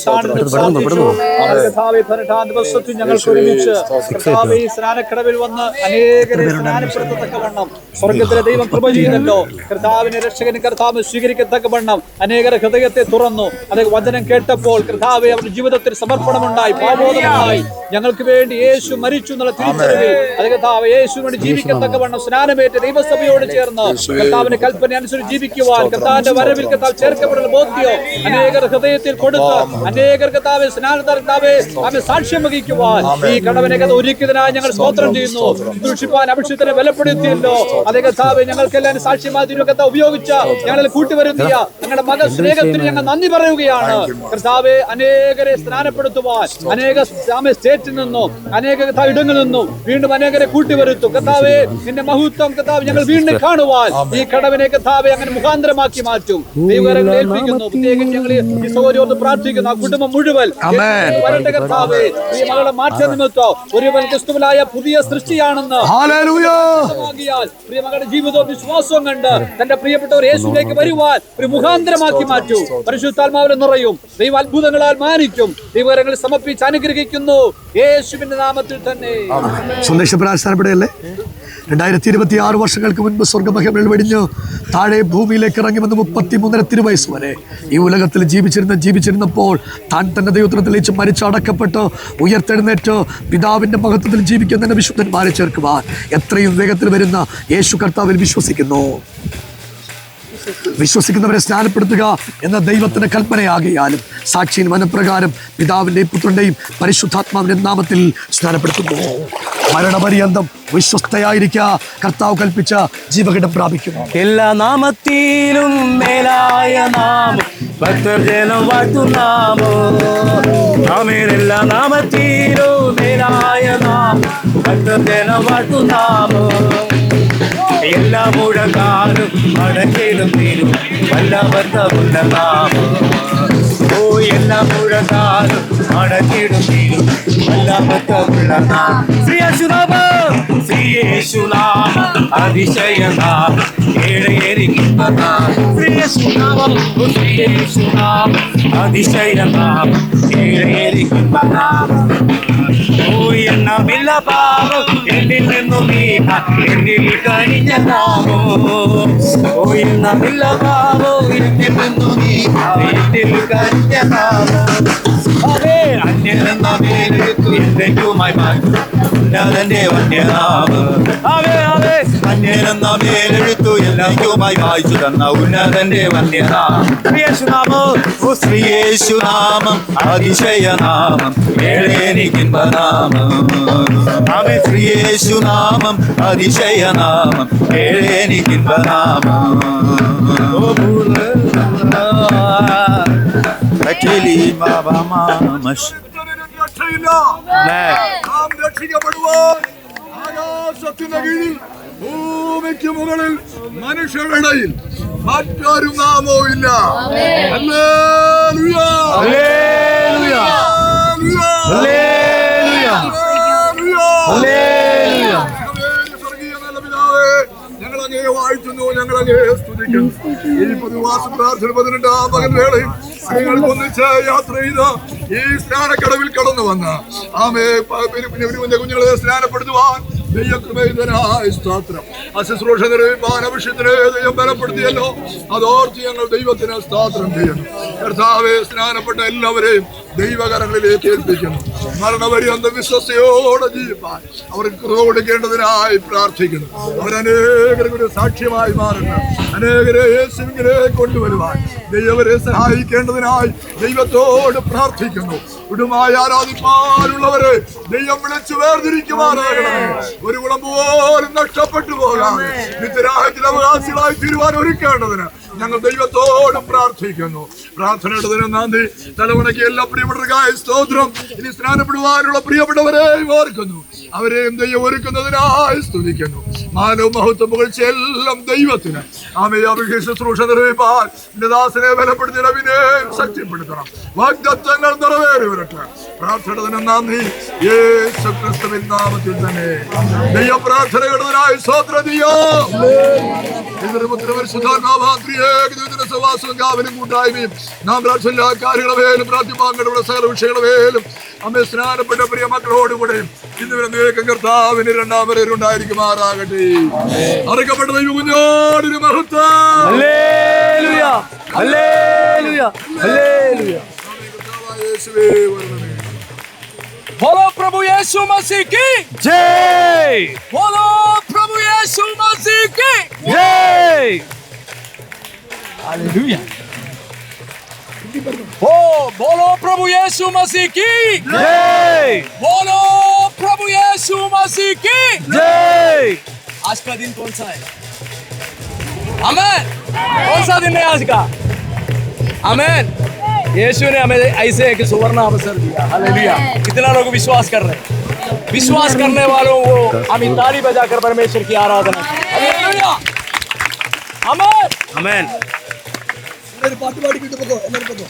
[SPEAKER 3] ദിവസത്തിൽ ഞങ്ങൾക്ക് ഒരുമിച്ച് കർത്താവേ ഈ സ്നാനക്കടവിൽ വന്ന് അനേകരെ സ്നാനപ്പെടുത്തത്തക്കവണ്ണം സ്വർഗത്തിലെ ദൈവം കൃപ ചെയ്യുന്നല്ലോ. കർത്താവിനെ രക്ഷകന് കർത്താവ് സ്വീകരിക്കത്തക്കവണ്ണം അനേകരെ ഹൃദയത്തെ തുറന്നു. അതേ വചനം കേട്ടപ്പോൾ കർത്താവെ അവരുടെ ജീവിതത്തിൽ സമർപ്പണമുണ്ടായി, പാപബോധമുണ്ടായി. ഞങ്ങൾക്ക് വേണ്ടി യേശു മരിച്ചു എന്നുള്ള തിരിച്ചറിവിൽ അതേ കർത്താവ് യേശുവിന് വേണ്ടി ജീവിക്കത്തക്കവണ്ണം സ്നാനമേറ്റ് ദൈവസഭയോട് ചേർന്ന് കർത്താവിന്റെ കൽപ്പന അനുസരിച്ച് ജീവിക്കുവാൻ കർത്താവിന്റെ വരവിൽ കർത്താവ് ചേർക്കപ്പെടുന്ന ബോധ്യം അനേകർ ഹൃദയത്തിൽ കൊടുത്ത് അനേകർ കർത്താവെ സ്നാനത്താവെ ആമേ സാക്ഷ്യം വഹിക്കുവാൻ ഈ കടവനെ കഥ ഒരുക്കിയതിനായി ഞങ്ങൾ സ്തോത്രം ചെയ്യുന്നു. സൂക്ഷിപ്പാൻ അഭിഷേകത്തിനെ ബലപ്പെടുത്തിയല്ലോ. അതേ കർത്താവെ ഞങ്ങൾക്കെല്ലാം സാക്ഷ്യമായി തിരുവക്കഥ ഉപയോഗിച്ച ഞങ്ങളിൽ കൂട്ടിവരുത്തിയ ഞങ്ങളുടെ മക സ്നേഹത്തിന് ഞങ്ങൾ നന്ദി പറയുകയാണ്. കർത്താവെ അനേകരെ സ്നാനപ്പെടുത്തുവാൻ അനേക സ്റ്റേറ്റിൽ നിന്നും അനേക ഇടങ്ങളിൽ നിന്നും വീണ്ടും അനേകരെ കൂട്ടിവരുത്തും. കർത്താവെ നിന്റെ മഹത്വം കർത്താവ് ഞങ്ങൾ വീണ്ടും കാണുവാൻ ഈ കടവിനെ കർത്താവെ അങ്ങനെ മുഖാന്തരമാക്കി മാറ്റും. ദൈവകരങ്ങളിൽ ഏൽപ്പിക്കുന്നു. പ്രത്യേകം ഞങ്ങൾ ഈ സൗകര്യോട് പ്രാർത്ഥിക്കുന്നു. ആ കുടുംബം മുഴുവൻ വരട്ടെ കർത്താവെ. ഈ മകളുടെ മാറ്റ നിമിത്തം ഒരുവൻ ക്രിസ്തുവിലായ പുതിയ സൃഷ്ടിയാണെന്ന് പ്രിയ മകളുടെ ജീവിതവും വിശ്വാസവും കണ്ട് തന്റെ പ്രിയപ്പെട്ടവർ യേശുവിലേക്ക് വരുവാൻ ഒരു മുഖാന്തരമാക്കി മാറ്റും. പരിശുദ്ധാത്മാവിനെ നിറയും. ദൈവ അത്ഭുതങ്ങളാൽ മാനിക്കും. ദൈവകരങ്ങളിൽ സമർപ്പിച്ച് അനുഗ്രഹിക്കുന്നു യേശുവിന്റെ നാമത്തിൽ തന്നെ.
[SPEAKER 2] സന്ദേശ പ്രാർത്ഥനപ്പെടയല്ലേ. 2026 വർഷങ്ങൾക്ക് മുൻപ് സ്വർഗമഹിമയിൽ വെടിഞ്ഞ് താഴെ ഭൂമിയിലേക്ക് ഇറങ്ങി വന്ന് 33 തിരുവയസ്സ് വരെ ഈ ഉലകത്തിൽ ജീവിച്ചിരുന്നപ്പോൾ താൻ തന്നെ ദൈവത്തിന് തെളിയിച്ച് മരിച്ചടക്കപ്പെട്ട് ഉയർത്തെഴുന്നേറ്റ് പിതാവിന്റെ മഹത്വത്തിൽ ജീവിക്കുന്ന വിശുദ്ധന്മാരെ ചേർക്കുവാൻ എത്രയും വേഗത്തിൽ വരുന്ന യേശു കർത്താവിൽ വിശ്വസിക്കുന്നവരെ സ്നാനപ്പെടുത്തുക എന്ന ദൈവത്തിന്റെ കൽപ്പനയാകിയാലും സാക്ഷിயின் മനപ്രകാരം പിതാവിന്റെയും പുത്രന്റെയും പരിശുദ്ധാത്മാവിന്റെ നാമത്തിൽ സ്നാനപ്പെടുത്തുന്നു. മരണപര്യന്തം വിശ്വസ്തയായിരിക്കുക. കർത്താവ് കൽപ്പിച്ച ജീവകിടം പ്രാപിക്കും.
[SPEAKER 5] എല്ലാ നാമത്തിലും മേലായ നാമം ഭക്തജനം വാഴ്ത്തുന്നാമോ. എല്ലാ നാമത്തിലും മേലായ നാമം ഭക്തജന വാഴ്ത്തുനാമോ എല്ലാ മുഴങ്ങാനും അടങ്ങിടും തീരും വല്ലഭർത്തമുള്ള നാമോ ഓ എല്ലാ മുഴങ്ങാനും അടങ്ങിടും തീരും വല്ലഭർത്തമുള്ള നാമം ശ്രീയേശുനാമം ശ്രീയേശുനാമം അതിശയനാമം ഏഴേരിക്കുന്ന നാമം ശ്രീയേശുനാമം ശ്രീയേശുനാമം അതിശയനാമം ഏഴേരിക്കുന്ന നാമം ഓ എണ്ണമില്ല പാപം എന്നിൽ നിന്നു നീക്ക എന്നിൽ കഴിഞ്ഞ നാമോ ഓ എണ്ണമില്ല പാപം എന്നിൽ നിന്നു നീക്ക എന്നിൽ കഴിഞ്ഞ നാമോ അതേ അന്യനെന്ന മേലെടുത്തു എന്നേക്കുമായി മാറ്റും ഉന്നതന്റെ വന്യനാമം അവേ അവേ അന്യനെന്ന മേലെടുത്തു എന്നേക്കുമായി വായിച്ചു തന്ന ഉന്നതന്റെ വന്യനാമം ശ്രീയേശുനാമോ ഓ ശ്രീയേശുനാമം അതിശയനാമം ഏഴേനിക്കിൻപനാമം ആമേ ശ്രീയേശുനാമം അതിശയനാമം ഏഴേനിക്കിൻപനാമം ഓ
[SPEAKER 7] നാം രക്ഷിക്കപ്പെടുവാൻ ആകാശത്തിന്റെ കീഴിൽ ഭൂമിക്ക് മുകളിൽ മനുഷ്യരുടെ ഇടയിൽ മറ്റൊരു നാമോ ഇല്ല. Hallelujah, hallelujah, hallelujah, hallelujah. സ്വർഗീയ നല്ല പിതാവേ, ഞങ്ങൾ അങ്ങയെ വാഴ്ത്തുന്നു, ഞങ്ങൾ അങ്ങയെ സ്തുതിക്കുന്നു. ഈ പൊതുവാസ പ്രാർത്ഥന 18-ാം പകൽ വേളയിൽ ഞങ്ങൾക്ക് ഒന്നിച്ച് യാത്ര ചെയ്ത ഈ സ്നാനക്കടവിൽ കടന്നു വന്ന ആമേ കുഞ്ഞുങ്ങളെ സ്നാനപ്പെടുത്തുവാൻ ദൈവകൃപയുതനായ സ്തോത്രം. അശുശ്രൂഷ നിർവഹിപ്പാൻ അഭിഷേകത്തിന് ദൈവം ബലപ്പെടുത്തിയല്ലോ, അതോർത്ത് ഞങ്ങൾ ദൈവത്തിന് സ്തോത്രം ചെയ്യുന്നു. കർത്താവെ, സ്നാനപ്പെട്ട എല്ലാവരെയും ദൈവകരങ്ങളിലേക്ക് ഏൽപ്പിക്കുന്നു. മരണപര്യന്ത വിശ്വസ്തയോടെ ജീവിപ്പാൻ അവർക്ക് കൃപ കൊടുക്കേണ്ടതിനായി പ്രാർത്ഥിക്കുന്നു. അവരനേകരുടെ സാക്ഷ്യമായി മാറുന്നു. അനേകരെ യേശുവിലേക്ക് കൊണ്ടുവരുവാൻ ദൈവരെ സഹായിക്കേണ്ടതിനായി ദൈവത്തോട് പ്രാർത്ഥിക്കുന്നു. കുടുംബമായി ആരാധിപ്പാനുള്ളവരെ ദൈവം വിളിച്ചു വേർതിരിക്കുവാനാകണമേ. ഒരു കുളം പോലും നഷ്ടപ്പെട്ടു പോകാതെ നിത്യരാജ്യത്തിൽ അവകാശികളായി തീരുവാൻ ഒരുക്കേണ്ടതിന് ഞങ്ങൾ ദൈവത്തോട് പ്രാർത്ഥിക്കുന്നു. പ്രാർത്ഥനയുടെ നന്ദി. തലമുറയ്ക്ക് എല്ലാ പ്രിയപ്പെട്ടവർക്കായ സ്തോത്രം. ഇനി സ്നാനപ്പെടുവാനുള്ള പ്രിയപ്പെട്ടവരെയും ഓർക്കുന്നു. അവരെയും ദൈവം ഒരുക്കുന്നതിനായി സ്തുതിക്കുന്നു. മാനവും മഹത്വം പുകഴ്ച എല്ലാം ദൈവത്തിന്. ആമേ അഭിഷേക ശുശ്രൂഷ നിർവഹിപ്പാൻ ദാസനെ ബലപ്പെടുത്തിയവിനെയും ശക്തിപ്പെടുത്തണം. വാഗ്ദത്തങ്ങൾ നിറവേറി വരട്ടെ. പ്രാർത്ഥനയുടെ നന്ദി. യേശു ക്രിസ്തുവിൻ നാമത്തിൽ തന്നെ ദൈവ പ്രാർത്ഥന കേട്ടതിനായി സ്തോത്രം ചെയ്യാം. സവാസവും കാവലും കൂട്ടായ്മയും നാം എല്ലാ കാര്യങ്ങളേലും പ്രാർത്ഥിപ്പാങ്ങളുടെ സകല വിഷയങ്ങളേലും അമ്മ സ്നാനപ്പെട്ട പ്രിയ മക്കളോടുകൂടെയും ഇന്നുവരെ കർത്താവിന് രണ്ടാം വരെ ഉണ്ടായിരിക്കുമാറാകട്ടെ. അറക്കപ്പെട്ട ദൈവ കുഞ്ഞോടിന് മഹത്വം. Hallelujah, hallelujah, hallelujah. യേശുവേ വരണമേ.
[SPEAKER 8] बोलो प्रभु यीशु मसीह की जय। बोलो प्रभु यीशु मसीह की जय। हालेलुया। ओ बोलो प्रभु यीशु मसीह की जय। बोलो प्रभु यीशु मसीह की जय। आज का दिन कौन सा है? आमीन। कौन सा दिन है आज का? आमीन। यीशु ने हमें ऐसे एक सुवर्ण अवसर दिया। हालेलुया। कितना लोग विश्वास कर रहे हैं? विश्वास करने वालों को हम ताली बजाकर परमेश्वर की आराधना करें। हालेलुया। आमीन, आमीन।
[SPEAKER 2] പാട്ട് പാടിക്കിട്ട് പോകോ എല്ലാവരും പോകോ.